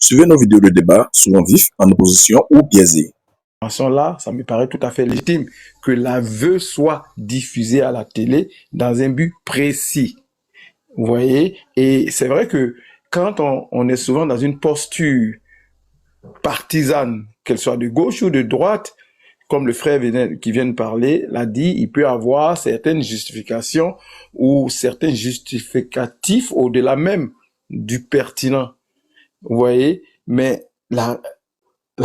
Suivez nos vidéos de débat, souvent vifs, en opposition ou biaisés. Là, ça me paraît tout à fait légitime que l'aveu soit diffusé à la télé dans un but précis. Vous voyez? Et c'est vrai que quand on est souvent dans une posture partisane, qu'elle soit de gauche ou de droite, comme le frère qui vient de parler l'a dit, il peut avoir certaines justifications ou certains justificatifs au-delà même du pertinent. Vous voyez? Mais la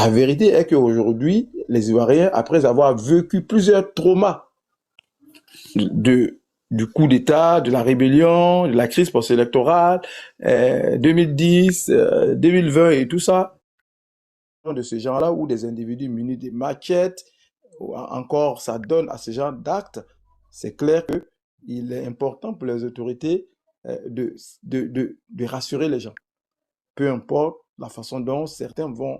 vérité est qu'aujourd'hui, les Ivoiriens, après avoir vécu plusieurs traumas du coup d'État, de la rébellion, de la crise post-électorale, 2010, 2020 et tout ça, de ces gens-là, où des individus munis des machettes, ou encore ça donne à ces gens d'actes, c'est clair qu'il est important pour les autorités de rassurer les gens. Peu importe la façon dont certains vont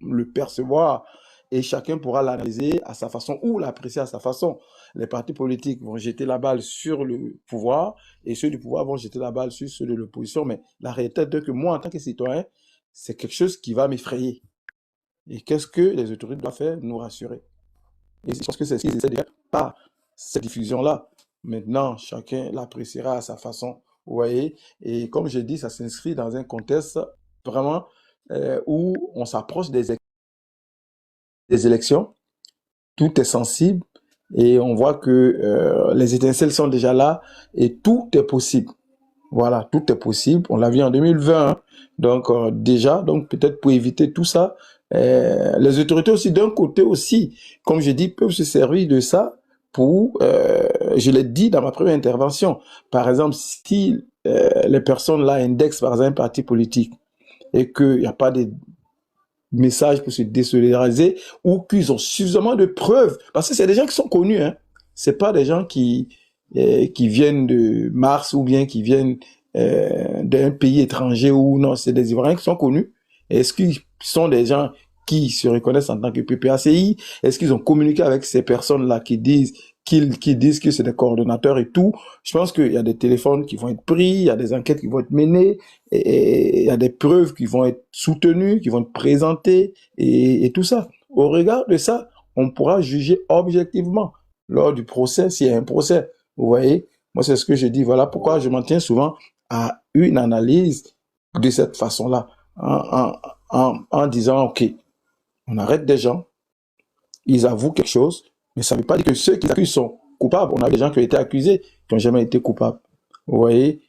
le percevoir, et chacun pourra l'analyser à sa façon ou l'apprécier à sa façon. Les partis politiques vont jeter la balle sur le pouvoir et ceux du pouvoir vont jeter la balle sur ceux de l'opposition. Mais la réalité est que moi, en tant que citoyen, c'est quelque chose qui va m'effrayer. Et qu'est-ce que les autorités doivent faire? Nous rassurer. Et je pense que c'est ce qu'ils essaient de faire par cette diffusion-là. Maintenant, chacun l'appréciera à sa façon. Vous voyez? Et comme je dis, ça s'inscrit dans un contexte vraiment où on s'approche des élections. Tout est sensible et on voit que les étincelles sont déjà là et tout est possible. Voilà, tout est possible. On l'a vu en 2020. Hein. Donc déjà, donc peut-être pour éviter tout ça, les autorités aussi d'un côté aussi, comme je dis, peuvent se servir de ça pour, je l'ai dit dans ma première intervention, par exemple, si les personnes là indexent par exemple un parti politique et qu'il n'y a pas de message pour se désolidariser ou qu'ils ont suffisamment de preuves, parce que c'est des gens qui sont connus, hein. C'est pas des gens qui viennent de Mars ou bien qui viennent d'un pays étranger ou non, c'est des Ivoiriens qui sont connus. Est-ce qu'ils sont des gens qui se reconnaissent en tant que PPACI? Est-ce qu'ils ont communiqué avec ces personnes-là qui disent que c'est des coordonnateurs et tout? Je pense qu'il y a des téléphones qui vont être pris, il y a des enquêtes qui vont être menées, et il y a des preuves qui vont être soutenues, qui vont être présentées, et tout ça. Au regard de ça, on pourra juger objectivement lors du procès, s'il y a un procès. Vous voyez? Moi, c'est ce que je dis. Voilà pourquoi je m'en tiens souvent à une analyse de cette façon-là, en disant, OK, on arrête des gens, ils avouent quelque chose, mais ça ne veut pas dire que ceux qui accusent sont coupables. On a des gens qui ont été accusés, qui n'ont jamais été coupables. Vous voyez,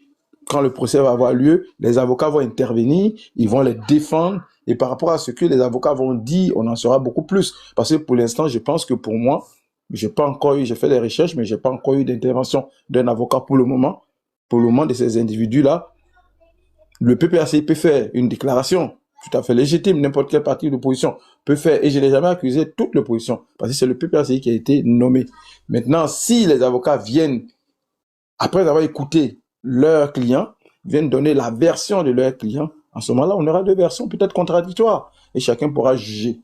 quand le procès va avoir lieu, les avocats vont intervenir, ils vont les défendre, et par rapport à ce que les avocats vont dire, on en saura beaucoup plus. Parce que pour l'instant, je pense que pour moi, j'ai fait des recherches, mais j'ai pas encore eu d'intervention d'un avocat pour le moment. Pour le moment de ces individus-là, le PPACI peut faire une déclaration tout à fait légitime, n'importe quel parti d'opposition peut faire, et je n'ai jamais accusé toute l'opposition, parce que c'est le PPACI qui a été nommé. Maintenant, si les avocats viennent, après avoir écouté leurs clients, viennent donner la version de leurs clients, en ce moment-là, on aura deux versions peut-être contradictoires, et chacun pourra juger.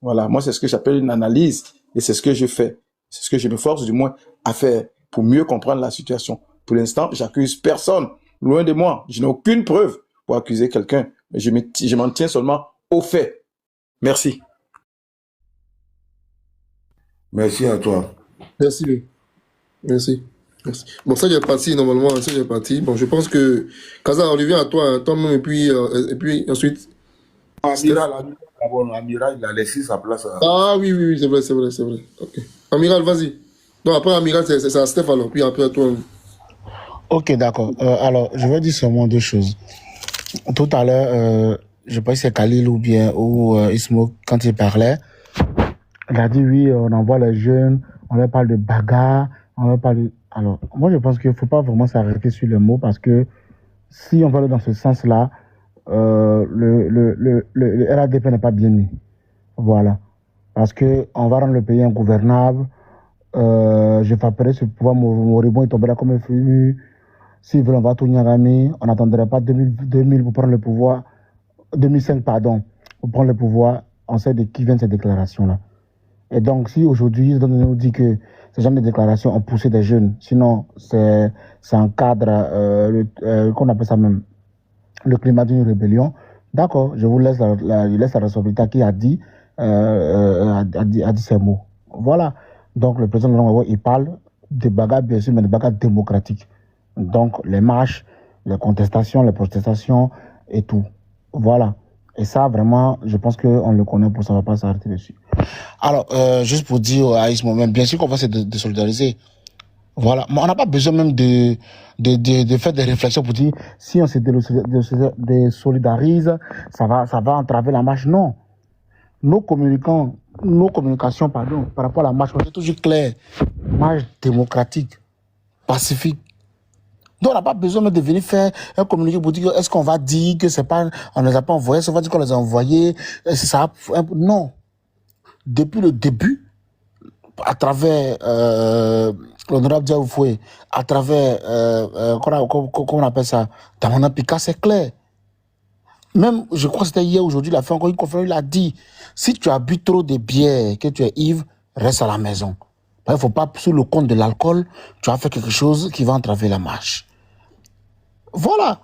Voilà, moi c'est ce que j'appelle une analyse, et c'est ce que je fais. C'est ce que je me force du moins à faire, pour mieux comprendre la situation. Pour l'instant, j'accuse personne. Loin de moi, je n'ai aucune preuve pour accuser quelqu'un. Mais je m'en tiens seulement aux faits. Merci. Merci à toi. Merci. Merci. Merci. Bon, ça, j'ai parti, normalement. Ça, j'ai parti. Bon, je pense que... Kaza, on revient à toi, hein, toi-même, et puis ensuite... Amiral, il a laissé sa place à... Ah oui, c'est vrai. Okay. Amiral, vas-y. Non, après Amiral, c'est à Steph, alors. Puis après, toi... Ok, d'accord. Alors, je vais dire seulement deux choses. Tout à l'heure, je pense que c'est Khalil ou Ismo, quand il parlait, il a dit oui, on envoie les jeunes, on leur parle de bagarre, on leur parle de... Alors, moi, je pense qu'il ne faut pas vraiment s'arrêter sur le mot parce que si on va aller dans ce sens-là, le RADP n'est pas bien mis. Voilà. Parce qu'on va rendre le pays ingouvernable. Je frapperai ce pouvoir moribond, il tombera comme un fruit. S'ils veulent, on va tout nyagami. On n'attendrait pas 2000 pour prendre le pouvoir. 2005, pardon, pour prendre le pouvoir. On sait de qui viennent ces déclarations-là. Et donc, si aujourd'hui, ils nous dit que ces genre de déclarations ont poussé des jeunes, sinon, c'est un cadre, qu'on appelle ça même, le climat d'une rébellion. D'accord, je vous laisse je laisse la responsabilité à qui a dit ces mots. Voilà. Donc, le président de Gbagbo, il parle des bagarres, bien sûr, mais des bagarres démocratiques. Donc, les marches, les contestations, les protestations et tout. Voilà. Et ça, vraiment, je pense qu'on le connaît pour ça, on ne va pas s'arrêter dessus. Alors, juste pour dire à Ismo, même, bien sûr qu'on va se désolidariser. Voilà. Mais on n'a pas besoin même de faire des réflexions pour dire si on se désolidarise, ça va entraver la marche. Non. Nos communications, par rapport à la marche, c'est toujours clair. Marche démocratique, pacifique. Donc, on n'a pas besoin même de venir faire un communiqué pour dire est-ce qu'on va dire que c'est pas, on ne les a pas envoyés, est-ce qu'on va dire qu'on les a envoyés, ça, non. Depuis le début, à travers l'honorable Diaoufoué, à travers, comment on appelle ça, Damana Pika, c'est clair. Même, je crois que c'était hier, aujourd'hui, il a fait encore une conférence, il a dit, si tu as bu trop de bière, que tu es ivre, reste à la maison. Il ne faut pas, sous le compte de l'alcool, tu as fait quelque chose qui va entraver la marche. Voilà.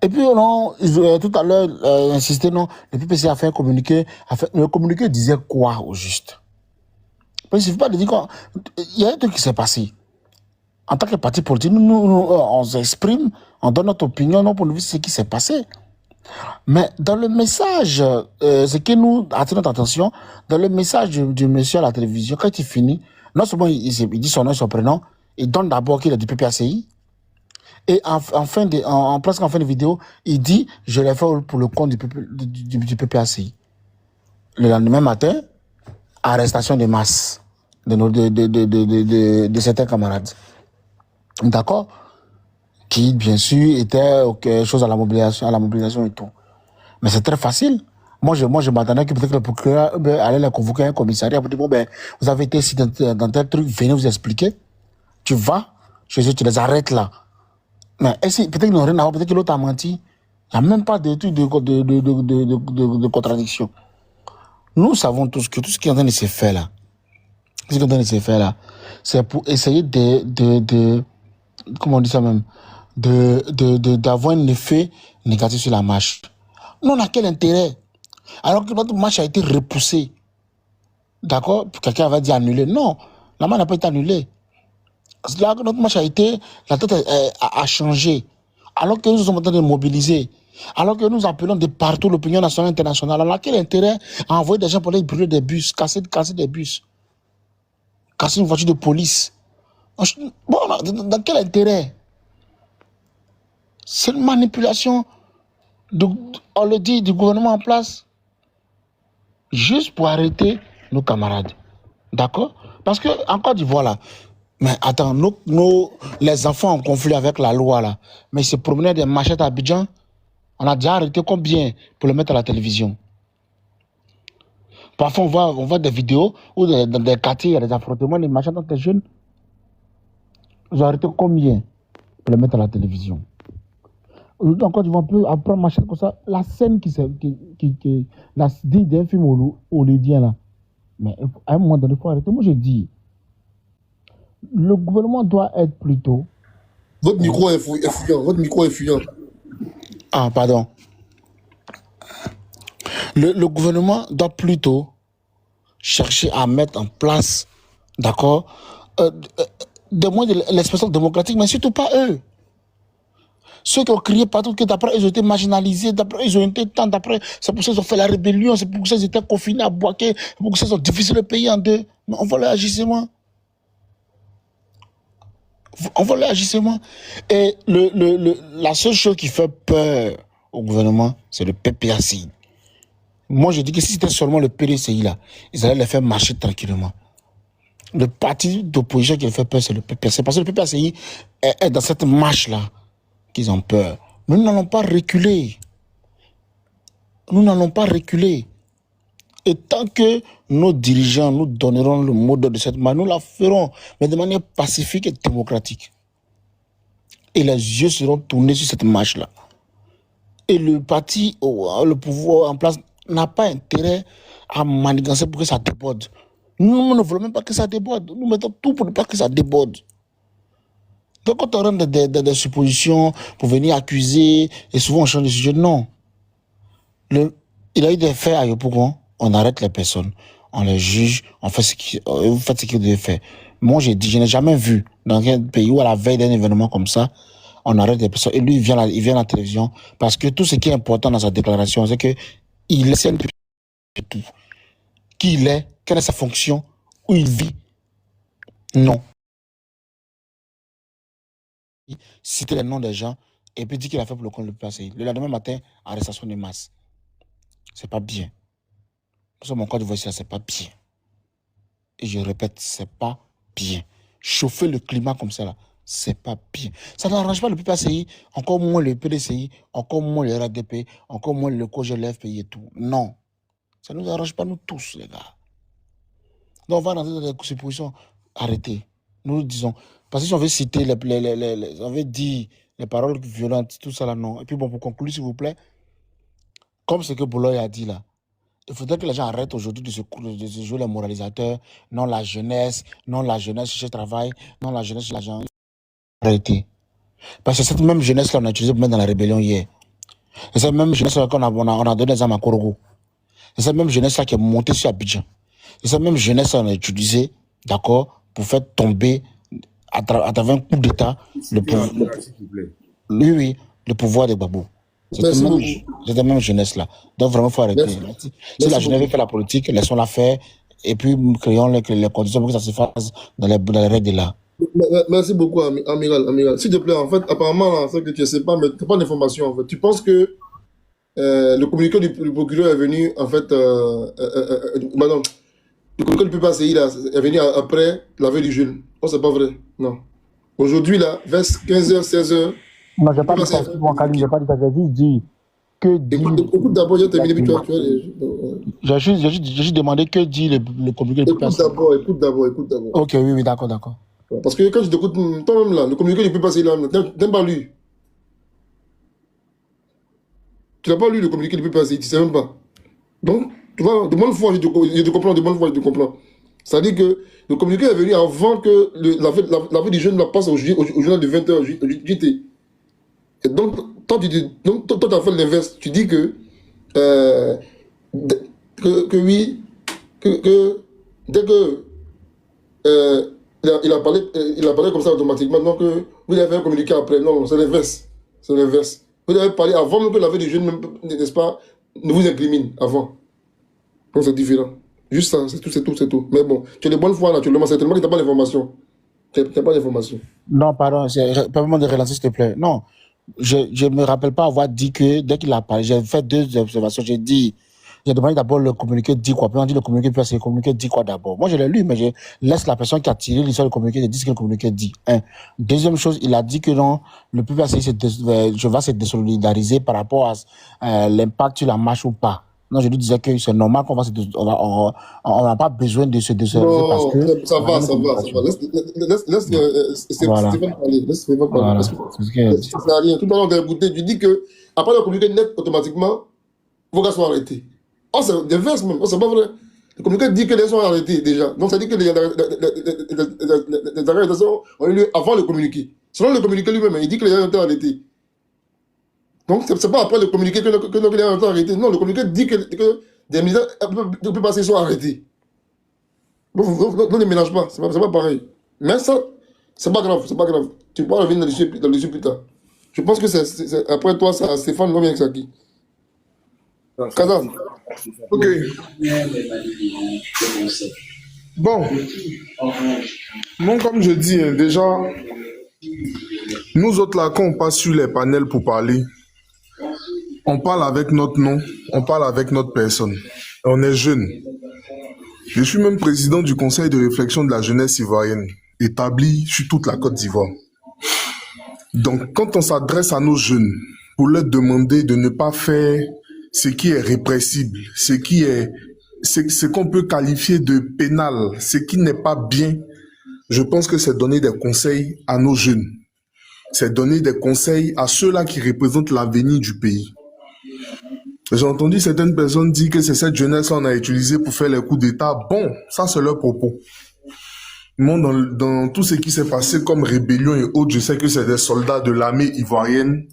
Et puis, non, tout à l'heure, insisté, non, le PPC a fait un communiqué. Le communiqué disait quoi, au juste? Il ne suffit pas de dire qu'il y a un truc qui s'est passé. En tant que parti politique, nous on s'exprime, on donne notre opinion, non, pour nous dire ce qui s'est passé. Mais dans le message, ce qui nous attire notre attention, dans le message du monsieur à la télévision, quand il finit, non seulement il dit son nom et son prénom, il donne d'abord qu'il est du PPACI, et presque en fin de vidéo, il dit « Je l'ai fait pour le compte du PPACI ». Le lendemain matin, arrestation de masse de certains camarades. D'accord? Qui, bien sûr, était quelque chose à la mobilisation et tout. Mais c'est très facile. Moi, je m'attendais que peut-être le procureur allait les convoquer à un commissariat pour dire, bon, ben, vous avez été ici dans tel truc, venez vous expliquer. Tu vas chez eux, tu les arrêtes là. Mais peut-être qu'ils n'ont rien à voir, peut-être que l'autre a menti. Il n'y a même pas de truc de contradiction. Nous savons tous que tout ce qui est en train de se faire là, c'est pour essayer comment on dit ça même, d'avoir un effet négatif sur la marche. Nous, on a quel intérêt? Alors que notre marche a été repoussée. D'accord? Quelqu'un va dire annulée. Non, la marche n'a pas été annulée. Là, notre marche a été, la tête a changé. Alors que nous sommes en train de mobiliser. Alors que nous appelons de partout l'opinion nationale et internationale. Alors, quel intérêt à envoyer des gens pour aller brûler des bus, casser des bus, casser une voiture de police? Bon, dans quel intérêt? C'est une manipulation, on le dit, du gouvernement en place, juste pour arrêter nos camarades. D'accord? Parce que, en Côte d'Ivoire, là, mais attends, les enfants en conflit avec la loi, là, mais ils se promenaient des machettes à Abidjan, on a déjà arrêté combien pour le mettre à la télévision? Parfois, on voit des vidéos où dans des quartiers, il y a des affrontements, des machettes entre les jeunes. Ils ont arrêté combien pour le mettre à la télévision? Encore, tu vois, on peut apprendre machette comme ça. La scène la d'un film hollywoodien là. Mais à un moment donné, il faut arrêter. Moi, je dis, le gouvernement doit être plutôt. Votre micro est fuyant. Votre micro est fuyant. Ah, pardon. Le gouvernement doit plutôt chercher à mettre en place, d'accord, de moins de l'expression démocratique, mais surtout pas eux. Ceux qui ont crié partout que d'après ils ont été marginalisés, d'après ils ont été tant, d'après c'est pour ça qu'ils ont fait la rébellion, c'est pour ça qu'ils étaient confinés à Boaké, c'est pour ça qu'ils ont divisé le pays en deux. Mais on voit leur agissement. On voit leur agissement. Et la seule chose qui fait peur au gouvernement, c'est le PPACI. Moi, je dis que si c'était seulement le PDCI là, ils allaient les faire marcher tranquillement. Le parti d'opposition qui les fait peur, c'est le PPACI. Parce que le PPACI est dans cette marche-là qu'ils ont peur. Mais nous n'allons pas reculer. Nous n'allons pas reculer. Et tant que nos dirigeants nous donneront le mot de cette marche, nous la ferons, mais de manière pacifique et démocratique. Et les yeux seront tournés sur cette marche-là. Et le parti, le pouvoir en place, n'a pas intérêt à manigancer pour que ça déborde. Nous ne voulons même pas que ça déborde. Nous mettons tout pour ne pas que ça déborde. Donc quand on rentre des suppositions pour venir accuser, et souvent on change de sujet, non. Il a eu des faits à Yopougon, on arrête les personnes, on les juge, on fait vous faites ce qu'il devez faire. Moi, j'ai dit, je n'ai jamais vu dans un pays où à la veille d'un événement comme ça, on arrête des personnes. Et lui, il vient à la télévision parce que tout ce qui est important dans sa déclaration, c'est que il est CNP tout. Qui il est, quelle est sa fonction, où il vit. Non. Citer les noms des gens et puis dire qu'il a fait pour le compte de PACI. Le lendemain matin, arrestation de masse. C'est pas bien. Pour ça, mon code de voice, c'est pas bien. Et je répète, c'est pas bien. Chauffer le climat comme ça, là, c'est pas bien. Ça n'arrange pas le PPACI, encore moins le PDCI, encore moins le RADP, encore moins le COGE, l'FPI et tout. Non. Ça ne nous arrange pas, nous tous, les gars. Donc, on va rentrer dans des suppositions. Arrêtez. Nous disons. Parce que si on veut citer, on veut dire les paroles violentes, tout ça là, non. Et puis, bon, pour conclure, s'il vous plaît, comme ce que Bouloy a dit là, il faudrait que les gens arrêtent aujourd'hui de se jouer les moralisateurs. Non, la jeunesse chez travail, non, la jeunesse chez l'argent. Arrêtez. Parce que cette même jeunesse-là, on a utilisé pour mettre dans la rébellion hier. C'est cette même jeunesse-là qu'on a donné des armes à Korogo. C'est cette même jeunesse-là qui est montée sur Abidjan. C'est cette même jeunesse-là qu'on a utilisé, d'accord, pour faire tomber, à travers un coup d'État, le pouvoir de Gbagbo. C'est la même jeunesse-là. Donc vraiment, il faut arrêter. Si la jeunesse veut faire la politique, laissons-la faire, et puis créons les conditions pour que ça se fasse dans les règles de l'art. Merci beaucoup, Amiral. S'il te plaît, en fait, apparemment, là, que tu ne sais pas, mais tu n'as pas d'informations, en fait. Tu penses que le communiqué du procureur est venu, en fait, non, le communiqué du PPACI là, est venu après la veille du jeûne. Oh, c'est pas vrai. Non. Aujourd'hui, là, vers 15h, 16h. Non, je n'ai pas dit ça. Je n'ai pas dit ça. J'ai dit que dit. Écoute d'abord, j'ai terminé, puis tu as j'ai juste demandé que dit le communiqué du PPACI. Écoute d'abord. Ok, oui, d'accord. Parce que quand je t'écoute, toi-même là, le communiqué du PPACI là, t'aimes pas lu. Tu n'as pas lu le communiqué du PPACI, tu ne sais même pas. Donc, tu vois, de bonne foi, je te comprends. C'est-à-dire que le communiqué est venu avant que la vie du jeune la passe au journal de 20h, JT. Et donc, toi, tu as fait l'inverse. Tu dis que oui, que dès que il a parlé comme ça automatiquement, donc vous avez un communiqué après. Non, c'est l'inverse. Vous avez parlé avant même que la vie du jeune, n'est-ce pas, ne vous incrimine avant. Donc c'est différent. Juste ça, c'est tout. Mais bon, tu es de bonne foi naturellement, c'est tellement que tu n'as pas d'informations. Non, pardon, permets-moi de relancer s'il te plaît. Non, je ne me rappelle pas avoir dit que dès qu'il a parlé, j'ai fait 2 observations. J'ai demandé d'abord le communiqué dit quoi. Puis on dit le communiqué, puis le communiqué dit quoi d'abord. Moi je l'ai lu, mais je laisse la personne qui a tiré l'histoire du communiqué de dire ce que le communiqué dit. Deuxième chose, il a dit que non, le PPACI je vais se désolidariser par rapport à l'impact sur la marche ou pas. Non, je lui disais que c'est normal qu'on on n'a pas besoin de se désolidariser parce que... Ça va. Laisse Stéphane parler. Voilà. Ça n'a rien. Tout à l'heure, tu dis que après le communiqué net, automatiquement, vos gars sont arrêtés. Oh, c'est des verses même. Oh, c'est pas vrai. Le communiqué dit que les gens sont arrêtés déjà. Donc ça dit que les arrestations ont eu lieu avant le communiqué. Selon le communiqué lui-même, il dit que les gens ont été arrêtés. Donc c'est pas après le communiqué que les gens ont été arrêtés. Non, le communiqué dit que des militaires de PPACI sont arrêtés. Donc ne mélange pas. C'est pas pareil. Mais ça, c'est pas grave. Tu peux revenir dans le plus tard. Je pense que c'est après toi, ça, Stéphane, non, bien que ça qui. Kazan. Ok. Bon. Non, comme je dis, déjà, nous autres là, quand on passe sur les panels pour parler, on parle avec notre nom, on parle avec notre personne. On est jeune. Je suis même président du conseil de réflexion de la jeunesse ivoirienne, établi sur toute la Côte d'Ivoire. Donc, quand on s'adresse à nos jeunes pour leur demander de ne pas faire ce qui est répressible, ce qu'on peut qualifier de pénal, ce qui n'est pas bien, je pense que c'est donner des conseils à nos jeunes. C'est donner des conseils à ceux-là qui représentent l'avenir du pays. J'ai entendu certaines personnes dire que c'est cette jeunesse qu'on a utilisée pour faire les coups d'État. Bon, ça c'est leur propos. Moi, dans tout ce qui s'est passé comme rébellion et autres, je sais que c'est des soldats de l'armée ivoirienne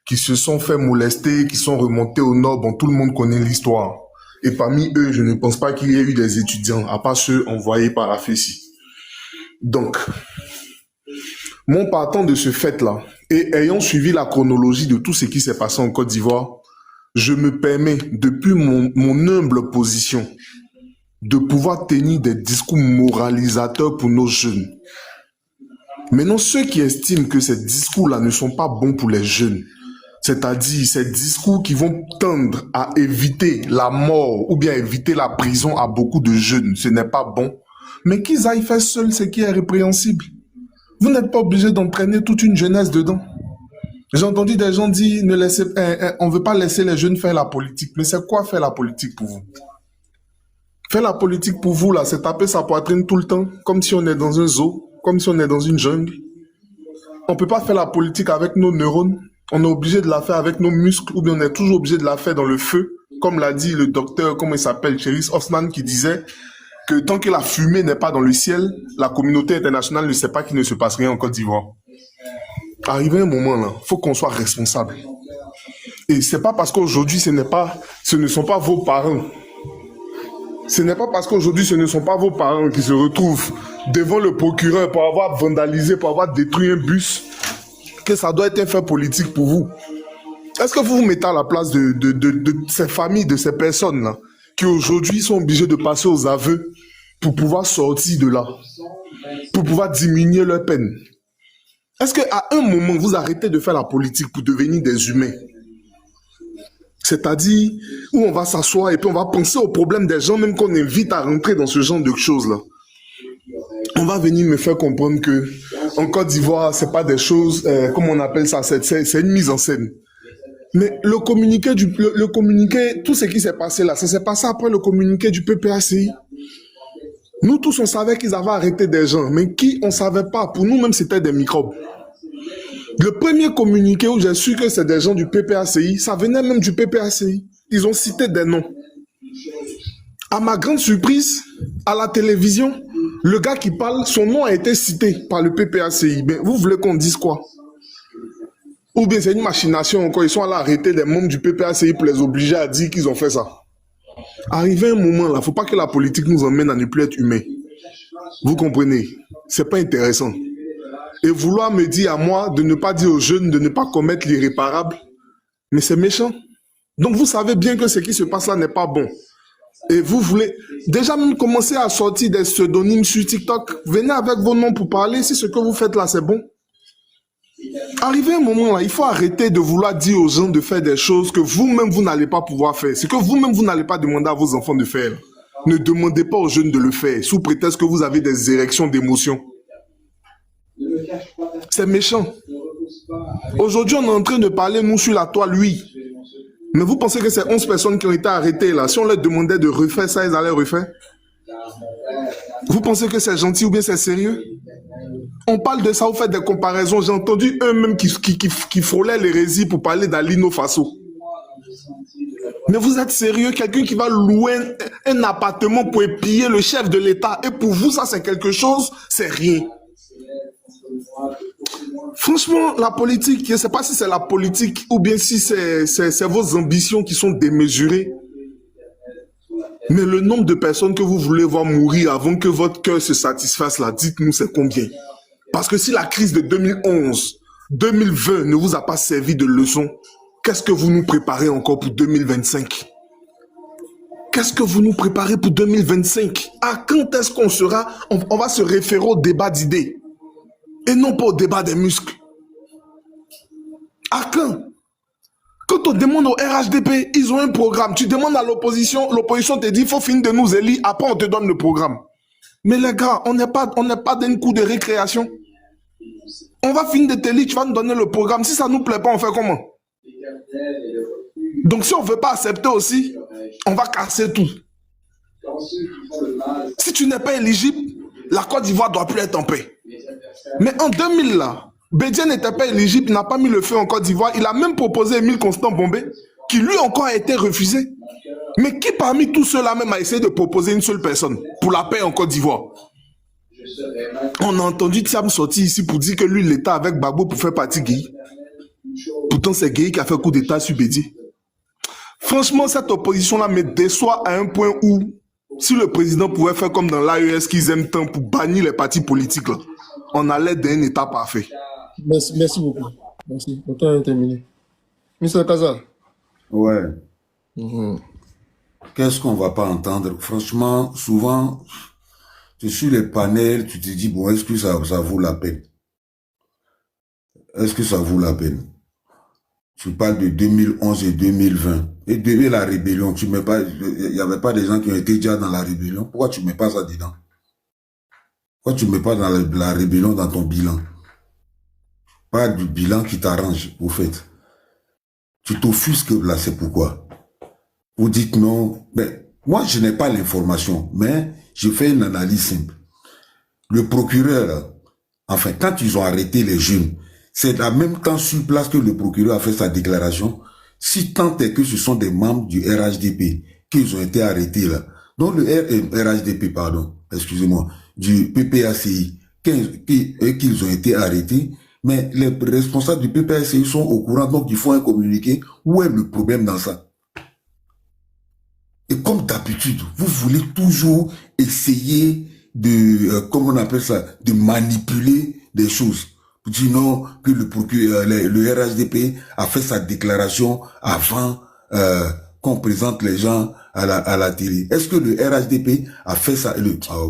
qui se sont fait molester, qui sont remontés au nord. Bon, tout le monde connaît l'histoire. Et parmi eux, je ne pense pas qu'il y ait eu des étudiants, à part ceux envoyés par la FESI. Donc, mon partant de ce fait-là, et ayant suivi la chronologie de tout ce qui s'est passé en Côte d'Ivoire, je me permets, depuis mon humble position, de pouvoir tenir des discours moralisateurs pour nos jeunes. Maintenant, ceux qui estiment que ces discours-là ne sont pas bons pour les jeunes, c'est-à-dire ces discours qui vont tendre à éviter la mort ou bien éviter la prison à beaucoup de jeunes, ce n'est pas bon, mais qu'ils aillent faire seuls ce qui est répréhensible. Vous n'êtes pas obligé d'entraîner toute une jeunesse dedans. J'ai entendu des gens dire, on ne veut pas laisser les jeunes faire la politique. Mais c'est quoi faire la politique pour vous? Faire la politique pour vous, là, c'est taper sa poitrine tout le temps, comme si on est dans un zoo, comme si on est dans une jungle. On ne peut pas faire la politique avec nos neurones. On est obligé de la faire avec nos muscles, ou bien on est toujours obligé de la faire dans le feu, comme l'a dit le docteur, comment il s'appelle, Cheris Osman, qui disait que tant que la fumée n'est pas dans le ciel, la communauté internationale ne sait pas qu'il ne se passe rien en Côte d'Ivoire. Arrivé un moment là, il faut qu'on soit responsable. Et c'est pas parce qu'aujourd'hui ce ne sont pas vos parents. Ce n'est pas parce qu'aujourd'hui ce ne sont pas vos parents qui se retrouvent devant le procureur pour avoir vandalisé, pour avoir détruit un bus, que ça doit être un fait politique pour vous. Est-ce que vous vous mettez à la place de ces familles, de ces personnes-là, qui aujourd'hui sont obligées de passer aux aveux pour pouvoir sortir de là, pour pouvoir diminuer leur peine? Est-ce qu'à un moment, vous arrêtez de faire la politique pour devenir des humains? C'est-à-dire, où on va s'asseoir et puis on va penser aux problèmes des gens, même qu'on invite à rentrer dans ce genre de choses-là. On va venir me faire comprendre que en Côte d'Ivoire, c'est pas des choses, comment on appelle ça, c'est une mise en scène. Mais le communiqué, tout ce qui s'est passé là, ça s'est passé après le communiqué du PPACI. Nous tous, on savait qu'ils avaient arrêté des gens, mais qui, on ne savait pas. Pour nous-mêmes, c'était des microbes. Le premier communiqué où j'ai su que c'est des gens du PPACI, ça venait même du PPACI. Ils ont cité des noms. À ma grande surprise, à la télévision, le gars qui parle, son nom a été cité par le PPACI. Ben, vous voulez qu'on dise quoi? Ou bien c'est une machination encore, ils sont allés arrêter des membres du PPACI pour les obliger à dire qu'ils ont fait ça. Arrivé un moment là, il ne faut pas que la politique nous emmène à ne plus être humains. Vous comprenez? C'est pas intéressant. Et vouloir me dire à moi de ne pas dire aux jeunes de ne pas commettre l'irréparable, mais c'est méchant. Donc vous savez bien que ce qui se passe là n'est pas bon. Et vous voulez déjà même commencer à sortir des pseudonymes sur TikTok. Venez avec vos noms pour parler si ce que vous faites là c'est bon. Arrivé un moment là, il faut arrêter de vouloir dire aux gens de faire des choses que vous-même vous n'allez pas pouvoir faire. Ce que vous-même vous n'allez pas demander à vos enfants de faire. Ne demandez pas aux jeunes de le faire sous prétexte que vous avez des érections d'émotion. C'est méchant. Aujourd'hui, on est en train de parler, nous, sur la toile, lui. Mais vous pensez que ces 11 personnes qui ont été arrêtées là, si on leur demandait de refaire ça, ils allaient refaire? Vous pensez que c'est gentil ou bien c'est sérieux? On parle de ça, vous faites des comparaisons. J'ai entendu eux-mêmes qui frôlaient l'hérésie pour parler d'Alino Faso. Mais vous êtes sérieux? Quelqu'un qui va louer un appartement pour épier le chef de l'État. Et pour vous, ça c'est quelque chose? C'est rien. Franchement, la politique, je ne sais pas si c'est la politique ou bien si c'est vos ambitions qui sont démesurées. Mais le nombre de personnes que vous voulez voir mourir avant que votre cœur se satisfasse là, dites-nous c'est combien? Parce que si la crise de 2011, 2020 ne vous a pas servi de leçon, qu'est-ce que vous nous préparez encore pour 2025? Qu'est-ce que vous nous préparez pour 2025? À quand est-ce qu'on sera, on va se référer au débat d'idées et non pas au débat des muscles? À quand? Quand on demande au RHDP, ils ont un programme. Tu demandes à l'opposition te dit, il faut finir de nous élire, après on te donne le programme. Mais les gars, on n'est pas d'un coup de récréation. On va finir de t'élire, tu vas nous donner le programme. Si ça ne nous plaît pas, on fait comment? Donc si on ne veut pas accepter aussi, on va casser tout. Si tu n'es pas éligible, la Côte d'Ivoire ne doit plus être en paix. Mais en 2000 là, Bédié n'était pas éligible, il n'a pas mis le feu en Côte d'Ivoire. Il a même proposé Émile Constant Bombé, qui lui encore a été refusé. Mais qui parmi tous ceux-là même a essayé de proposer une seule personne pour la paix en Côte d'Ivoire? On a entendu Thiam sortir ici pour dire que lui, l'État avec Gbagbo pour faire partie Guy. Pourtant, c'est Gueye qui a fait coup d'état sur Bédié. Franchement, cette opposition-là me déçoit à un point où, si le président pouvait faire comme dans l'AES qu'ils aiment tant pour bannir les partis politiques, là, on allait d'un état parfait. Merci beaucoup. Merci. Le temps est terminé. Mr. Kaza. Ouais. Qu'est-ce qu'on va pas entendre? Franchement, souvent, tu es sur les panels, tu te dis, bon, est-ce que ça vaut la peine? Est-ce que ça vaut la peine? Tu parles de 2011 et 2020. Et depuis la rébellion, tu mets pas, il n'y avait pas des gens qui ont été déjà dans la rébellion. Pourquoi tu mets pas ça dedans? Pourquoi tu mets pas dans la rébellion dans ton bilan? Pas du bilan qui t'arrange, au fait. Tu t'offusques là, c'est pourquoi. Vous dites non. Ben, moi, je n'ai pas l'information, mais je fais une analyse simple. Le procureur, enfin, quand ils ont arrêté les jeunes, c'est en même temps sur place que le procureur a fait sa déclaration. Si tant est que ce sont des membres du RHDP qu'ils ont été arrêtés là, donc le RHDP, pardon, excusez-moi, du PPACI, qu'ils ont été arrêtés, mais les responsables du PPACI sont au courant, donc il faut un communiqué. Où est le problème dans ça? Et comme d'habitude, vous voulez toujours essayer de, comment on appelle ça, de manipuler des choses. Vous dites non, que le procureur, le RHDP a fait sa déclaration avant qu'on présente les gens à la télé. Est-ce que le RHDP a fait ça?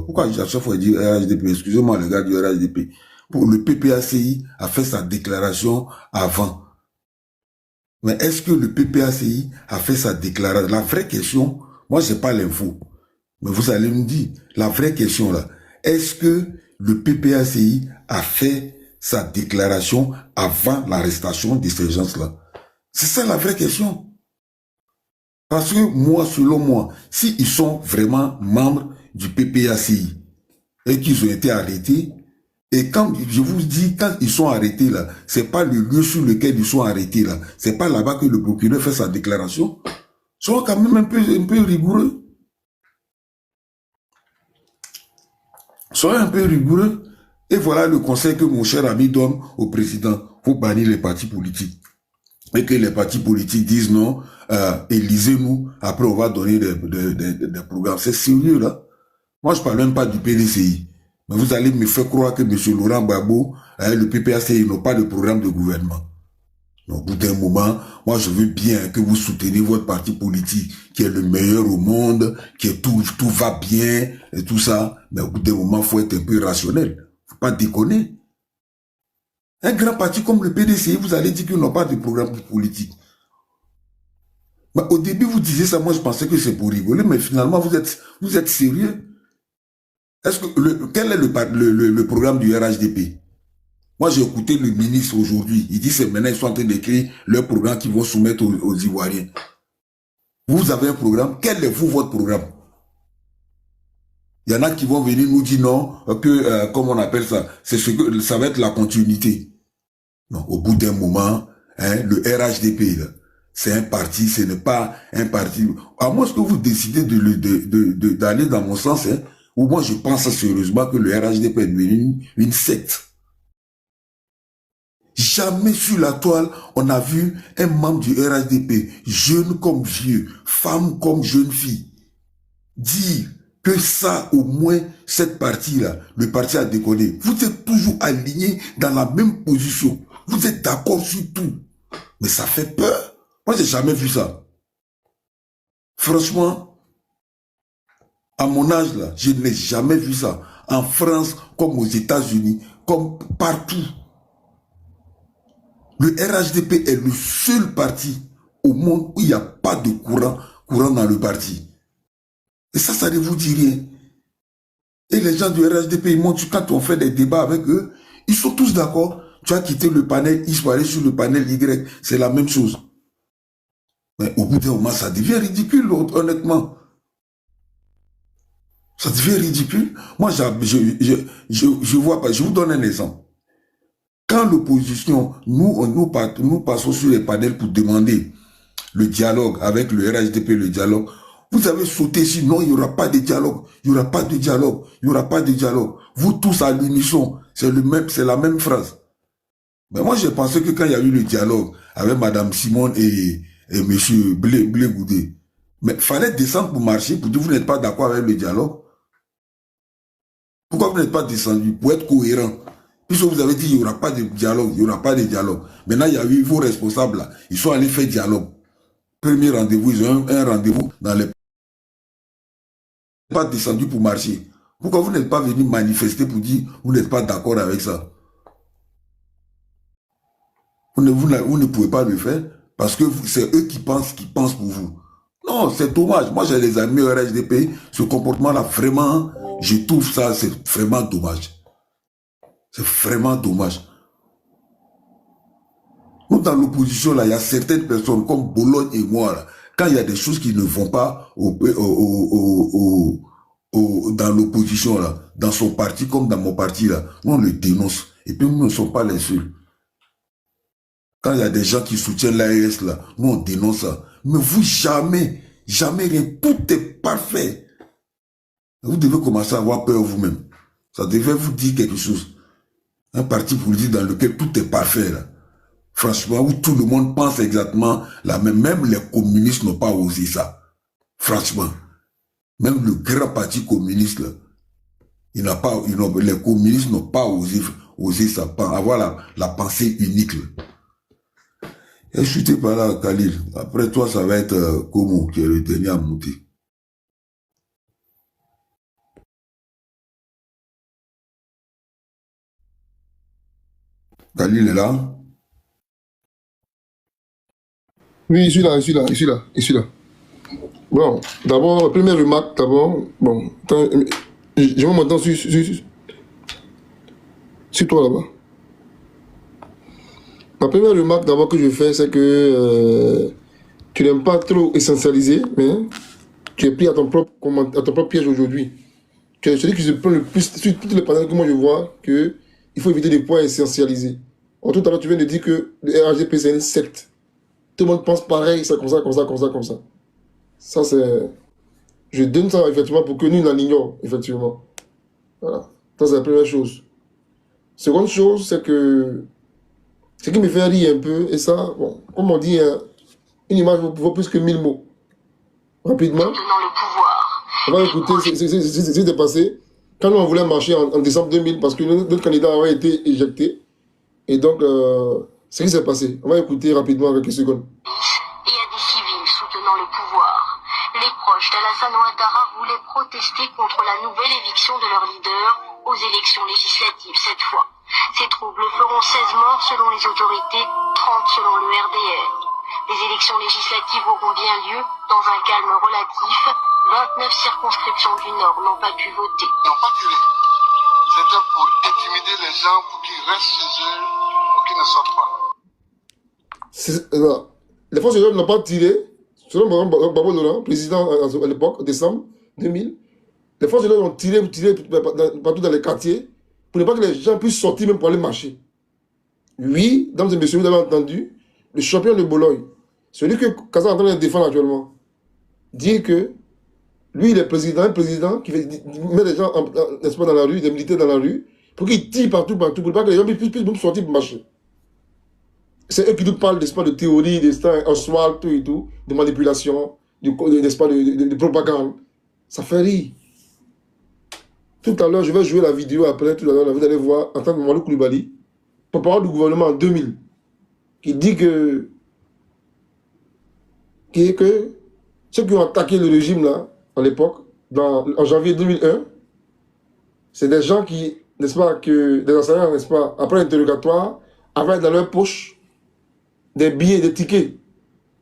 Pourquoi à chaque fois je dis RHDP? Excusez-moi, le gars du RHDP. Pour le PPACI a fait sa déclaration avant. Mais est-ce que le PPACI a fait sa déclaration? La vraie question, moi j'ai pas l'info, mais vous allez me dire, la vraie question là, est-ce que le PPACI a fait sa déclaration avant l'arrestation de ces gens-là? C'est ça la vraie question. Parce que moi, selon moi, s'ils sont vraiment membres du PPACI et qu'ils ont été arrêtés, et quand je vous dis, quand ils sont arrêtés là, c'est pas le lieu sur lequel ils sont arrêtés là, c'est pas là-bas que le procureur fait sa déclaration, soyons quand même un peu rigoureux. Soyons un peu rigoureux. Et voilà le conseil que mon cher ami donne au président. Faut bannir les partis politiques. Et que les partis politiques disent non, élisez-nous, après on va donner des programmes. C'est sérieux là. Moi je parle même pas du PDCI. Mais vous allez me faire croire que M. Laurent Gbagbo, le PPACI n'ont pas de programme de gouvernement. Donc, au bout d'un moment, moi, je veux bien que vous souteniez votre parti politique qui est le meilleur au monde, qui est tout va bien et tout ça. Mais au bout d'un moment, faut être un peu rationnel. Faut pas déconner. Un grand parti comme le PDCI, vous allez dire qu'ils n'ont pas de programme politique. Mais au début, vous disiez ça, moi, je pensais que c'est pour rigoler, mais finalement, vous êtes sérieux. Est-ce que quel est le programme du RHDP? Moi, j'ai écouté le ministre aujourd'hui. Il dit c'est maintenant ils sont en train d'écrire leur programme qu'ils vont soumettre aux Ivoiriens. Vous avez un programme. Quel est votre programme? Il y en a qui vont venir nous dire non, que, comme on appelle ça, ça va être la continuité. Non, au bout d'un moment, hein, le RHDP, c'est un parti, ce n'est pas un parti. À moins que vous décidez d'aller dans mon sens, hein, ou moi je pense sérieusement que le RHDP est devenu une secte. Jamais sur la toile, on a vu un membre du RHDP, jeune comme vieux, femme comme jeune fille, dire que ça, au moins, cette partie-là, le parti a déconné. Vous êtes toujours alignés dans la même position. Vous êtes d'accord sur tout. Mais ça fait peur. Moi, j'ai jamais vu ça. Franchement, à mon âge, là, je n'ai jamais vu ça. En France, comme aux États-Unis, comme partout. Le RHDP est le seul parti au monde où il n'y a pas de courant dans le parti. Et ça ne vous dit rien. Et les gens du RHDP, ils montrent, quand on fait des débats avec eux, ils sont tous d'accord. Tu as quitté le panel X pour aller sur le panel Y. C'est la même chose. Mais au bout d'un moment, ça devient ridicule, honnêtement. Ça devient ridicule. Moi, je vois pas. Je vous donne un exemple. Quand l'opposition, nous passons sur les panels pour demander le dialogue avec le RHDP, le dialogue, vous avez sauté si non, il n'y aura pas de dialogue, il n'y aura pas de dialogue, il n'y aura pas de dialogue. Vous tous à l'unisson, c'est la même phrase. Mais moi, j'ai pensé que quand il y a eu le dialogue avec Madame Simone et Monsieur Blé Goudé, mais il fallait descendre pour marcher, pour dire vous n'êtes pas d'accord avec le dialogue. Pourquoi vous n'êtes pas descendu? Pour être cohérent. Puisque vous avez dit il n'y aura pas de dialogue, il n'y aura pas de dialogue. Maintenant, il y a eu vos responsables là. Ils sont allés faire dialogue. Premier rendez-vous, ils ont un rendez-vous dans les... Pas descendu pour marcher. Pourquoi vous n'êtes pas venu manifester pour dire vous n'êtes pas d'accord avec ça? Vous ne pouvez pas le faire parce que c'est eux qui pensent pour vous. Non, c'est dommage. Moi, j'ai des amis au RHDP. Ce comportement-là, vraiment, je trouve ça, c'est vraiment dommage. C'est vraiment dommage. Nous, dans l'opposition, là, il y a certaines personnes comme Bologne et moi, là, quand il y a des choses qui ne vont pas dans l'opposition, là, dans son parti comme dans mon parti, là, nous, on le dénonce. Et puis, nous ne sommes pas les seuls. Quand il y a des gens qui soutiennent l'AES, là, nous, on dénonce ça. Mais vous, jamais, jamais rien. Tout est parfait. Vous devez commencer à avoir peur vous-même. Ça devait vous dire quelque chose. Un parti politique dans lequel tout est parfait, là. Franchement, où tout le monde pense exactement la même. Même les communistes n'ont pas osé ça. Franchement. Même le grand parti communiste, là, les communistes n'ont pas osé ça, avoir la pensée unique, là. Et je suis pas là, Khalil. Après toi, ça va être Komo, qui est le dernier à monter. Khalil est là? Oui, je suis là, je suis là, je suis là, je suis là. Bon, d'abord, première remarque, d'abord, bon, attends, je vais maintenant sur toi là-bas. Ma première remarque d'abord que je fais, c'est que tu n'aimes pas trop essentialiser, mais tu es pris à ton propre piège aujourd'hui. Tu es celui qui se prend le plus sur toutes les panels que moi je vois qu'il faut éviter de pouvoir essentialiser. Or, tout à l'heure, tu viens de dire que le RHDP c'est une secte. Tout le monde pense pareil, c'est comme ça, comme ça, comme ça, comme ça. Ça, c'est... Je donne ça, effectivement, pour que nous, on l'ignore, effectivement. Voilà. Ça, c'est la première chose. Seconde chose, c'est que... Ce qui me fait rire un peu, et ça, bon, comme on dit, hein, une image vaut plus que 1000 mots. Rapidement. On va écouter ce qui s'est passé. Quand nous, on voulait marcher en décembre 2000, parce que notre candidat avait été éjecté. Et donc, ce qui s'est passé. On va écouter rapidement quelques secondes. Et à des civils soutenant le pouvoir. Les proches d'Alassane Ouattara voulaient protester contre la nouvelle éviction de leur leader aux élections législatives cette fois. Ces troubles feront 16 morts selon les autorités, 30 selon le RDR. Les élections législatives auront bien lieu dans un calme relatif. 29 circonscriptions du Nord n'ont pas pu voter. Ils n'ont pas tiré. C'était pour intimider les gens, pour qu'ils restent chez eux, pour qu'ils ne sortent pas. Les forces de l'ordre n'ont pas tiré, selon Babo Laurent, président à l'époque, décembre 2000. Les forces de l'ordre ont tiré partout dans les quartiers pour ne pas que les gens puissent sortir même pour aller marcher. Oui, mesdames et messieurs, vous avez entendu, le champion de Bologne, celui que Kaza est en train de défendre actuellement, dit que lui, il est un président qui met des gens dans la rue, des militaires dans la rue, pour qu'ils tirent partout, pour ne pas que les gens puissent sortir pour marcher. C'est eux qui nous parlent, n'est-ce pas, de théorie, d'histoire, tout et tout, de manipulation, n'est-ce pas, de propagande. Ça fait rire. Tout à l'heure, je vais jouer la vidéo après, tout à l'heure, vous allez voir, en tant que Mamadou Koulibaly, porte-parole du gouvernement en 2000, qui dit que ceux qui ont attaqué le régime, là, à l'époque, en janvier 2001, c'est des gens qui, n'est-ce pas, des enseignants, n'est-ce pas, après l'interrogatoire, avaient dans leur poche des billets, des tickets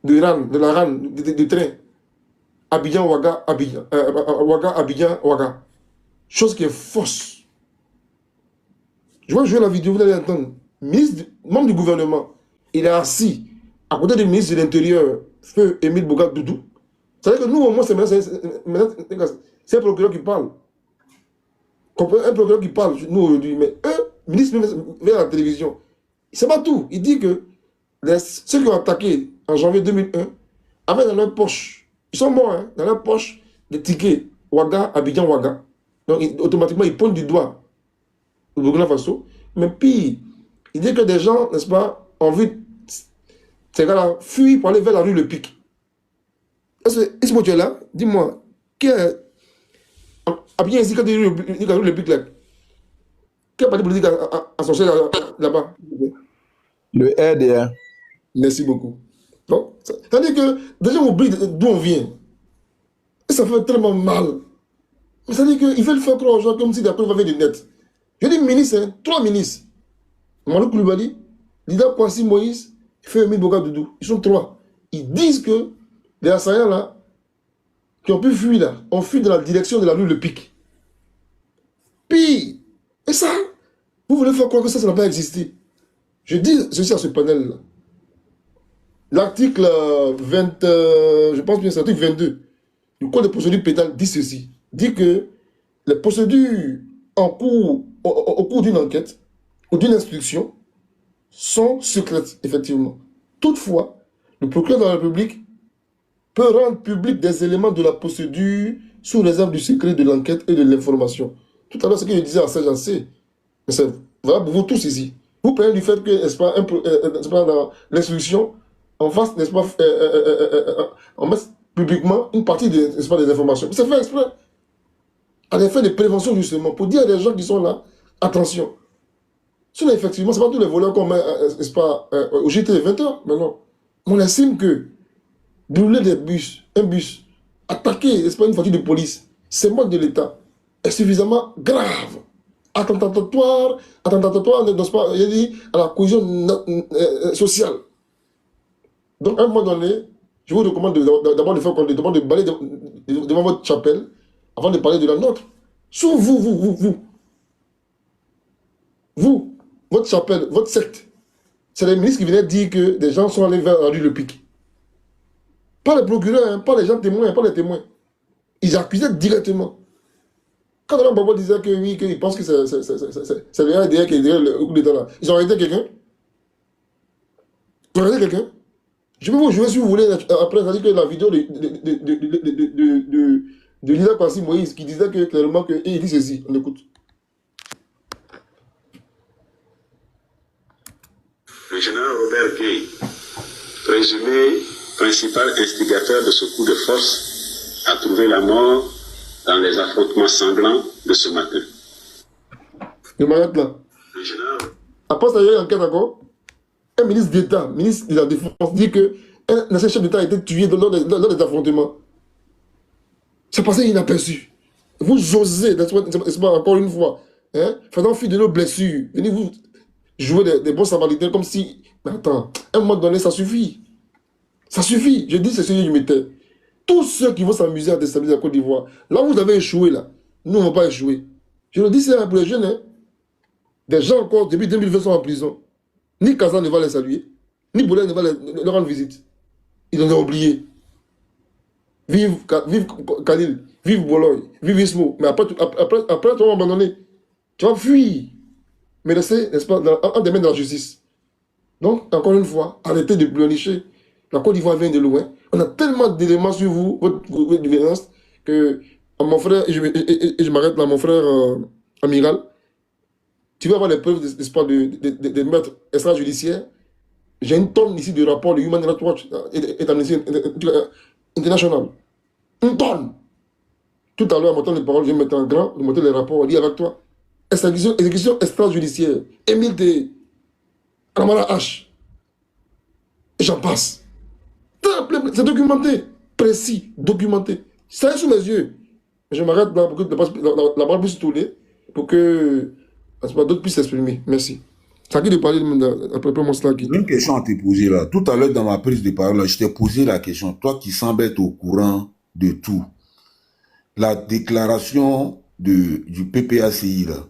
de la RAN, de train. Abidjan, Ouaga, Abidjan, Ouaga, Abidjan, Ouaga. Chose qui est fausse. Je vais jouer la vidéo, vous allez entendre. Membre du gouvernement, il est assis à côté du ministre de l'Intérieur, Feu Émile Boga Doudou. C'est-à-dire que nous, au moins, c'est un procureur qui parle. Un procureur qui parle, nous, aujourd'hui. Mais eux, ministre, vient à la télévision. C'est pas tout. Il dit que ceux qui ont attaqué en janvier 2001 avaient dans leur poche, ils sont morts, hein, dans leur poche, des tickets Ouaga, Abidjan, Ouaga. Donc, automatiquement, ils pointent du doigt au Burkina Faso. Mais puis, Il dit que des gens, n'est-ce pas, ont vu ces gars-là fuir pour aller vers la rue Le Pic. Est-ce que tu es là? Dis-moi, qui est... A bien ici, quand tu dis la rue Le Pic, là, quel parti politique a sorti là-bas? Le RDR. Merci beaucoup. Donc, ça veut dire que déjà on oublie d'où on vient. Et ça fait tellement mal. Mais ça veut dire qu'ils veulent faire croire aux gens comme si d'après on va faire des nets. Je dis ministre, hein, 3 ministres. Malou Koulibaly, Lida Kwasi Moïse, Femi Boga Doudou. Ils sont 3. Ils disent que les assaillants là, qui ont pu fuir là, ont fui dans la direction de la rue Le Pic. Puis, et ça, vous voulez faire croire que ça n'a pas existé. Je dis ceci à ce panel là. L'article 20, je pense bien c'est l'article 22 du Code de procédure pénale dit ceci. Dit que les procédures en cours, au cours d'une enquête ou d'une instruction sont secrètes, effectivement. Toutefois, le procureur de la République peut rendre public des éléments de la procédure sous réserve du secret de l'enquête et de l'information. Tout à l'heure, ce que je disais à Serge, mais c'est valable pour vous tous ici. Vous prenez du fait que, n'est-ce pas, dans l'instruction, on fasse, n'est-ce pas, on met publiquement une partie des, n'est-ce pas, des informations. C'est fait exprès. À des fins de prévention, justement, pour dire à des gens qui sont là, attention. Sinon, effectivement, ce n'est pas tous les voleurs qu'on met, n'est-ce pas, au JT 20h, mais non. On estime que brûler des bus, un bus, attaquer, n'est-ce pas, une voiture de police, c'est mode de l'État, est suffisamment grave. Attentatoire, n'est-ce pas, il dit, à la cohésion sociale. Donc, à un moment donné, je vous recommande d'abord de faire quoi, de balayer devant votre chapelle avant de parler de la nôtre. Sur vous, votre chapelle, votre secte, c'est les ministres qui venaient dire que des gens sont allés vers la rue Le Pic. Pas les procureurs, hein, pas les gens témoins, pas les témoins. Ils accusaient directement. Quand Alain Babo disait que oui, qu'il pense que c'est le RDR qui est derrière le coup d'État là, ils ont arrêté quelqu'un. Ils ont arrêté quelqu'un. Je peux vous jouer si vous voulez, après, ça dit que la vidéo de Lida Kwasi Moïse qui disait que clairement que, et il dit ceci, on écoute. Le général Robert Gay, présumé principal instigateur de ce coup de force, a trouvé la mort dans les affrontements sanglants de ce matin. Je m'arrête là. Le général... Après ça, il y a une enquête encore. Un ministre d'État, ministre de la Défense, dit qu'un ancien chef d'État a été tué lors des affrontements. C'est passé inaperçu. Vous osez, n'est-ce pas, encore une fois, hein, faisant fi de nos blessures, venez vous jouer des bons samaritains comme si... Mais attends, à un moment donné, ça suffit. Ça suffit. Je dis, c'est ce que je mettais. Tous ceux qui vont s'amuser à déstabiliser la Côte d'Ivoire, là où vous avez échoué, là, nous, on ne va pas échouer. Je le dis, c'est pour les jeunes, hein. Des gens encore, depuis 2020, sont en prison. Ni Kazan ne va les saluer, ni Boulay ne va leur rendre visite. Ils en ont oublié. Vive Khalil, vive Bologne, vive Ismo. Mais après, tu vas abandonner. Tu vas fuir. Mais laisser, n'est-ce pas, en des mains de la justice. Donc, encore une fois, arrêtez de pleurnicher. La Côte d'Ivoire vient de loin. On a tellement d'éléments sur vous, votre gouvernance, que mon frère, et je m'arrête là, mon frère amiral, tu vas avoir les preuves de meurtres extrajudiciaires. J'ai une tonne ici de rapports de Human Rights Watch et d'Amnesty International. Une tonne. Tout à l'heure, en montant les paroles, je vais mettre en grand, je vais monter les rapports, lire avec toi. Exécution extrajudiciaire. Émile de Kamara H. Et j'en passe. C'est documenté. Précis. Documenté. Ça est sous mes yeux. Je m'arrête là pour que la parole puisse tourner, pour que d'autres puissent s'exprimer. Merci. C'est à qui de parler après mon slide. Une question à te poser là. Tout à l'heure, dans ma prise de parole, là, je t'ai posé la question. Toi qui sembles être au courant de tout. La déclaration du PPACI, là,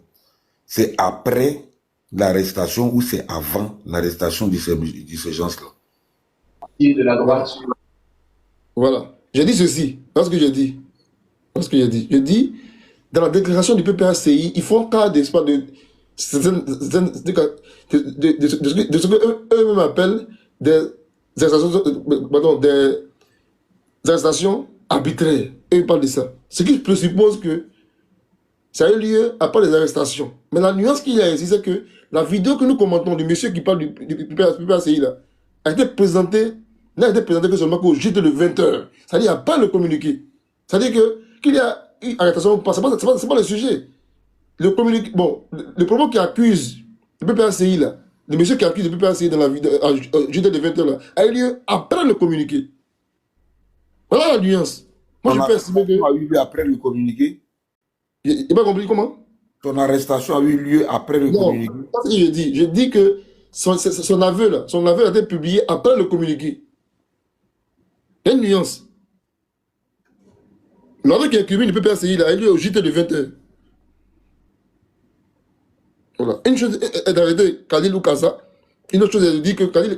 c'est après l'arrestation ou c'est avant l'arrestation de ces gens-là? De la droite. Voilà. J'ai dit ceci. Parce ce que j'ai dit. Je dis, dans la déclaration du PPACI, ils font cas de ce qu'eux-mêmes appellent des arrestations arbitraires. Eux, ils parlent de ça. Ce qui présuppose que Ça a eu lieu après les arrestations. Mais la nuance qu'il y a ici, c'est que la vidéo que nous commentons du monsieur qui parle du PPACI là, a été présentée, n'a été présentée que seulement qu'au JT de 20h. C'est-à-dire, il n'y a pas le communiqué. C'est-à-dire qu'il y a eu arrestation ou pas, c'est pas le sujet. Le communiqué, bon, le propos qui accuse le PPACI là, le monsieur qui accuse le PPACI dans la vidéo, JT de 20h là, a eu lieu après le communiqué. Voilà la nuance. Moi, je peux estimer que. A eu lieu après le communiqué. Il n'a pas compris comment? Ton arrestation a eu lieu après le communiqué. Non, c'est ce que je dis. Je dis que son aveu là, son aveu a été publié après le communiqué. Il y a une nuance. L'aveu qui incrimine le PPACI là, a eu lieu au JT de 20h. Voilà. Une chose est d'arrêter Khalil ou Kaza. Une autre chose est de dire que Khalil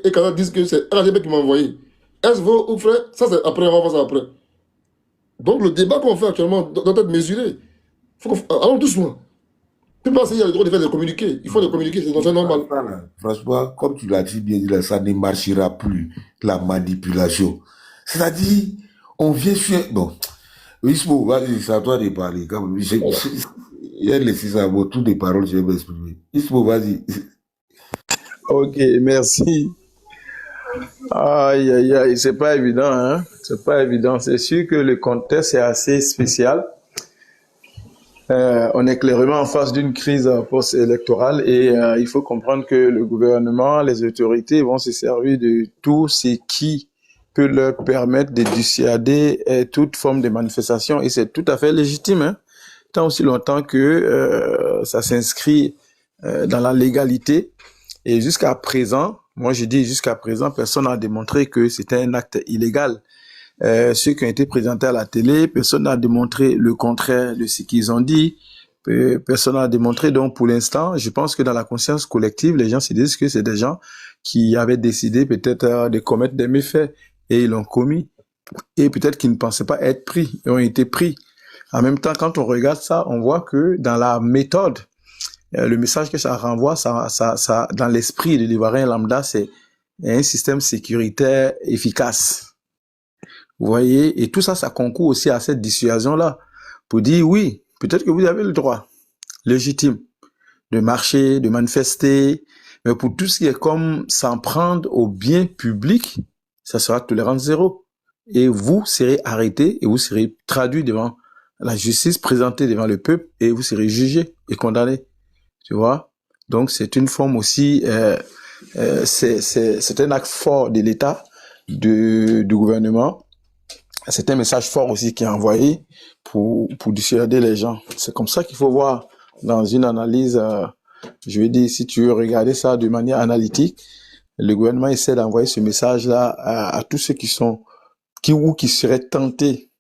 et Kaza disent que c'est RHDP qui m'a envoyé. Est-ce vrai ou frère? Ça c'est après, on va voir ça après. Donc le débat qu'on fait actuellement doit être mesuré. Allons doucement. Tu penses qu'il y a le droit de faire des communiqués. Il faut les communiquer, c'est normal. Franchement, comme tu l'as dit bien dit, là, ça ne marchera plus, la manipulation. C'est-à-dire, on vient sur... Bon, Ismo, vas-y, c'est à toi de parler. Il y a laissé ça, toutes les paroles, je vais m'exprimer. Ismo, vas-y. Ok, merci. Aïe, aïe, aïe, c'est pas évident, hein. C'est pas évident. C'est sûr que le contexte est assez spécial. On est clairement en face d'une crise post-électorale et il faut comprendre que le gouvernement, les autorités vont se servir de tout ce qui peut leur permettre de dissuader toute forme de manifestation et c'est tout à fait légitime, hein, tant aussi longtemps que ça s'inscrit dans la légalité. Et jusqu'à présent, moi je dis jusqu'à présent, personne n'a démontré que c'était un acte illégal. Ceux qui ont été présentés à la télé, personne n'a démontré le contraire de ce qu'ils ont dit. Personne n'a démontré. Donc, pour l'instant, je pense que dans la conscience collective, les gens se disent que c'est des gens qui avaient décidé peut-être de commettre des méfaits et ils l'ont commis. Et peut-être qu'ils ne pensaient pas être pris et ont été pris. En même temps, quand on regarde ça, on voit que dans la méthode, le message que ça renvoie, ça, dans l'esprit de l'Ivoirien lambda, c'est un système sécuritaire efficace. Vous voyez, et tout ça, ça concourt aussi à cette dissuasion-là, pour dire oui, peut-être que vous avez le droit légitime de marcher, de manifester, mais pour tout ce qui est comme s'en prendre au bien public, ça sera tolérance zéro. Et vous serez arrêté et vous serez traduit devant la justice, présenté devant le peuple et vous serez jugé et condamné. Tu vois? Donc c'est une forme aussi, c'est un acte fort de l'État, du gouvernement. C'est un message fort aussi qui est envoyé pour dissuader les gens. C'est comme ça qu'il faut voir dans une analyse, je veux dire, si tu veux regarder ça de manière analytique, le gouvernement essaie d'envoyer ce message-là à tous ceux qui seraient tentés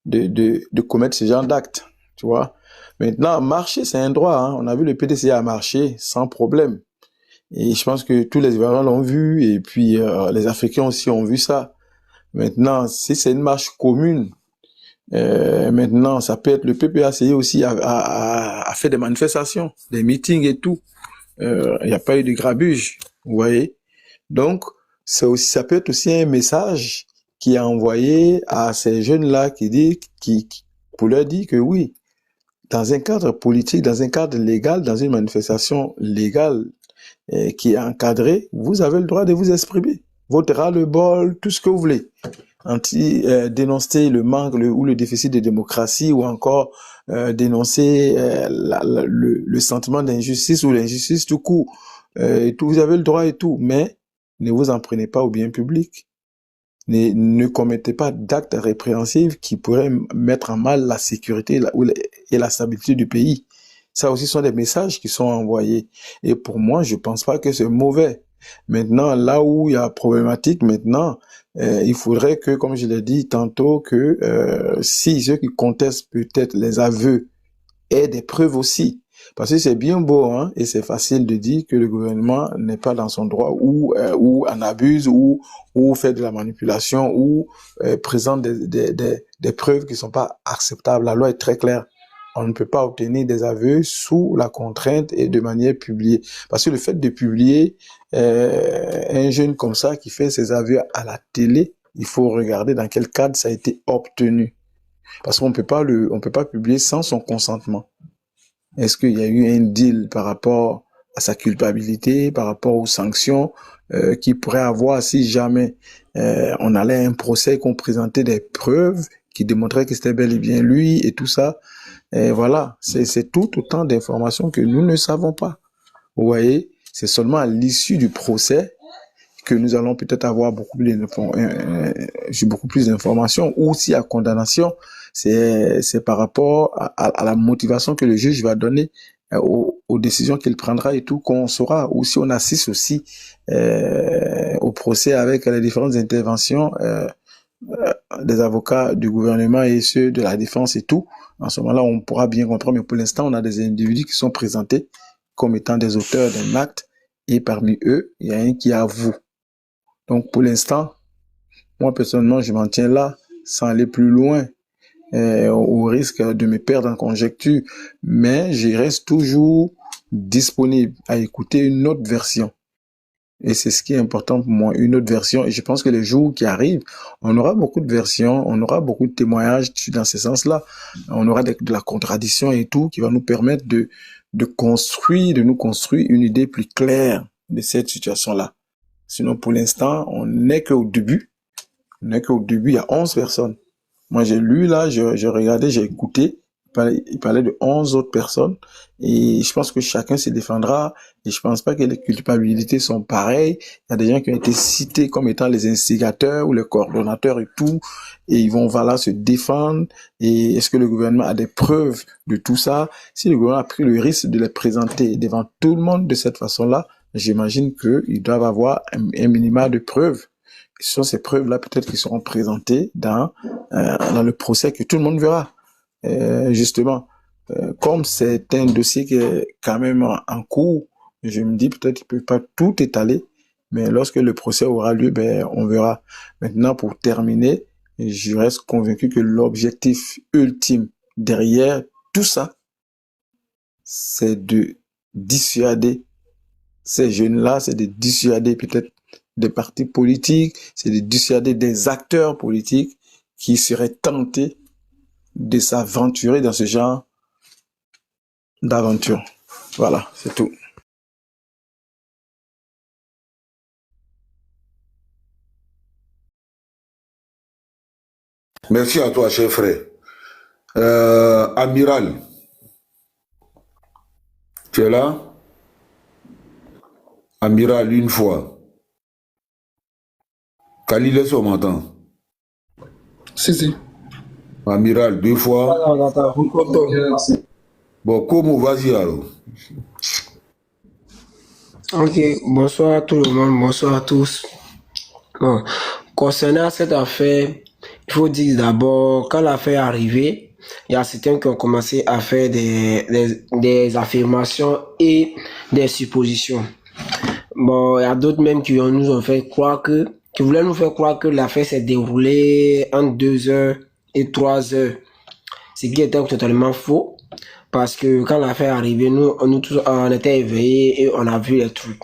de commettre ce genre d'actes, tu vois. Maintenant, marcher, c'est un droit, hein. On a vu le PDC à marcher sans problème. Et je pense que tous les Ivoiriens l'ont vu et puis les Africains aussi ont vu ça. Maintenant, si c'est une marche commune, maintenant, ça peut être le PPACI aussi a fait des manifestations, des meetings et tout. Il n'y a pas eu de grabuge, vous voyez. Donc, ça peut être aussi un message qui est envoyé à ces jeunes-là pour leur dire que oui, dans un cadre politique, dans un cadre légal, dans une manifestation légale qui est encadrée, vous avez le droit de vous exprimer. Votre ras-le-bol, tout ce que vous voulez. Dénoncer le manque ou le déficit de démocratie ou encore dénoncer le sentiment d'injustice ou l'injustice tout court. Et tout, vous avez le droit et tout, mais ne vous en prenez pas au bien public. Ne commettez pas d'actes répréhensibles qui pourraient mettre en mal la sécurité et la stabilité du pays. Ça aussi sont des messages qui sont envoyés. Et pour moi, je pense pas que c'est mauvais. Maintenant, là où il y a problématique, maintenant, il faudrait que, comme je l'ai dit tantôt, que si ceux qui contestent peut-être les aveux aient des preuves aussi. Parce que c'est bien beau, hein, et c'est facile de dire que le gouvernement n'est pas dans son droit ou en abuse ou fait de la manipulation ou présente des preuves qui sont pas acceptables. La loi est très claire. On ne peut pas obtenir des aveux sous la contrainte et de manière publiée. Parce que le fait de publier un jeune comme ça qui fait ses aveux à la télé, il faut regarder dans quel cadre ça a été obtenu. parce qu'on peut pas publier sans son consentement. Est-ce qu'il y a eu un deal par rapport à sa culpabilité, par rapport aux sanctions qu'il pourrait avoir si jamais on allait à un procès, qu'on présentait des preuves qui démontraient que c'était bel et bien lui et tout ça. Et voilà, c'est tout autant d'informations que nous ne savons pas. Vous voyez, c'est seulement à l'issue du procès que nous allons peut-être avoir beaucoup plus d'informations, ou si à condamnation, c'est par rapport à la motivation que le juge va donner aux décisions qu'il prendra et tout, qu'on saura, ou si on assiste aussi au procès avec les différentes interventions des avocats du gouvernement et ceux de la défense et tout. En ce moment-là, on pourra bien comprendre, mais pour l'instant, on a des individus qui sont présentés comme étant des auteurs d'un acte, et parmi eux, il y a un qui avoue. Donc, pour l'instant, moi, personnellement, je m'en tiens là, sans aller plus loin, au risque de me perdre en conjecture. Mais je reste toujours disponible à écouter une autre version. Et c'est ce qui est important pour moi, une autre version. Et je pense que les jours qui arrivent, on aura beaucoup de versions, on aura beaucoup de témoignages dans ce sens-là. On aura de la contradiction et tout qui va nous permettre de nous construire une idée plus claire de cette situation-là. Sinon, pour l'instant, on n'est qu'au début. Il y a 11 personnes. Moi, j'ai lu là, j'ai regardé, j'ai écouté. Il parlait de 11 autres personnes. Et je pense que chacun se défendra. Et je pense pas que les culpabilités sont pareilles. Il y a des gens qui ont été cités comme étant les instigateurs ou les coordonnateurs et tout. Et ils vont, se défendre. Et est-ce que le gouvernement a des preuves de tout ça? Si le gouvernement a pris le risque de les présenter devant tout le monde de cette façon-là, j'imagine qu'ils doivent avoir un minimum de preuves. Ce sont ces preuves-là peut-être qui seront présentées dans le procès que tout le monde verra. Justement, comme c'est un dossier qui est quand même en cours, je me dis peut-être qu'ils ne peuvent pas tout étaler, mais lorsque le procès aura lieu, on verra. Maintenant, pour terminer, je reste convaincu que l'objectif ultime derrière tout ça, c'est de dissuader ces jeunes-là, c'est de dissuader peut-être des partis politiques, c'est de dissuader des acteurs politiques qui seraient tentés de s'aventurer dans ce genre d'aventure. Voilà, c'est tout. Merci à toi, cher frère. Amiral, tu es là? Amiral, une fois. Khalil, est-ce qu'on m'entend? Si. Amiral, 2 fois. Bon, comment vas-y alors? Ok, bonsoir à tout le monde, bonsoir à tous. Bon, concernant cette affaire, il faut dire d'abord, quand l'affaire est arrivée, il y a certains qui ont commencé à faire des affirmations et des suppositions. Bon, il y a d'autres même qui nous ont fait croire qui voulaient nous faire croire que l'affaire s'est déroulée en 2 heures et 3 heures. Ce qui était totalement faux. Parce que quand l'affaire est arrivée, nous tous, on était éveillés et on a vu les trucs.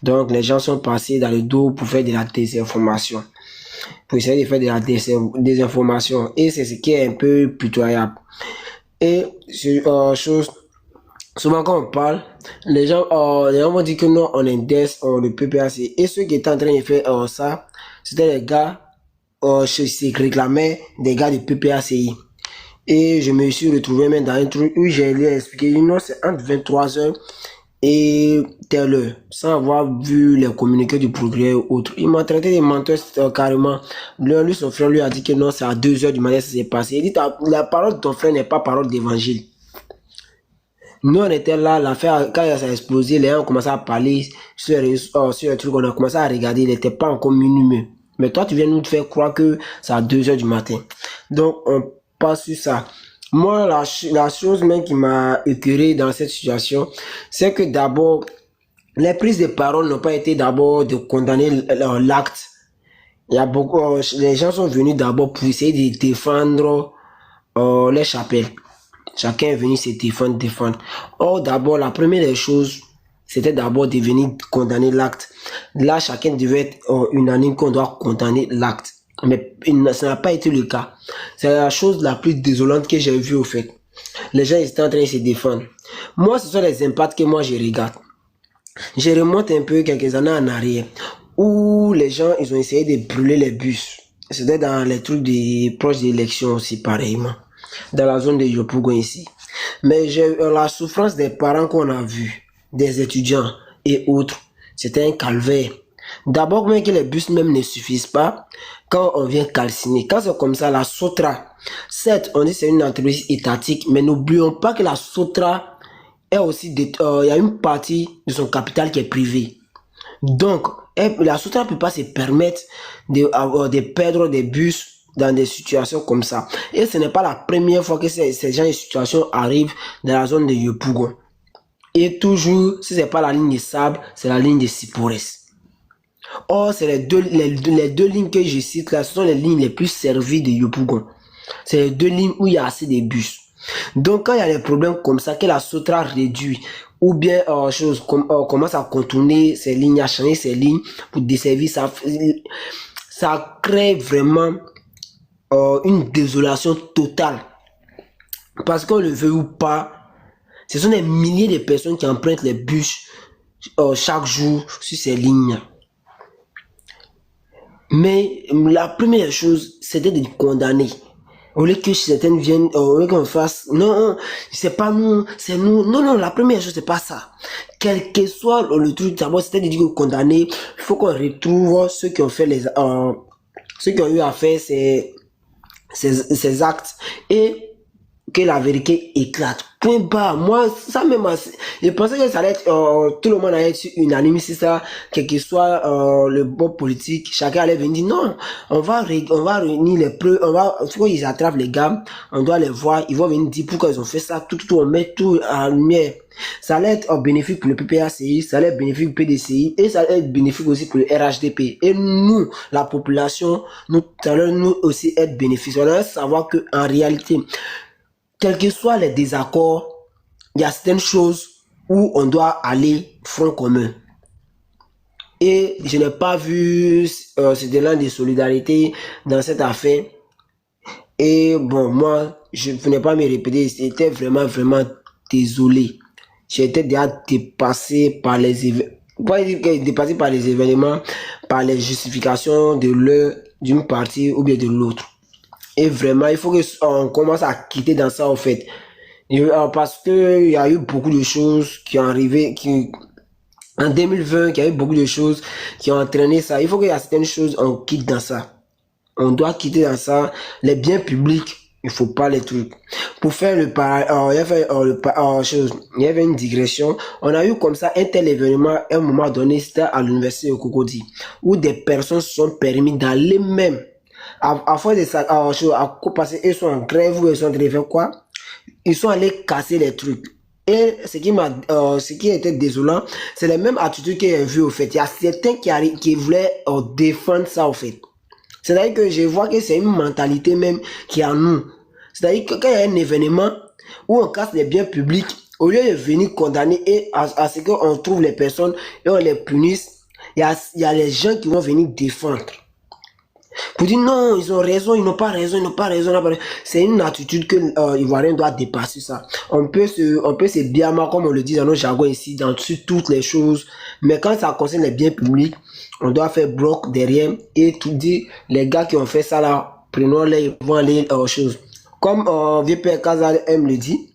Donc, les gens sont passés dans le dos pour faire de la désinformation. Pour essayer de faire de la désinformation. Et c'est ce qui est un peu pitoyable. Et, souvent quand on parle, les gens vont dire que non, on index le PPAC. Et ceux qui étaient en train de faire ça, c'était les gars, se réclamaient des gars du PPACI. Et je me suis retrouvé même dans un truc où j'ai expliqué, non, c'est entre 23h et telle heure, sans avoir vu les communiqués du progrès ou autre. Il m'a traité de menteur carrément. Lui, son frère lui a dit que non, c'est à 2h du matin que ça s'est passé. Il dit, la parole de ton frère n'est pas parole d'évangile. Nous, on était là, l'affaire, quand ça a explosé, les gens ont commencé à parler sur un truc, on a commencé à regarder, il n'était pas encore minuit. Mais toi, tu viens nous faire croire que c'est à 2h du matin. Donc, on passe sur ça. Moi, la chose même qui m'a écœuré dans cette situation, c'est que d'abord, les prises de parole n'ont pas été d'abord de condamner l'acte. Il y a beaucoup, les gens sont venus d'abord pour essayer de défendre les chapelles. Chacun est venu se défendre. Or, d'abord, la première des choses, c'était d'abord de venir condamner l'acte. Là, chacun devait être unanime qu'on doit condamner l'acte. Mais ça n'a pas été le cas. C'est la chose la plus désolante que j'ai vue au fait. Les gens étaient en train de se défendre. Moi, ce sont les impacts que moi je regarde. Je remonte un peu quelques années en arrière où les gens ils ont essayé de brûler les bus. C'était dans les trucs proches d'élections aussi pareillement. Dans la zone de Yopougon ici. Mais la souffrance des parents qu'on a vu, des étudiants et autres, c'était un calvaire. D'abord, même que les bus même ne suffisent pas, quand on vient calciner. Quand c'est comme ça, la Sotra, certes, on dit que c'est une entreprise étatique, mais n'oublions pas que la Sotra est aussi, il y a une partie de son capital qui est privée. Donc, la Sotra ne peut pas se permettre de perdre des bus dans des situations comme ça. Et ce n'est pas la première fois que ces genres de situations arrivent dans la zone de Yopougon. Et toujours, si ce n'est pas la ligne de Sable, c'est la ligne de Sipores. Or, c'est les deux lignes que je cite là, ce sont les lignes les plus servies de Yopougon. C'est les deux lignes où il y a assez de bus. Donc, quand il y a des problèmes comme ça, que la Sotra réduit, ou bien commence à contourner ces lignes, à changer ces lignes pour desservir, ça crée vraiment une désolation totale. Parce qu'on le veut ou pas, ce sont des milliers de personnes qui empruntent les bus chaque jour sur ces lignes. Mais la première chose, c'était de condamner. Au lieu que certaines viennent, au lieu qu'on fasse, non, c'est pas nous, c'est nous. Non, la première chose, c'est pas ça. Quel que soit le truc, d'abord, c'était de dire que condamner, il faut qu'on retrouve ceux qui ont fait ceux qui ont eu à faire ces actes et que la vérité éclate. Point barre. Moi, ça même, je pensais que ça allait être, tout le monde allait être unanime, si ça, quel que soit le bon politique, chacun allait venir dire non, on va réunir les preuves, il faut qu'ils attrapent les gars, on doit les voir, ils vont venir dire pourquoi ils ont fait ça, tout, on met tout en lumière. Ça allait être bénéfique pour le PPACI, ça allait être bénéfique pour le PDCI, et ça allait être bénéfique aussi pour le RHDP. Et nous, la population, nous allons nous aussi être bénéficiaires. On allait savoir que en réalité, quels que soient les désaccords, il y a certaines choses où on doit aller front commun. Et je n'ai pas vu cet élan de solidarité dans cette affaire. Et bon, moi, je ne venais pas me répéter, j'étais vraiment désolé. J'étais déjà dépassé par les événements, par les justifications d'une partie ou bien de l'autre. Et vraiment, il faut qu'on commence à quitter dans ça, en fait. Parce que il y a eu beaucoup de choses qui ont arrivé, en 2020, il y a eu beaucoup de choses qui ont entraîné ça. Il faut qu'il y ait certaines choses, on quitte dans ça. On doit quitter dans ça. Les biens publics, il faut pas les trucs. Pour faire il y avait une digression. On a eu comme ça un tel événement, à un moment donné, c'était à l'université de Cocody, où des personnes se sont permis d'aller même à fois de ça, parce qu'ils sont en grève ou ils sont en grève quoi, ils sont allés casser les trucs. Et ce qui était désolant, c'est la même attitude que j'ai vu au fait. Il y a certains qui voulaient défendre ça au fait. C'est-à-dire que je vois que c'est une mentalité même qui est en nous. C'est-à-dire que quand il y a un événement où on casse les biens publics, au lieu de venir condamner et à ce qu'on trouve les personnes et on les punisse, il y a les gens qui vont venir défendre. Pour dire non, ils ont raison, ils n'ont pas raison. C'est une attitude que l'Ivoirien doit dépasser ça. On peut se bien mal, comme on le dit dans nos jargons ici, dans toutes les choses. Mais quand ça concerne les biens publics, on doit faire bloc derrière et tout dire, les gars qui ont fait ça là, prenons-les, ils vont aller aux choses. Comme vieux père Kazal aime le dit,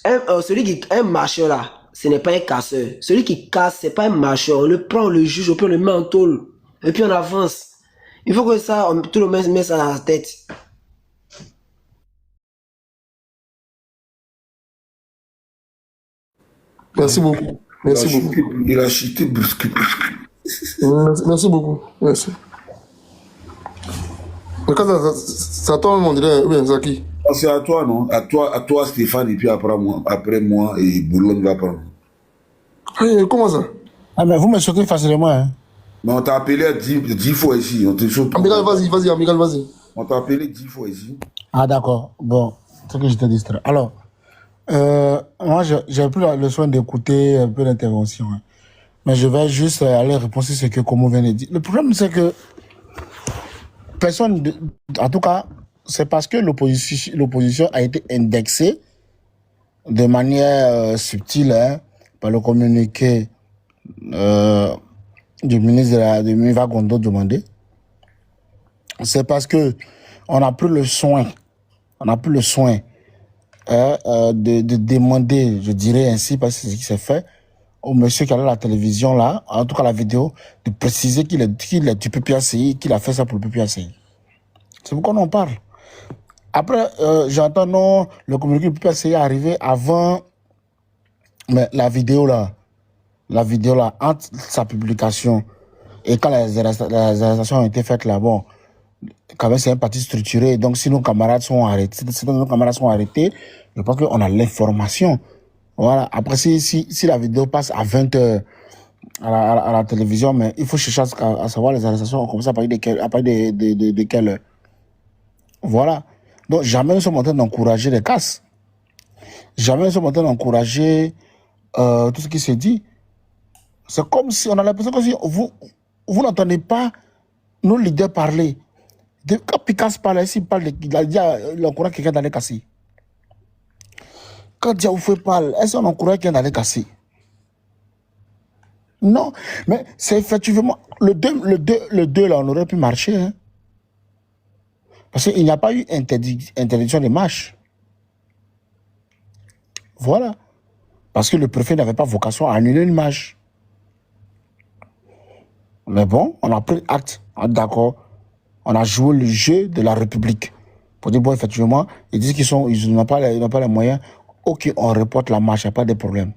celui qui est un marcheur là, ce n'est pas un casseur. Celui qui casse, c'est pas un marcheur. On le prend, on le juge, on le met en tôle. Et puis on avance. Il faut que ça, tout le monde met ça dans la tête. Merci beaucoup. Merci beaucoup. Il a chuté brusque. Merci beaucoup. Merci. Mais quand ça tombe, on dirait, oui, Zaki. C'est à toi, non? À toi, Stéphane, et puis après moi, et Boulogne va prendre. Comment ça? Ah, mais vous me choquez facilement, hein? Mais on t'a appelé 10 fois ici. On te choque. Amical, vas-y. On t'a appelé 10 fois ici. Ah, d'accord. Bon, c'est que j'étais distrait. Alors, moi, j'ai pris le soin d'écouter un peu l'intervention. Hein. Mais je vais juste aller répondre sur ce que Komo vient de dire. Le problème, c'est que personne, en tout cas, c'est parce que l'opposition a été indexée de manière subtile hein, par le communiqué du ministre de Miva Gondo demandé. C'est parce que on a pris le soin de demander, je dirais ainsi, parce que c'est ce qui s'est fait, au monsieur qui a la télévision là, en tout cas la vidéo, de préciser qu'il est du PPACI, qu'il a fait ça pour le PPACI. C'est pourquoi on en parle. Après, j'entends non, le communiqué du PPACI est arrivé avant, mais la vidéo là, entre sa publication et quand les arrestations ont été faites là, bon, quand même c'est un parti structuré, donc si nos camarades sont arrêtés, je pense qu'on a l'information. Voilà, après si la vidéo passe à 20h à la télévision, mais il faut chercher à savoir les arrestations ont commencé à partir de quelle heure. Voilà. Donc jamais nous sommes en train d'encourager les casses. Jamais nous sommes en train d'encourager tout ce qui se dit. C'est comme si on a l'impression que si vous n'entendez pas nos leaders parler. Quand Picasso parle ici, il encourage quelqu'un d'aller casser. Quand Diaoufé parle, est-ce qu'on encourage quelqu'un d'aller casser? Non, mais c'est effectivement le 2 là, on aurait pu marcher. Hein. Parce qu'il n'y a pas eu interdiction des marches. Voilà. Parce que le préfet n'avait pas vocation à annuler une marche. Mais bon, on a pris acte, d'accord. On a joué le jeu de la République. Pour dire, bon, effectivement, ils disent qu'ils n'ont pas les moyens. Ok, on reporte la marche, il n'y a pas de problème.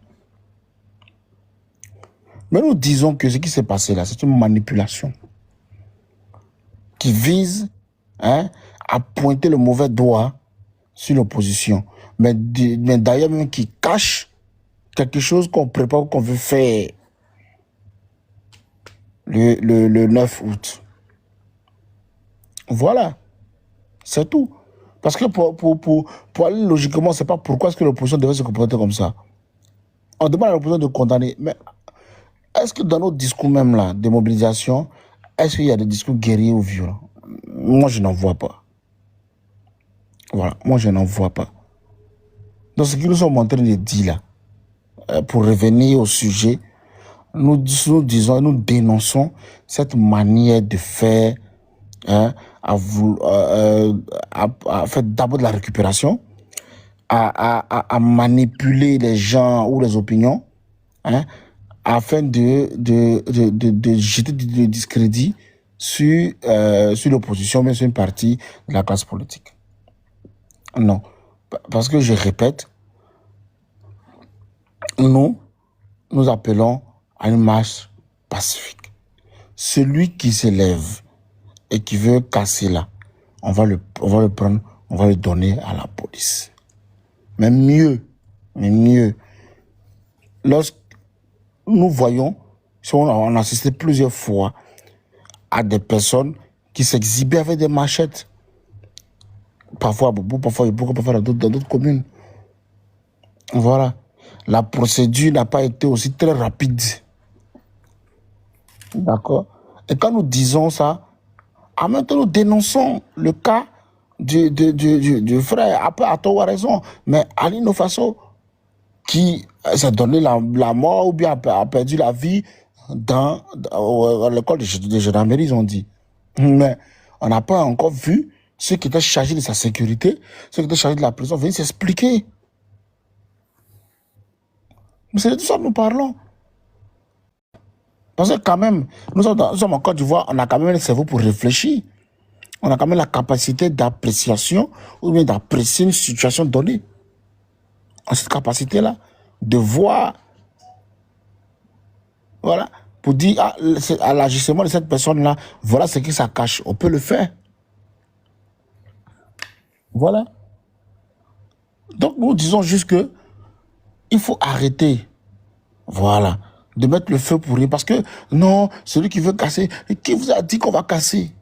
Mais nous disons que ce qui s'est passé là, c'est une manipulation qui vise à pointer le mauvais doigt sur l'opposition. Mais d'ailleurs même qui cache quelque chose qu'on prépare, qu'on veut faire le 9 août. Voilà. C'est tout. Parce que pour aller logiquement, c'est pas pourquoi est-ce que l'opposition devait se comporter comme ça. On demande à l'opposition de condamner. Mais est-ce que dans nos discours même là, de mobilisation, est-ce qu'il y a des discours guerriers ou violents? Moi, je n'en vois pas. Voilà. Moi, je n'en vois pas. Donc, ce que nous sommes en train de dire là, pour revenir au sujet, nous disons, nous dénonçons cette manière de faire, à faire d'abord de la récupération, à manipuler les gens ou les opinions, afin de jeter du discrédit sur l'opposition, mais sur une partie de la classe politique. Non. Parce que je répète, nous appelons à une marche pacifique. Celui qui s'élève et qui veut casser là, on va le prendre, on va le donner à la police. Mais mieux, lorsque nous voyons, si on a assisté plusieurs fois à des personnes qui s'exhibaient avec des machettes, parfois à Boubou, parfois à Ibourg, parfois dans d'autres communes. Voilà. La procédure n'a pas été aussi très rapide. D'accord. Et quand nous disons ça, en même temps nous dénonçons le cas du frère, après à tort ou à raison, mais Ali Nofaso, qui s'est donné la mort ou bien a perdu la vie à l'école de gendarmerie, ils ont dit. Mais on n'a pas encore vu ceux qui étaient chargés de sa sécurité, ceux qui étaient chargés de la prison, venir s'expliquer. Mais c'est de tout ça que nous parlons. Parce que quand même, nous sommes en Côte d'Ivoire, on a quand même le cerveau pour réfléchir. On a quand même la capacité d'appréciation ou bien d'apprécier une situation donnée. En cette capacité-là, de voir, voilà, pour dire à l'agissement de cette personne-là, voilà ce qui ça cache. On peut le faire. Voilà. Donc nous disons juste que il faut arrêter, voilà, de mettre le feu pour rien. Parce que non, celui qui veut casser, qui vous a dit qu'on va casser?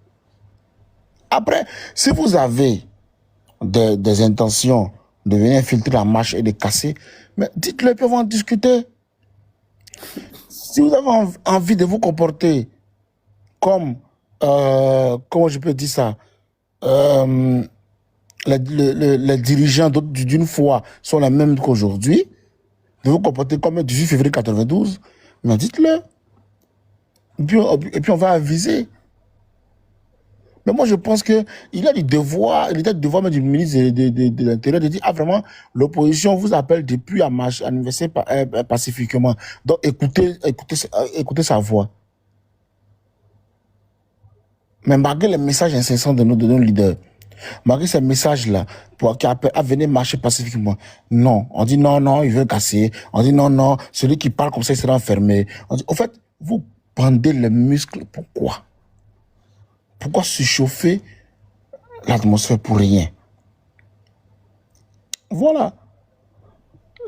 Après, si vous avez des intentions de venir infiltrer la marche et de casser, mais dites-le, puis on va en discuter. Si vous avez envie de vous comporter comme comment je peux dire ça, les dirigeants d'une fois sont les mêmes qu'aujourd'hui, de vous comporter comme le 18 février 92, mais dites-le. Et puis on va aviser. Mais moi, je pense qu'il a du devoir, il a du devoir même du ministre de l'Intérieur de dire, ah vraiment, l'opposition vous appelle depuis à manifester pacifiquement. Donc, écoutez sa voix. Mais malgré les messages incessants de nos leaders, malgré ces messages-là, qui appellent à venir marcher pacifiquement, non. On dit non, non, ils veulent casser. On dit non, non, celui qui parle comme ça, il sera enfermé. On dit, au fait, vous bandez les muscles, pourquoi? Pourquoi se chauffer l'atmosphère pour rien? Voilà.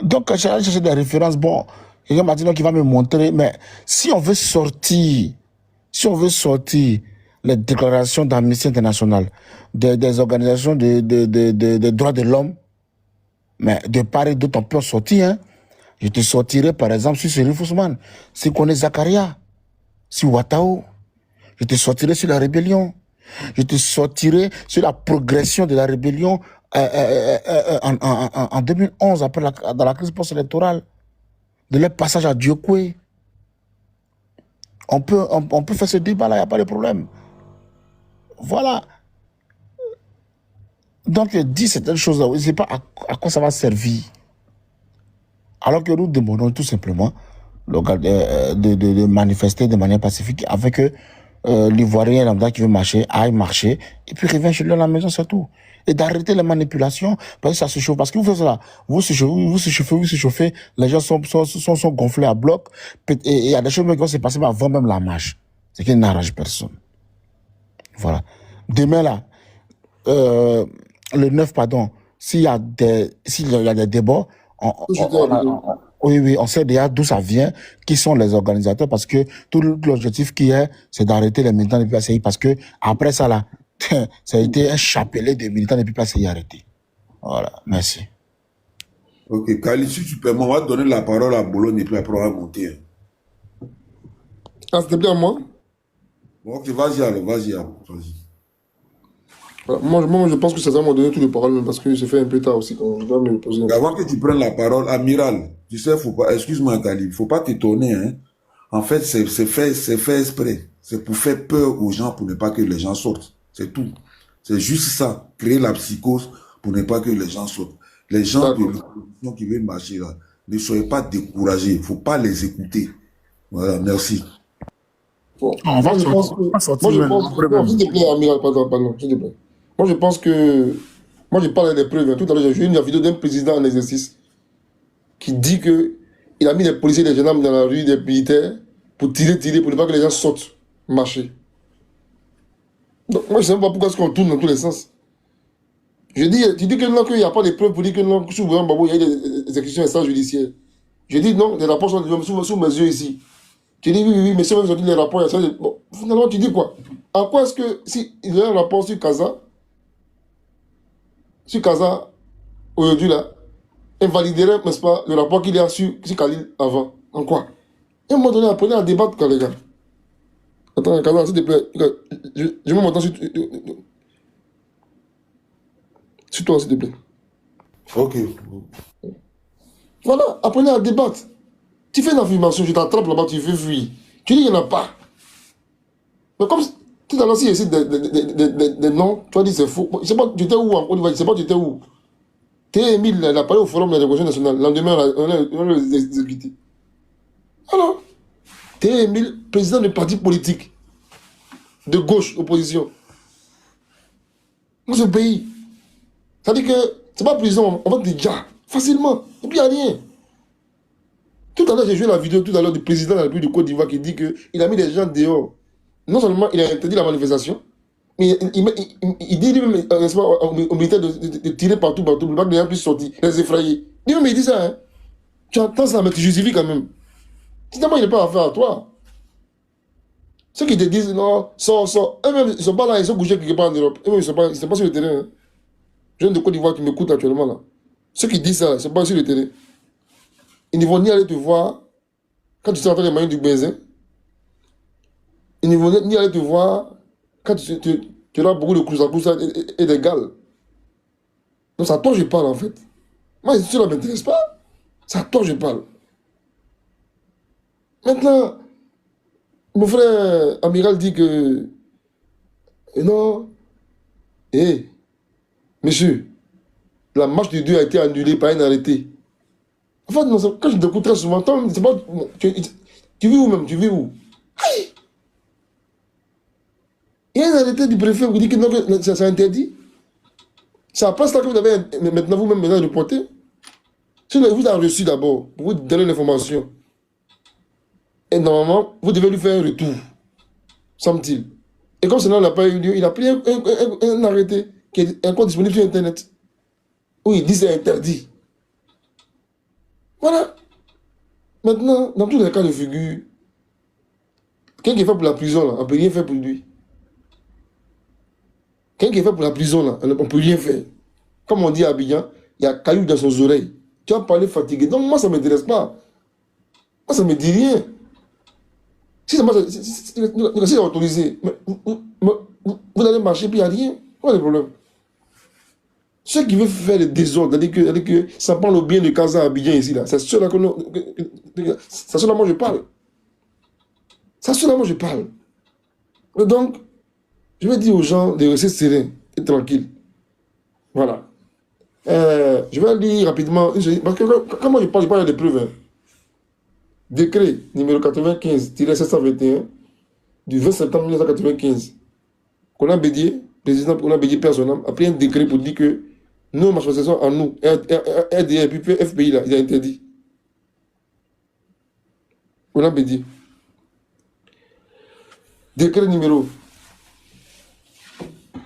Donc, quand j'ai cherché des références, bon, quelqu'un m'a dit non, qui va me montrer, mais si on veut sortir les déclarations d'Amnesty International, des organisations de droits de l'homme, mais de part et d'autre, on peut en sortir. Hein. Je te sortirai, par exemple, sur Serif Ousmane, si on connaît Zakaria, sur Ouattao. Je te sortirai sur la rébellion. Je te sortirai sur la progression de la rébellion en 2011, dans la crise post-électorale, de leur passage à Diokwe. On peut faire ce débat-là, il n'y a pas de problème. Voilà. Donc, dire certaines choses-là, je ne sais pas à quoi ça va servir. Alors que nous demandons tout simplement de manifester de manière pacifique avec que l'Ivoirien lambda qui veut marcher, aille marcher, et puis revient chez lui à la maison, c'est tout. Et d'arrêter les manipulations, parce que ça se chauffe. Parce que vous faites cela, vous se chauffez, les gens sont gonflés à bloc, et il y a des choses qui vont se passer avant même la marche. C'est qui n'arrange personne. Voilà. Demain, là, le 9, pardon, s'il y a des débats, oui, on sait déjà d'où ça vient, qui sont les organisateurs, parce que tout l'objectif qui est, c'est d'arrêter les militants de PPACI, parce que après ça, là, ça a été un chapelet de militants de PPACI arrêtés. Voilà, merci. Ok, Kali, si tu permets, on va donner la parole à Bologne et puis après on va monter. Ah, c'était bien à moi? Ok, vas-y alors, vas-y. Voilà. Moi, je pense que ça va me donner toutes les paroles, parce que j'ai fait un peu tard aussi quand je dois me poser. Avant que tu prennes la parole, Amiral, tu sais, faut pas, excuse-moi, Kali, faut pas t'étonner, hein. En fait, c'est fait exprès. C'est pour faire peur aux gens, pour ne pas que les gens sortent. C'est tout. C'est juste ça. Créer la psychose pour ne pas que les gens sortent. Les gens de l'opposition qui veulent marcher là, ne soyez pas découragés. Faut pas les écouter. Voilà, merci. Bon. Moi, je pense, s'il te plaît, Amiral, pardon, s'il te plaît. Moi, je pense que... Moi, je parle des preuves. Tout à l'heure, j'ai vu une vidéo d'un président en exercice qui dit qu'il a mis des policiers et des gendarmes dans la rue, des militaires, pour tirer, pour ne pas que les gens sortent, marcher. Donc, moi, je ne sais même pas pourquoi est-ce qu'on tourne dans tous les sens. Tu dis que non, qu'il n'y a pas de preuves pour dire que non, sous Bouillon Babou, il y a des exécutions extrajudiciaires. Je dis non, les rapports sont sous mes yeux ici. Tu dis oui, mais si on dit les rapports, il y a ça. Bon, finalement, tu dis quoi? En quoi est-ce que, si il y a un rapport sur Casa, aujourd'hui là, invaliderait, n'est-ce pas, le rapport qu'il y a sur Khalil avant? En quoi? Et à un moment donné, apprenez à débattre, les gars. Attends, Casa, s'il te plaît, je me m'entends sur toi, s'il te plaît. Ok. Voilà, apprenez à débattre. Tu fais une affirmation, je t'attrape là-bas, tu fais fuir. Tu dis qu'il n'y en a pas. Mais comme tout à l'heure, si il des noms, tu vas dire c'est faux. Je ne sais pas, tu étais où en Côte d'Ivoire, je ne sais pas, tu étais où. T. Emile, il a parlé au Forum de la Révolution nationale. Le lendemain, on l'a exécuté. Alors, T. Emile, président du parti politique de gauche, opposition. Dans ce pays, ça dit que c'est pas prison, on va te dire facilement. Et puis il n'y a rien. Tout à l'heure, j'ai joué la vidéo tout à l'heure du président de la République de Côte d'Ivoire qui dit qu'il a mis des gens dehors. Non seulement il a interdit la manifestation, mais il dit lui-même aux militaires de tirer partout, pour pas que les gens puissent sortir, les effrayer. Lui-même, il dit ça. Hein. Tu entends ça, mais tu justifies quand même. Finalement, il n'est pas affaire à toi. Ceux qui te disent non, sors. Eux-mêmes, ils ne sont pas là, ils sont couchés quelque part en Europe. Eux-mêmes, ils ne sont pas sur le terrain. Hein. Jeunes de Côte d'Ivoire qui m'écoutent actuellement là. Ceux qui disent ça, ils ne sont pas sur le terrain. Ils ne vont ni aller te voir quand tu seras en train de manger du baiser. Ils ne vont ni aller te voir quand tu as beaucoup de coups et des gales. Donc, c'est à toi que je parle, en fait. Moi, cela ne m'intéresse pas. C'est à toi que je parle. Maintenant, mon frère amiral dit que... non. Monsieur, la marche de Dieu a été annulée par un arrêté. En fait, non, quand je t'écoute très souvent, c'est pas... Tu vis où même? Tu vis où? Aïe! Il y a un arrêté du préfet qui dit que non, c'est interdit. C'est après ça que vous avez maintenant vous-même reporté. Si vous avez reçu d'abord, pour vous donner l'information. Et normalement, vous devez lui faire un retour, semble-t-il. Et comme cela n'a pas eu lieu, il a pris un arrêté qui est encore disponible sur Internet, où il dit c'est interdit. Voilà. Maintenant, dans tous les cas de figure, quelqu'un qui est fait pour la prison, là, on ne peut rien faire pour lui. Quelqu'un qui est fait pour la prison, là, on ne peut rien faire. Comme on dit à Abidjan, il y a caillou dans ses oreilles. Tu vas parler fatigué. Donc moi, ça ne m'intéresse pas. Moi, ça ne me dit rien. Si c'est autorisé, vous allez marcher, puis il n'y a rien. Quoi le problème? Ceux qui veulent faire le désordre, c'est-à-dire que ça prend le bien de Casa à Abidjan ici, là. C'est ceux-là que moi je parle. C'est ceux-là moi je parle. Et donc, je vais dire aux gens de rester sereins et tranquilles. Voilà. Je vais lire rapidement, parce que quand moi je parle de preuves. Hein. Décret numéro 95-721 du 20 septembre 1995. Konan Bédié, président Konan Bédié personnel, a pris un décret pour dire que nos manifestations en nous, RDR, puis FPI, là, il a interdit. Konan Bédié. Décret numéro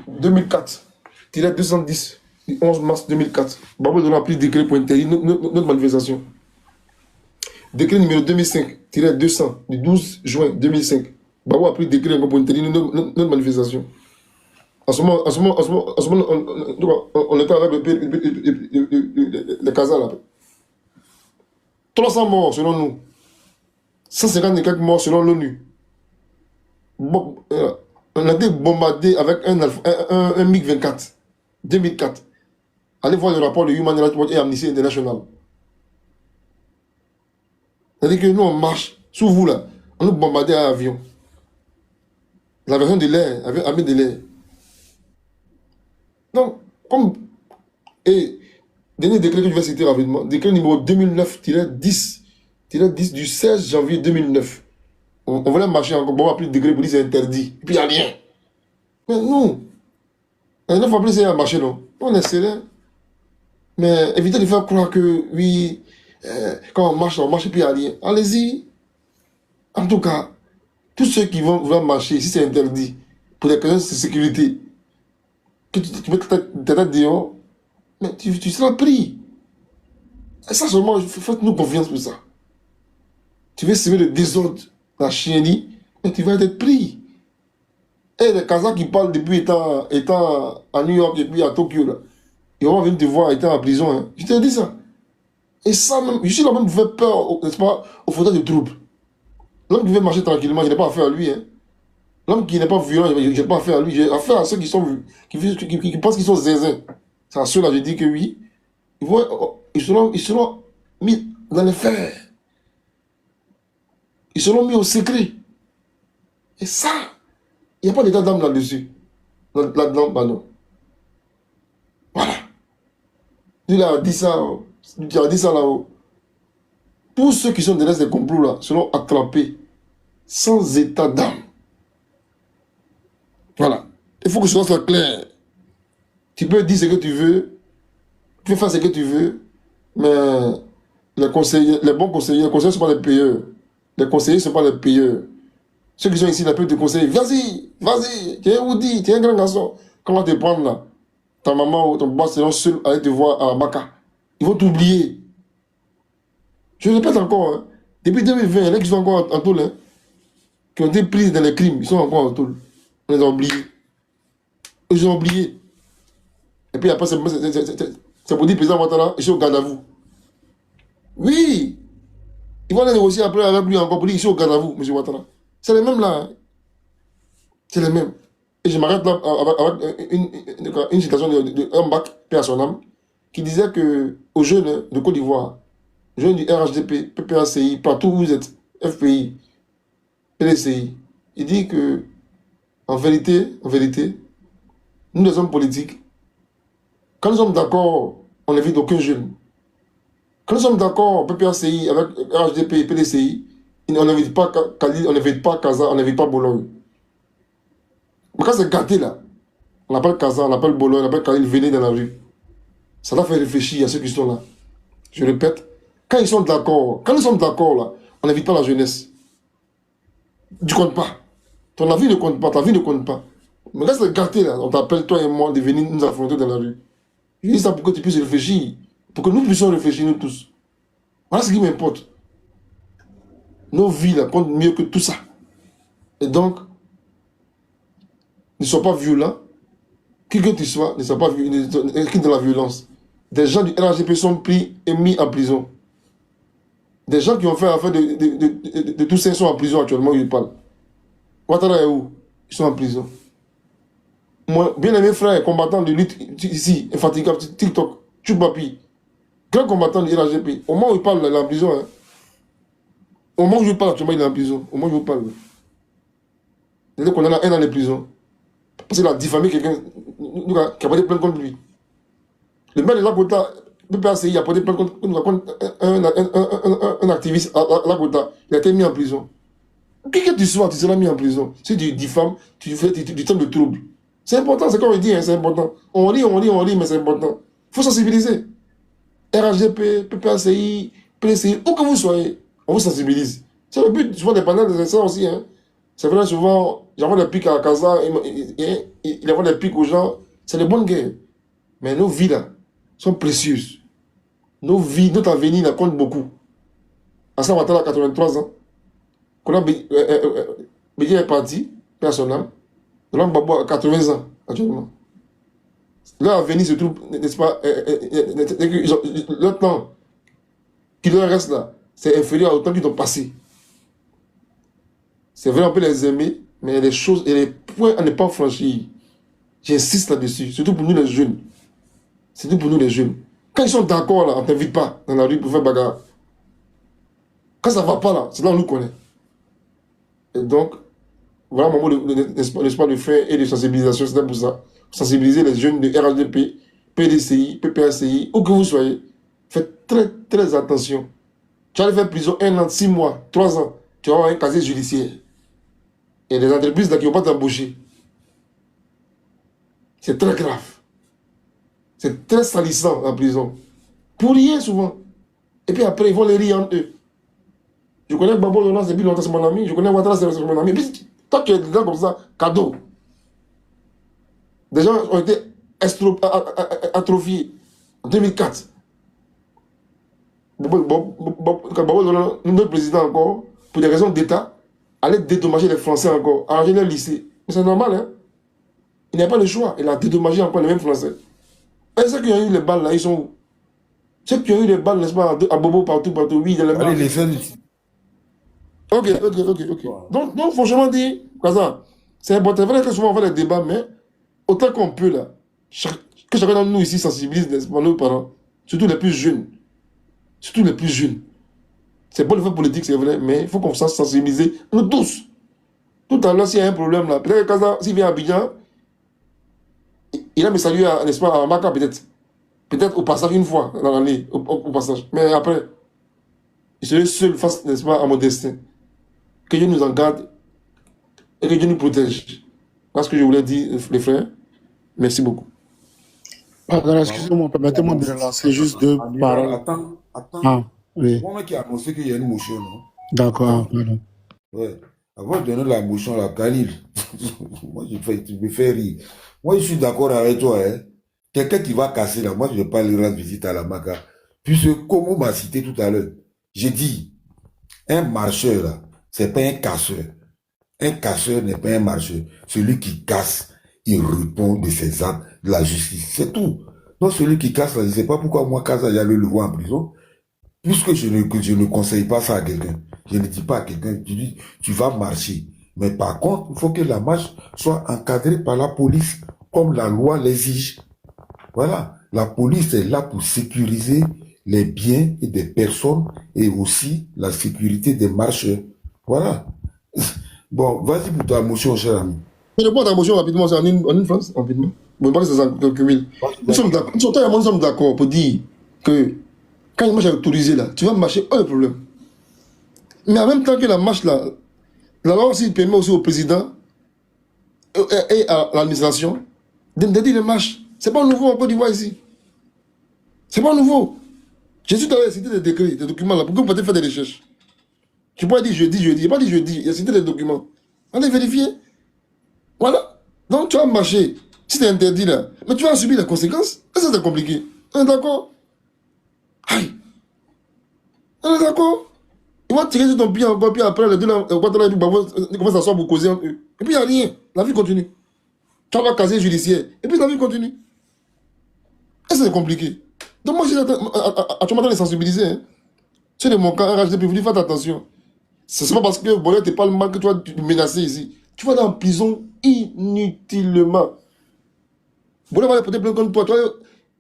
2004-210 du 11 mars 2004. Babou Dola a pris décret pour interdire notre manifestation. Décret numéro 2005-200 du 12 juin 2005. Babou a pris décret pour interdire notre manifestation. En ce moment, on était avec le Casa là. 300 morts selon nous. 150 et quelques morts selon l'ONU. Bon, on a été bombardé avec un MiG-24. 2004. Allez voir le rapport de Human Rights Watch et Amnesty International. C'est-à-dire que nous, on marche sous vous là. On nous bombardait à avion. La version de l'air, avec armée de l'air. Donc, comme. Et, dernier décret que je vais citer rapidement, décret numéro 2009-10 du 16 janvier 2009. On voulait marcher encore, bon, on a pris le décret pour dire c'est interdit. Et puis il n'y a rien. Mais nous, il ne faut plus essayer à marcher, non. On est serein. Mais évitez de faire croire que, oui, quand on marche et puis il n'y a rien. Allez-y. En tout cas, tous ceux qui vont vouloir marcher, si c'est interdit, pour des questions de sécurité, que tu mets ta tête dehors, mais tu seras pris. Et ça seulement, faites-nous confiance pour ça. Tu veux semer le désordre, la chienlit, mais tu vas être pris. Et les Kazakhs qui parlent depuis étant à New York et puis à Tokyo, là, ils vont venir te voir étant en prison. Hein. Je te dis ça. Et ça même, je suis là même pour faire peur, n'est-ce pas, aux fauteurs de troubles. L'homme qui veut marcher tranquillement, je n'ai pas affaire à lui. Hein. L'homme qui n'est pas violent, je n'ai pas affaire à lui. J'ai affaire à ceux qui pensent qu'ils sont zézins. C'est à ceux-là, je dis que oui. Ils seront mis dans les fers. Ils seront mis au secret. Et ça, il n'y a pas d'état d'âme là-dessus. Là-dedans, pardon. Voilà. Il a dit ça. Tu as dit ça là-haut. Tous ceux qui sont derrière ces complots là seront attrapés sans état d'âme. Voilà. Il faut que ce soit clair. Tu peux dire ce que tu veux, tu peux faire ce que tu veux, mais les conseillers, les bons conseillers, les conseillers ne sont pas les payeurs. Les conseillers ne sont pas les payeurs. Ceux qui sont ici, ils peuvent te conseiller. Vas-y, tu es un Oudi, tu es un grand garçon. Comment te prendre là? Ta maman ou ton papa seront seuls à aller te voir à Baka. Ils vont t'oublier. Je répète encore, hein. Depuis 2020, il y en a qui sont encore en tôle, hein, qui ont été pris dans les crimes, ils sont encore en tôle. On les a oubliés. Ils ont oublié. Et puis après, c'est pour dire le président Ouattara, ils sont au garde à vous. Oui. Ils vont aller négocier après avec lui encore pour dire ils sont au garde à vous, M. Ouattara. C'est les mêmes là. Hein. C'est les mêmes. Et je m'arrête là avec une citation d'un bac, paix à son âme, qui disait que aux jeunes de Côte d'Ivoire, jeunes du RHDP, PPACI, partout où vous êtes, FPI, PDCI, il dit que en vérité, nous les hommes politiques, quand nous sommes d'accord, on n'invite aucun jeune. Quand nous sommes d'accord, PPACI, avec RHDP, PDCI, on n'invite pas Khalil, on n'invite pas Kaza, on n'invite pas Bologne. Mais quand c'est gâté là, on appelle Kaza, on appelle Bologne, on appelle Khalil, venez dans la rue. Ça doit faire réfléchir à ceux qui sont là. Je répète, quand ils sont d'accord, quand nous sommes d'accord là, on n'invite pas la jeunesse. Tu comptes pas. Ton avis ne compte pas, ta vie ne compte pas. Mais quand c'est gâté là, on t'appelle toi et moi de venir nous affronter dans la rue. Je dis ça pour que tu puisses réfléchir, pour que nous puissions réfléchir nous tous. Voilà ce qui m'importe. Nos vies là comptent mieux que tout ça. Et donc, ne sois pas violent. Qui que tu sois, ne sois pas qui de la violence. Des gens du RHDP sont pris et mis en prison. Des gens qui ont fait affaire de tous ces sont en prison actuellement, ils parlent. Ouattara est où? Ils sont en prison. Mon bien-aimé frère, combattant de lutte ici, infatigable, TikTok, Tchoupapi, grand combattant du RHDP, au moment où il parle, il est en prison. Hein. Au moment où je parle, actuellement, il est en prison. Au moment où je parle. C'est-à-dire qu'on en a un an de prison. Parce qu'il a diffamé quelqu'un qui a porté plainte contre lui. Le maire de Lakota, le PACI, a porté plainte contre un activiste à Lakota. Il a été mis en prison. Qui que tu sois, tu seras mis en prison. Si tu diffames, tu tombes de trouble. C'est important, c'est comme on dit, hein, c'est important. On lit, mais c'est important. Il faut sensibiliser. RHDP, PPACI, PDCI, où que vous soyez, on vous sensibilise. C'est le but, souvent des panels, c'est ça aussi. Hein. C'est vrai, souvent, j'envoie des pics à Kaza, il envoie des pics aux gens. C'est de bonnes guerres. Mais nos vies, là, sont précieuses. Nos vies, notre avenir, là, compte beaucoup. Hassan Ouattara a 83 ans. Bédié est parti, personnel. Laurent Gbagbo a 80 ans, actuellement. Leur avenir se trouve, n'est-ce pas, le temps qui leur reste là, c'est inférieur au temps qu'ils ont passé. C'est vrai, on peut les aimer, mais il y a des choses et les points à ne pas franchir. J'insiste là-dessus, surtout pour nous les jeunes. Surtout pour nous les jeunes. Quand ils sont d'accord là, on ne t'invite pas dans la rue pour faire bagarre. Quand ça ne va pas là, c'est là où on nous connaît. Et donc, voilà mon mot de faire et de sensibilisation, c'était pour ça. Sensibiliser les jeunes de RHDP, PDCI, PPACI, où que vous soyez. Faites très très attention. Tu vas aller faire prison 1 an, 6 mois, 3 ans. Tu vas avoir un casier judiciaire. Il y a des entreprises là qui ne vont pas t'embaucher. C'est très grave. C'est très salissant en prison. Pour rien souvent. Et puis après, ils vont les rire en eux. Je connais Gbagbo Laurent, depuis longtemps, c'est mon ami. Je connais Ouattara, c'est mon ami. Et puis, toi qui es dedans comme ça, cadeau. Des gens ont été atrophiés en 2004. Gbagbo Laurent, notre président encore, pour des raisons d'État, allait dédommager les Français encore, arranger leur lycée. Mais c'est normal, hein. Il n'a pas le choix. Il a dédommagé encore les mêmes Français. Et ceux qui ont eu les balles là, ils sont où? Ceux qui ont eu les balles, n'est-ce pas, à Bobo, partout, oui, dans les balles. Allez, les jeunes. Ok. Donc, franchement dit, c'est important. C'est vrai que souvent on fait des débats, mais autant qu'on peut là, que chacun d'entre nous ici sensibilise nos parents, surtout les plus jeunes. C'est bon de faire politique, c'est vrai, mais il faut qu'on fasse sensibiliser nous tous. Tout à l'heure, s'il y a un problème là, peut-être que s'il vient à Abidjan, il va me saluer, n'est-ce pas, à Maka peut-être. Peut-être au passage une fois, dans l'année, au passage. Mais après, je serai seul face, n'est-ce pas, à mon destin. Que Dieu nous en garde et que Dieu nous protège. Voilà ce que je voulais dire, les frères. Merci beaucoup. Pardon, excusez-moi, permettez-moi de relancer juste 2 paroles. Attends. Ah, oui. Moi qui a annoncé qu'il y a une motion, non? D'accord, pardon. Ouais. Avant de donner la motion à Khalil, moi tu me fais rire. Moi je suis d'accord avec toi, hein. Quelqu'un qui va casser là, moi je ne vais pas lui rendre visite à la Maca. Puisque comme on m'a cité tout à l'heure, j'ai dit, un marcheur là, c'est pas un casseur. Un casseur n'est pas un marcheur. Celui qui casse, il répond de ses actes, de la justice. C'est tout. Donc celui qui casse là, je ne sais pas pourquoi moi, Kaza, j'allais le voir en prison. Puisque je ne conseille pas ça à quelqu'un. Je ne dis pas à quelqu'un, tu dis, tu vas marcher. Mais par contre, il faut que la marche soit encadrée par la police, comme la loi l'exige. Voilà. La police est là pour sécuriser les biens et des personnes et aussi la sécurité des marcheurs. Voilà. Bon, vas-y pour ta motion, cher ami. Mais le point de la motion, rapidement, c'est en une phrase, rapidement. Bon, pas que c'est en quelques mille. Nous sommes d'accord pour dire que quand une marche est autorisée, là, tu vas marcher, pas de problème. Mais en même temps que la marche, là, la loi aussi permet aussi au président et à l'administration d'interdire les marches. C'est pas nouveau en Côte d'Ivoire ici. C'est pas nouveau. Je suis allé citer des décrets, des documents là, pour que vous puissiez faire des recherches. Tu pourrais dire jeudi. J'ai pas dit jeudi, il a cité des documents. Allez vérifier. Voilà. Donc tu vas marcher. Si c'est interdit là, mais tu vas subir les conséquences. Et ça c'est compliqué. On est d'accord? Aïe. On est d'accord? Ils vont tirer sur ton pied encore, puis après les deux là, ils commencent à s'asseoir pour causer entre eux. Et puis il n'y a rien. La vie continue. Tu vas casier judiciaire. Et puis la vie continue. Et c'est compliqué. Donc moi, tu m'entends les sensibiliser. Hein. C'est de mon cas, RHDP, vous dites faites attention. C'est pas parce que Bolette n'est pas le mal que tu vas te menacer ici. Tu vas dans la prison inutilement. Bolette va porter plainte contre toi. Tu vas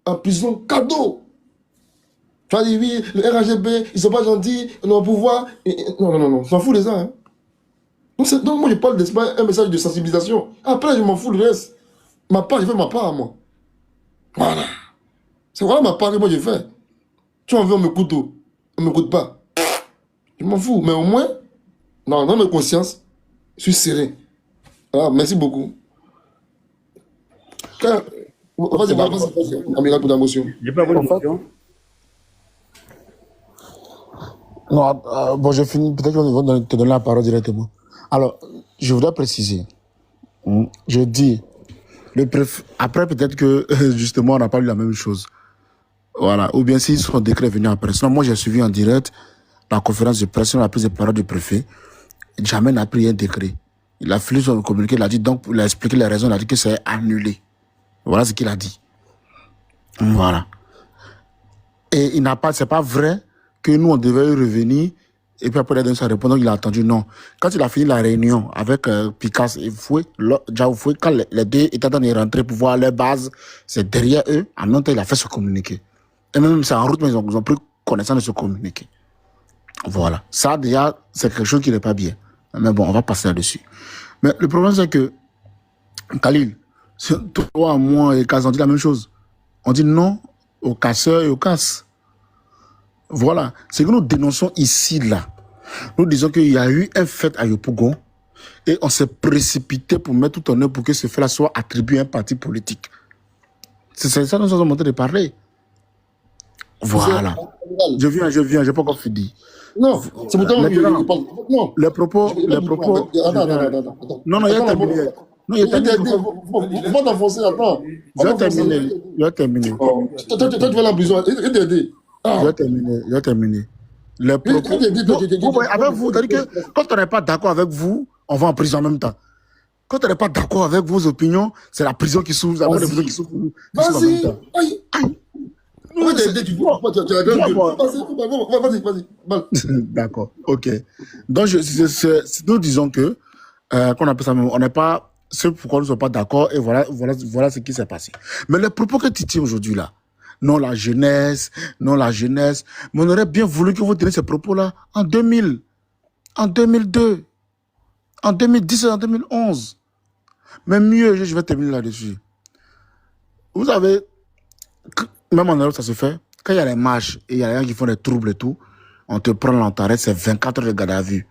en prison cadeau. Tu vas dire oui, le RHDP, ils sont pas gentils, ils ont un pouvoir. Non, je m'en fous de ça. Hein. Donc moi, je parle un message de sensibilisation. Après, je m'en fous le reste. Ma part, je fais ma part, moi. Voilà. C'est vraiment ma part que moi, je fais. Tu en veux, on m'écoute, on ne m'écoute pas. Je m'en fous. Mais au moins, dans ma conscience, je suis serein. Alors, merci beaucoup. Vas-y, amiral pour ta motion. J'ai pas votre motion. Non, bon, j'ai fini. Peut-être qu'on va te donner la parole directement. Alors, je voudrais préciser. Je dis, après, peut-être que, justement, on n'a pas lu la même chose. Voilà. Ou bien si son décret est venu après. Sinon, moi, j'ai suivi en direct la conférence de presse, la prise de parole du préfet. Jamais n'a pris un décret. Il a fallu son communiqué, il a dit, donc, il a expliqué les raisons, il a dit que c'est annulé. Voilà ce qu'il a dit. Voilà. Et il n'a pas, c'est pas vrai que nous, on devait y revenir, et puis après, il a donné sa réponse, donc il a attendu, non. Quand il a fini la réunion avec Picasso et Foué, quand les deux étaient dans les rentrées pour voir leur base, c'est derrière eux, en même temps, il a fait ce communiqué. Et même, c'est en route, mais ils ont pris connaissance de ce communiqué. Voilà. Ça, déjà, c'est quelque chose qui n'est pas bien. Mais bon, on va passer là-dessus. Mais le problème, c'est que, Khalil, toi, moi et Kaz, on dit la même chose. On dit non aux casseurs et aux casses. Voilà. C'est que nous dénonçons ici, là. Nous disons qu'il y a eu un fait à Yopougon et on s'est précipité pour mettre tout en œuvre pour que ce fait-là soit attribué à un parti politique. C'est ça que nous sommes en train de parler. Voilà. Je viens, j'ai pas encore fini. Non, c'est pourtant... Non. Les propos... Attends. Non, il a terminé. Non, il a terminé. Faut pas t'enfoncer, attends. Il a terminé. Toi, tu vas aller en prison. Il a terminé. Les propos... Avec vous, c'est-à-dire que quand on n'est pas d'accord avec vous, on va en prison en même temps. Quand on n'est pas d'accord avec vos opinions, c'est la prison qui s'ouvre. Vas-y. D'accord, ok. Donc, nous disons que, qu'on appelle ça, on n'est pas, c'est pourquoi nous ne sommes pas d'accord, et voilà ce qui s'est passé. Mais les propos que tu tiens aujourd'hui là, non la jeunesse, mais on aurait bien voulu que vous teniez ces propos-là en 2000, en 2002, en 2010 et en 2011. Mais mieux, je vais terminer là-dessus. Vous savez, même en Europe, ça se fait. Quand il y a les marches et il y a les gens qui font des troubles et tout, on te prend, on t'arrête, c'est 24 heures de garde à vue.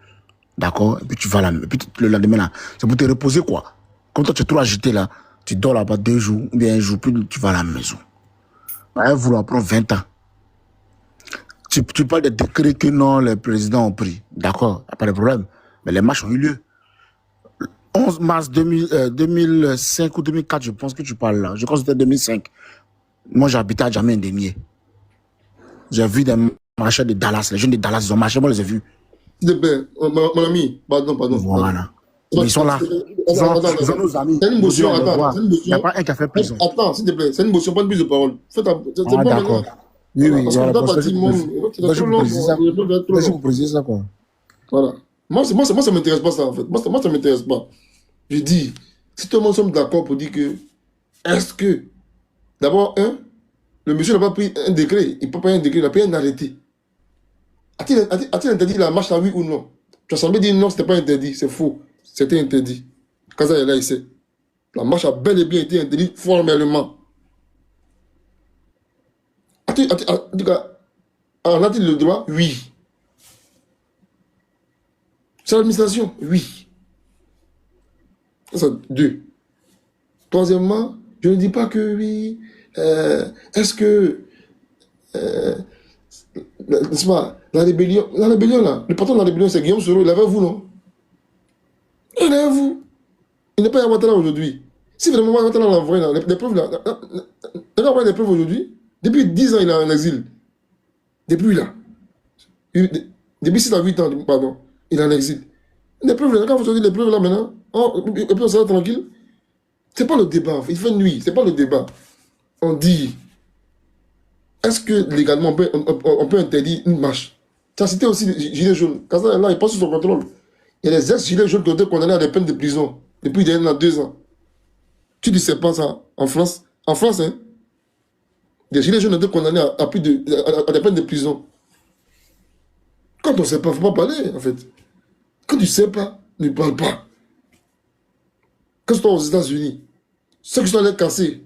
D'accord? Et puis tu vas là, et puis le lendemain là, c'est pour te reposer quoi. Comme toi, tu es trop agité là, tu dors là-bas 2 jours, ou bien 1 jour, puis tu vas à la maison. Ouais, vous leur prend 20 ans. Tu parles des décrets que non, les présidents ont pris. D'accord? Il n'y a pas de problème. Mais les marches ont eu lieu. 11 mars 2005 ou 2004, je pense que tu parles là. Je crois que c'était 2005. Moi, j'habitais à Djamé-Ndémié. J'ai vu des marcheurs de Dallas. Les jeunes de Dallas, ils ont marché, moi, je les ai vus. S'il te plaît, mon ami, pardon. Voilà. Ils sont là. Ils sont nos amis. C'est une motion, attends. Il n'y a pas un qui a fait prison. Attends, s'il te plaît, c'est une motion, pas de prise de parole. Ah, d'accord. Oui, parce que je vous précise ça, quoi. voilà. Moi, ça ne m'intéresse pas ça, en fait. Moi, ça ne m'intéresse pas. Je dis, si tout le monde sommes d'accord pour dire que, est-ce que, d'abord, le monsieur n'a pas pris un décret, il n'a pas pris un décret, il a pris un arrêté. A-t-il interdit la marche là, oui ou non? Tu as semblé dire non, ce n'était pas interdit, c'est faux. C'était interdit. Kaza est là, il sait. La marche a bel et bien été interdite formellement. En a-t-il le droit? Oui. C'est l'administration? Oui. Ça, 2. Troisièmement, je ne dis pas que oui. Est-ce que... n'est-ce pas, la rébellion là, le patron de la rébellion, c'est Guillaume Soro, il avait vous, non? Il avait vous. Il n'est pas à Ouattara aujourd'hui. Si vraiment Ouattara l'a envoyé, les preuves là, il a envoyé des preuves aujourd'hui. Depuis 10 ans, il est en exil. Depuis là. Depuis 6 à 8 ans, pardon, il est en exil. Les preuves là, quand vous sortez les preuves là maintenant, et puis on sera tranquille. C'est pas le débat, il fait nuit, c'est pas le débat. On dit, est-ce que légalement on peut interdire une marche? Tu as cité aussi les gilets jaunes. Kaza là, il passe sous son contrôle. Il y a des ex-gilets jaunes qui ont été condamnés à des peines de prison depuis 2 ans. Tu dis c'est pas ça en France? En France, hein? Des gilets jaunes ont été condamnés à des peines de prison. Quand on ne sait pas, il ne faut pas parler, en fait. Quand tu ne sais pas, ne parle pas. Quand tu es aux États-Unis, ceux qui sont allés casser,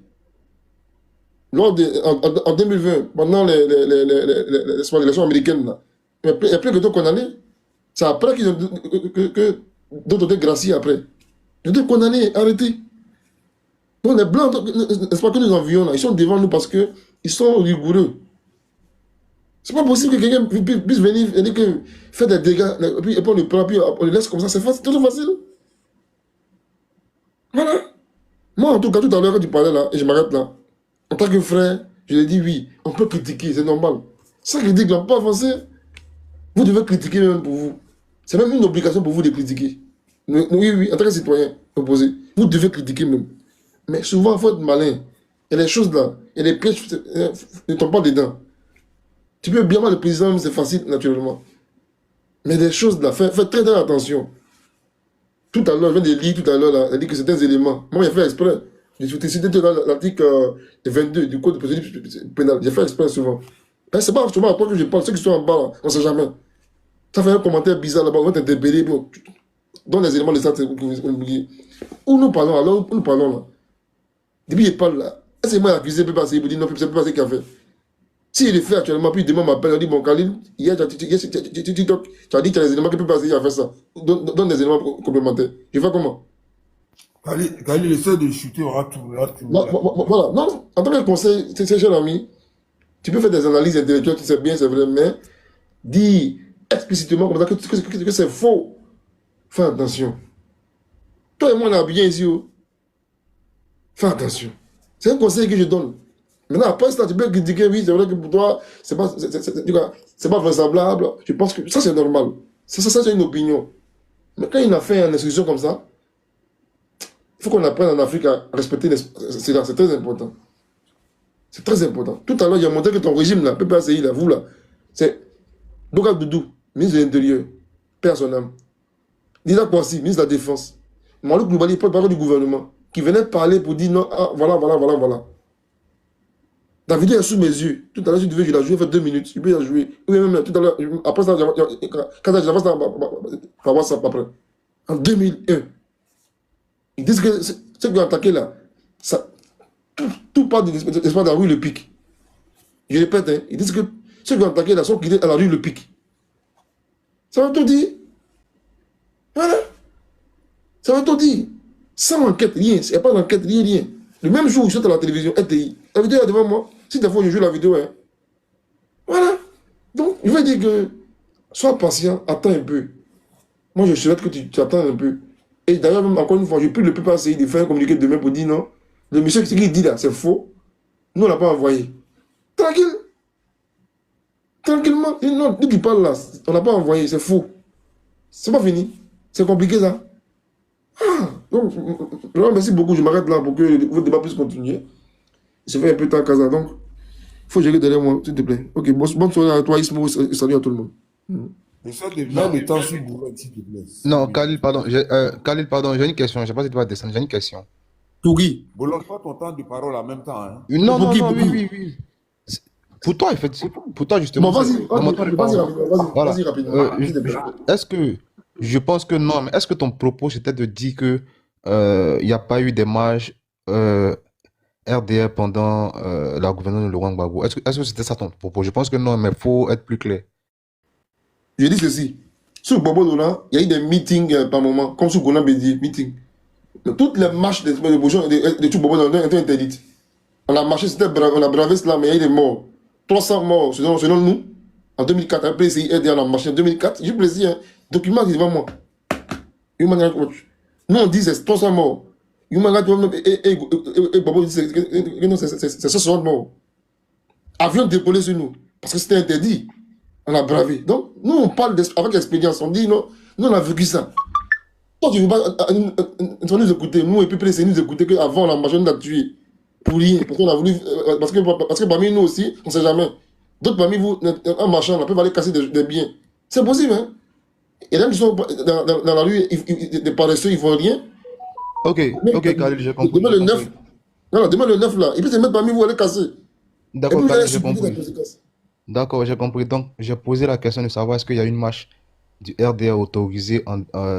en 2020, pendant l'élection américaine, là, il y a plus que d'autres condamnés. C'est après que d'autres ont été graciés après. Ils ont été condamnés, arrêtés. Donc les Blancs, n'est-ce pas que nous envions là, ils sont devant nous parce qu'ils sont rigoureux. C'est pas possible que quelqu'un puisse venir et dire que faire des dégâts, et puis on le prend, puis on le laisse comme ça, c'est trop facile. Voilà. Moi, en tout cas, tout à l'heure, quand tu parlais là, et je m'arrête là, en tant que frère, je lui ai dit oui, on peut critiquer, c'est normal. Ça critique là, on peut avancer. Vous devez critiquer même pour vous. C'est même une obligation pour vous de critiquer. Oui, en tant que citoyen opposé, vous devez critiquer même. Mais souvent, il faut être malin. Et les choses là, et les pièges ne tombent pas dedans. Tu peux bien voir le président, c'est facile, naturellement. Mais les choses là, faites très attention. Tout à l'heure, je viens de lire tout à l'heure, elle dit que certains éléments. Moi, j'ai fait exprès. J'ai cité l'article 22 du Code de procédure pénale. J'ai fait exprès souvent. C'est pas souvent à toi que je parle. Ceux qui sont en bas, là, on ne sait jamais. Ça fait un commentaire bizarre là-bas, on va t'interpeller. Dans les éléments de ça, où nous parlons, alors où nous parlons là. Depuis il parle là. Est-ce que moi l'accusé peut passer? Il me dit non, c'est pas passer qu'il a fait. S'il le fait actuellement, puis demain m'appelle, il dit bon Khalil, hier tu as dit qu'il y a des éléments qui peuvent passer, il a fait ça. Donne des éléments complémentaires. Je fais comment? Khalil essaie de chuter, on va tout. Voilà. Non, en tant que conseil, c'est cher ami, tu peux faire des analyses intellectuelles, tu sais bien, c'est vrai, mais dis explicitement comme ça que c'est faux. Fais attention. Toi et moi, on est bien ici. Fais attention. C'est un conseil que je donne. Maintenant, après ça, tu peux critiquer, oui, c'est vrai que pour toi, c'est pas vraisemblable. Je pense que ça, c'est normal. Ça, c'est une opinion. Mais quand il a fait une instruction comme ça, il faut qu'on apprenne en Afrique à respecter c'est très important. C'est très important. Tout à l'heure, il a montré que ton régime, là, PPACI, là, vous, là, c'est Doga Doudou, ministre de l'Intérieur, père son âme. Nina Kouassi, ministre de la Défense. Malouk Loubali, porte-parole du gouvernement, qui venait parler pour dire non, voilà. La vidéo est sous mes yeux. Tout à l'heure, si tu veux, je la joue, fait 2 minutes. Tu peux la jouer. Oui, même tout à l'heure, après ça, quand j'avance par WhatsApp après. En 2001. Ils disent que ceux qui ont attaqué là, tout part de l'espace de la rue Le Pic. Je répète, hein, ils disent que ceux qui ont attaqué là sont quittés à la rue Le Pic. Ça veut tout dire. Voilà. Ça veut tout dire. Sans enquête, rien. Il n'y a pas d'enquête, rien. Le même jour où je suis à la télévision, RTI, la vidéo est devant moi. Si des fois je joue la vidéo, hein. Voilà. Donc, je veux dire que sois patient, attends un peu. Moi, je souhaite que tu attends un peu. Et d'ailleurs, même encore une fois, je prie le PPACI de faire un communiqué demain pour dire non. Le monsieur qui dit là, c'est faux. Nous, on n'a pas envoyé. Tranquille. Tranquillement. Non, lui qui parle là, on n'a pas envoyé, c'est faux. C'est pas fini. C'est compliqué ça. Donc, merci beaucoup. Je m'arrête là pour que votre débat puisse continuer. Je fais un peu de temps à Casa, donc il faut gérer derrière moi, s'il te plaît. Ok, bonne soirée à toi, Ismo, et salut à tout le monde. Essaie de Non, mettre le temps sur Boulogne, s'il te plaît. non, Khalil, pardon, j'ai une question. Je sais pas si tu vas descendre, j'ai une question. Pour qui? Boulogne, pas ton temps de parole en même temps. Hein. Non, Pour non, qui? non, Pour oui, qui? oui, oui. Pour toi, effectivement. Pour toi, Bon, justement. vas-y, Dans mon temps de parole. rapidement. Voilà. Vas-y rapidement. S'il te plaît. Est-ce que, je pense que non, mais est-ce que ton propos, c'était de dire que il n'y a pas eu des marches RDR pendant la gouvernance de Laurent Gbagbo? Est-ce que c'était ça ton propos? Je pense que non, mais il faut être plus clair. Je dis ceci. Sur Bobo Dola, il y a eu des meetings par moment, comme sur Gona Bédier, meeting. Toutes les marches des oppositions de tout Bobo Dola étaient interdites. On a marché, on a bravé cela, mais il y a eu des morts. 300 morts, selon nous, en 2004. Après, c'est RDR, on a marché en 2004. J'ai plaisir, hein. Document qui est devant moi. Human Rights Watch. Nous, on dit c'est 300 morts. Human Rights Watch et Bobo dit c'est 60 morts. Avion décollé sur nous, parce que c'était interdit. On a bravé. Donc, nous, on parle avec expérience. On dit, non, nous, on a vécu ça. Toi, tu ne veux pas nous écouter. Nous, et puis, c'est nous écouter qu'avant, la machine nous a tué. Pour rien. Parce qu'on a voulu. Parce que parmi nous aussi, on ne sait jamais. D'autres parmi vous, un marchand, on peut aller casser des biens. C'est possible, hein. Et là, ils sont dans la rue, des paresseux, ils ne font rien. Ok, Khalil, j'ai compris. Demain le 9, demain le 9, là, ils peuvent se mettre parmi vous, aller casser. D'accord, Khalil, j'ai compris. D'accord, j'ai compris. Donc, j'ai posé la question de savoir est-ce qu'il y a une marche du RDR autorisée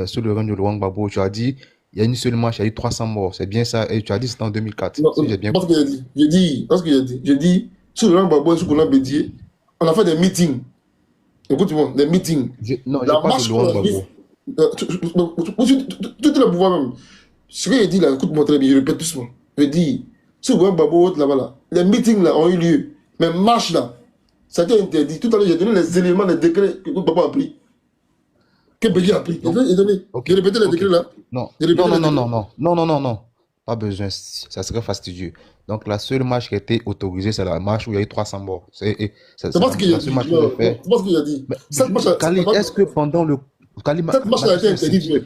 sur le règne de Laurent Gbagbo. Tu as dit, il y a une seule marche, il y a eu 300 morts. C'est bien ça. Et tu as dit que c'était en 2004. Non, si j'ai bien parce compris. j'ai dit, sur le Laurent Gbagbo et sur Gona Bédier, on a fait des meetings. Écoute-moi, des meetings. Non, je parle de Laurent Gbagbo. Tout le pouvoir même. Ce que j'ai dit là, écoute-moi très bien, je répète doucement. Je dis, sur Laurent Gbagbo, là-bas, là, les meetings là ont eu lieu. Mais marche là, ça a été interdit. Tout à l'heure, j'ai donné les éléments, les décrets que Gbagbo a pris. Que Bédier a pris. J'ai répété les décrets là. Non, pas besoin, ça serait fastidieux. Donc la seule marche qui a été autorisée, c'est la marche où il y a eu 300 morts. C'est pas ce qu'il a dit. C'est pas ce qu'il a dit. Khalil, est-ce que pendant le... Cette marche a été interdite.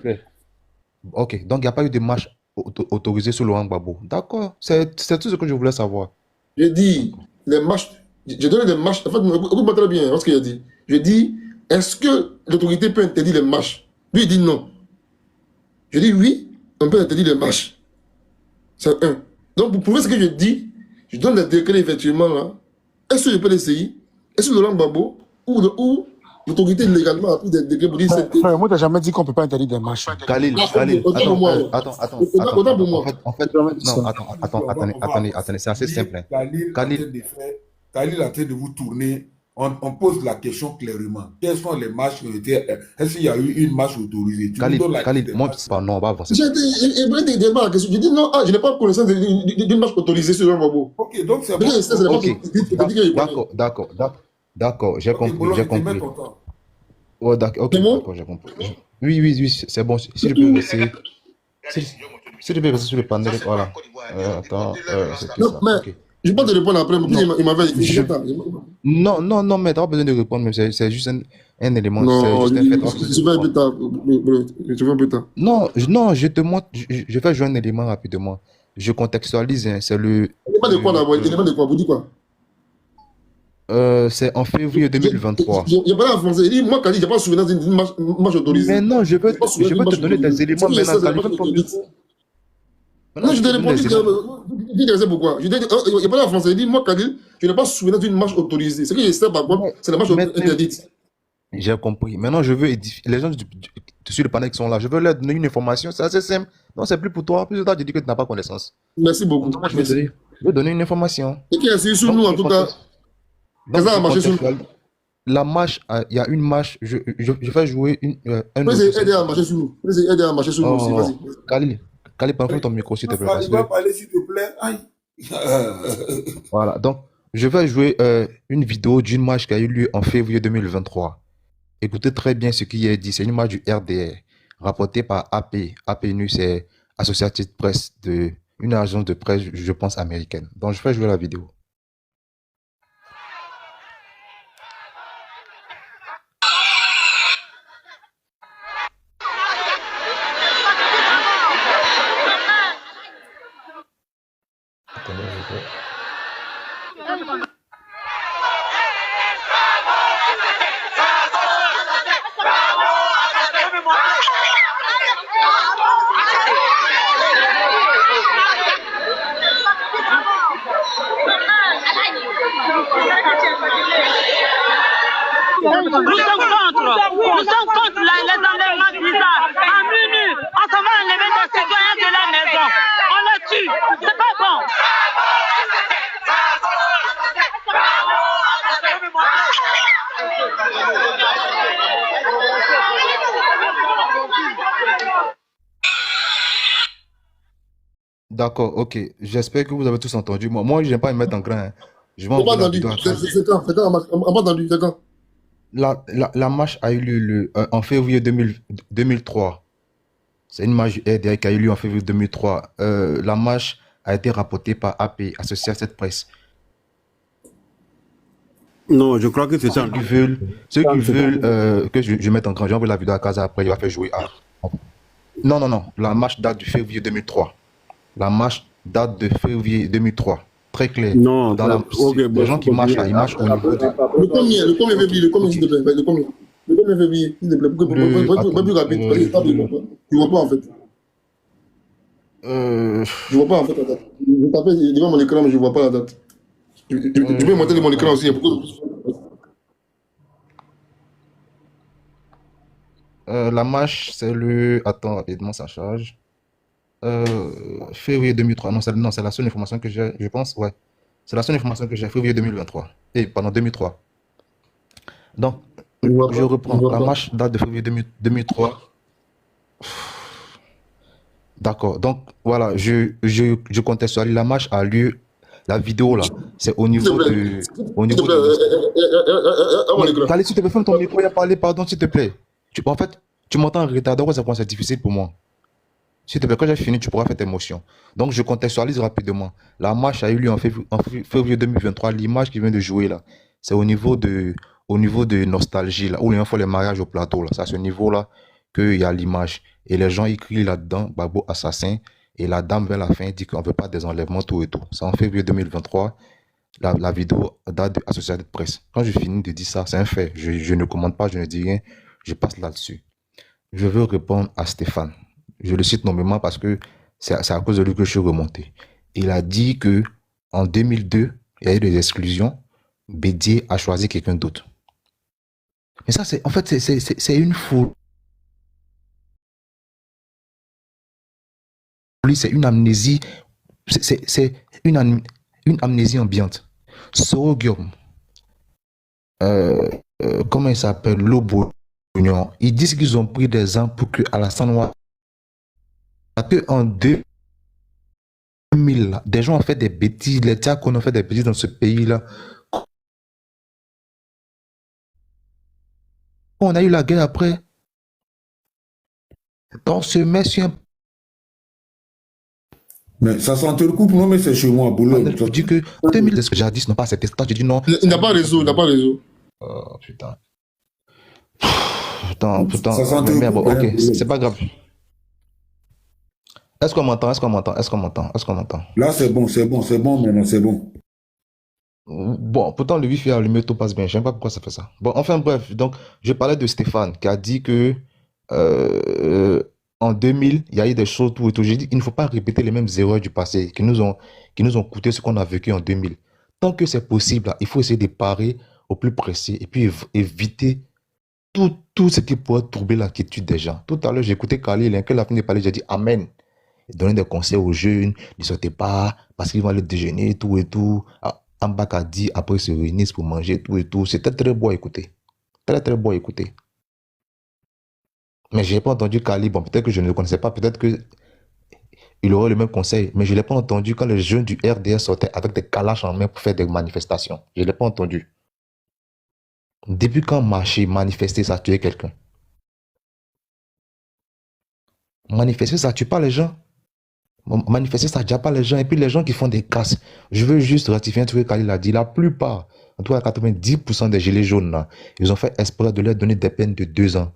Ok, donc il n'y a pas eu de marche autorisée sur Laurent Gbagbo. D'accord, c'est tout ce que je voulais savoir. J'ai dit, les marches, j'ai donné des marches, en fait, écoute-moi très bien ce qu'il a dit. Je dis, est-ce que l'autorité peut interdire les marches? Lui, il dit non. Je dis oui, on peut interdire les marches. C'est un. Donc, pour prouver ce que je dis, je donne les décrets, effectivement, là. Est-ce que je peux l'essayer? Est-ce que Laurent Gbagbo ou l'autorité légalement a pris des décrets pour dire c'est... Frère, moi, t'as jamais dit qu'on peut pas interdire des marches. Khalil, attends. En fait, non, attendez, c'est assez simple. Khalil est en train de vous tourner. On pose la question clairement. Quelles sont les marches qui ont été... Est-ce qu'il y a eu une marche autorisée? Khalil, moi, non, on va avancer. J'ai dit non, je n'ai pas connaissance d'une marche autorisée sur Laurent Gbagbo. Ok, donc c'est bon. D'accord, j'ai compris. Oh, d'accord, j'ai compris. Oui, c'est bon. Si je peux rester... Si je peux rester sur le panel, voilà. Attends, c'est tout ça. Ok. Je ne vais pas te répondre après, il m'avait dit. Non, mais tu n'as pas besoin de répondre, c'est juste un élément. Non, je vais un peu tard. Non, je te montre, je vais jouer un élément rapidement. Je contextualise, hein, c'est le... Élément de quoi d'abord? Élément de quoi? Vous dites quoi? C'est en février 2023. Je parle en français. Il dit, moi, Khalil, je n'ai pas souvenir d'une marche autorisée. Mais non, je veux te donner des éléments maintenant. Non, je t'ai répondu. Je sais pourquoi. Je parle en français. Il dit, moi, Khalil, je n'ai pas souvenir d'une marche autorisée. Ce que je sais par contre, c'est la marche interdite. J'ai compris. Maintenant, je veux édifier les gens sur le panel qui sont là. Je veux leur donner une information. C'est assez simple. Non, c'est plus pour toi. Plus de temps, je dis que tu n'as pas connaissance. Merci beaucoup. Je veux donner une information. Et qui est assis sur nous, en tout cas. La marche, il y a une marche. Je vais jouer un. Vous aider à marcher sur nous. Vous aider à marcher sur nous aussi. Vas-y. Khalil, prends ton micro, s'il te plaît. Il va parler, s'il te plaît. Aïe. Voilà, donc, je vais jouer une vidéo d'une marche qui a eu lieu en février 2023. Écoutez très bien ce qui est dit. C'est une marche du RDR, rapportée par AP. AP News, c'est Associated Press, une agence de presse, je pense, américaine. Donc, je vais jouer la vidéo. contre les enlèvements bizarres. En minute, on s'en va enlever des citoyens de la maison. On les tue. C'est pas bon. D'accord, ok. J'espère que vous avez tous entendu. Moi je n'aime pas me mettre en grain, hein. Je vais On n'a pas envoyer la entendu. vidéo à Trace. C'est quand? On n'a pas entendu. C'est quand? La marche a eu lieu en février 2003. C'est une marche du RDR qui a eu lieu en février 2003. La marche a été rapportée par AP, Associated Press. Non, je crois que c'est ça. Ceux qui veulent que je mette en grand, j'envoie la vidéo à Casa après, il va faire jouer à. Non, non, non. La marche date du février 2003. La marche date de février 2003. Très clair. Non, les gens qui marchent là, ils marchent au niveau de. Le combien février, le combien, s'il te plaît, le combien février, s'il te plaît, pour plus rapide, parce que tu vois pas en fait. Je vois pas en fait la date. Je tape devant mon écran, mais je vois pas la date. Tu peux monter mon écran aussi. La marche, c'est le. Attends, rapidement, ça charge. Février 2003. Non, c'est la seule information que j'ai, je pense. Ouais. C'est la seule information que j'ai, février 2023. Et pendant 2003. Donc, je reprends. La marche date de février 2003. D'accord. Donc, voilà, je contextualise. La marche a lieu. La vidéo, là, c'est au niveau de. Allez, s'il te plaît, ferme ton micro, il a parlé, pardon, s'il te plaît. En fait, tu m'entends en retard, donc c'est difficile pour moi. S'il te plaît, quand j'ai fini, tu pourras faire tes motions. Donc, je contextualise rapidement. La marche a eu lieu en février 2023. L'image qui vient de jouer, là, c'est au niveau de Nostalgie, là, où les gens font les mariages au plateau, là. C'est à ce niveau-là qu'il y a l'image. Et les gens écrivent là-dedans, Babo assassin. Et la dame, vers la fin, dit qu'on ne veut pas des enlèvements, tout et tout. C'est en février 2023. La vidéo date de Associated Press. Quand je finis de dire ça, c'est un fait. Je ne commente pas, je ne dis rien. Je passe là-dessus. Je veux répondre à Stéphane. Je le cite nommément parce que c'est à cause de lui que je suis remonté. Il a dit que en 2002, il y a eu des exclusions. Bédier a choisi quelqu'un d'autre. Mais ça, c'est en fait, c'est une foule. C'est une amnésie. C'est une amnésie ambiante. Sorogium. Comment il s'appelle? Lobo. Ils disent qu'ils ont pris des ans pour que Alassane Ouattara, en 2000, des gens ont fait des bêtises, les Tchakos ont fait des bêtises dans ce pays-là. On a eu la guerre après. On se met sur un. Mais ça s'entrecoupe, non, mais c'est chez moi, à Boulogne. Je dis que 2000, ce que jadis n'ont pas accepté ça. Je dis non. Il n'a pas réseau, il n'a pas réseau. Oh putain. Putain. Mais bon, ok, c'est pas grave. Est-ce qu'on m'entend? Là, c'est bon, maintenant, c'est bon. Bon, pourtant, le wifi allumé, tout passe bien. Je ne sais pas pourquoi ça fait ça. Bon, enfin, bref. Donc, je parlais de Stéphane qui a dit que en 2000, il y a eu des choses, tout et tout. J'ai dit, il ne faut pas répéter les mêmes erreurs du passé qui nous ont coûté ce qu'on a vécu en 2000. Tant que c'est possible, là, il faut essayer de parer au plus pressé et puis éviter tout ce qui pourrait troubler la quiétude des gens. Tout à l'heure, j'ai écouté Khalil, quand il a fini de parler, j'ai dit Amen. Il donnait des conseils aux jeunes, ne sortez pas parce qu'ils vont aller déjeuner, tout et tout. Ambak a dit après ils se réunissent pour manger, tout et tout. C'était très beau à écouter. Très beau à écouter. Mais je n'ai pas entendu Khalil. Bon, peut-être que je ne le connaissais pas, peut-être qu'il aurait le même conseil. Mais je ne l'ai pas entendu quand les jeunes du RDR sortaient avec des calaches en main pour faire des manifestations. Je ne l'ai pas entendu. Depuis quand marcher, manifester, ça tue quelqu'un? Manifester, ça tue pas les gens. Manifester, ça tue pas les gens. Et puis les gens qui font des casses. Je veux juste ratifier un truc que Khalil a dit. La plupart, en tout cas 90% des gilets jaunes, là, ils ont fait exprès de leur donner des peines de 2 ans.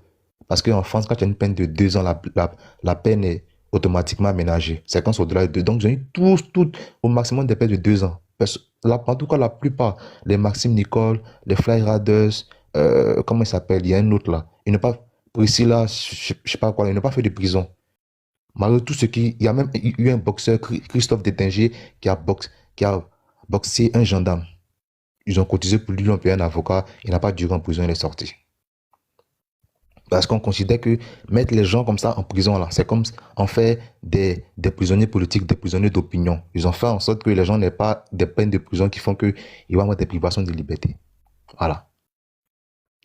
Parce qu'en France, quand tu as une peine de 2 ans, la peine est automatiquement aménagée. C'est quand c'est au-delà de 2. Donc, ils ont eu tous au maximum des peines de 2 ans. En tout cas, la plupart, les Maxime Nicole, les Fly Riders, comment il s'appelle? Il y a un autre là. Il n'a pas, Priscilla, je sais pas quoi, il n'a pas fait de prison. Malgré tout ce qui. Il y a même eu un boxeur, Christophe Détinger, qui a boxé un gendarme. ils ont cotisé pour lui, ils ont payé un avocat, il n'a pas duré en prison, il est sorti. Parce qu'on considère que mettre les gens comme ça en prison, là, c'est comme en fait des prisonniers politiques, des prisonniers d'opinion. Ils ont fait en sorte que les gens n'aient pas des peines de prison qui font qu'ils vont avoir des privations de liberté. Voilà.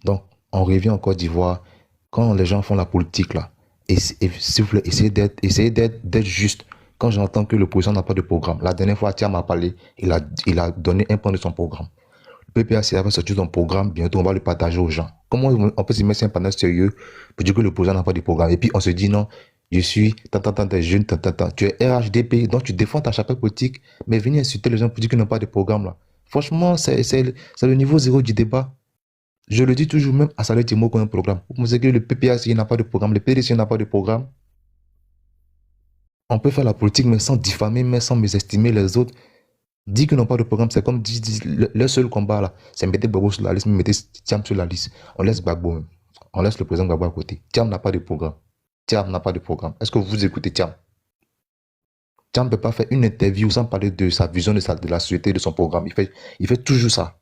Donc, on revient en Côte d'Ivoire. Quand les gens font la politique, là, s'il vous plaît, essayez d'être juste. Quand j'entends que le président n'a pas de programme, la dernière fois, Thiam a parlé, il a donné un point de son programme. Le PPAC va sortir son programme, bientôt on va le partager aux gens. Comment on peut se mettre sur un panel sérieux pour dire que le président n'a pas de programme? Et puis on se dit non, je suis t'es jeune, tu es RHDP, donc tu défends ta chapelle politique, mais venir insulter les gens pour dire qu'ils n'ont pas de programme là. Franchement, c'est le niveau zéro du débat. Je le dis toujours, même à Saleh Timo qu'on a un programme. Vous savez que le PPAC n'a pas de programme, le PDC n'a pas de programme. On peut faire la politique, mais sans diffamer, mais sans mésestimer les autres. Dire qu'ils n'ont pas de programme, c'est comme le seul combat là, c'est mettre Gbagbo sur la liste, mais mettez Thiam sur la liste. On laisse Gbagbo même. On laisse le président Gbagbo à côté. Thiam n'a pas de programme. Thiam n'a pas de programme. Est-ce que vous écoutez Thiam? Thiam ne peut pas faire une interview sans parler de sa vision de la société, de son programme. Il fait toujours ça.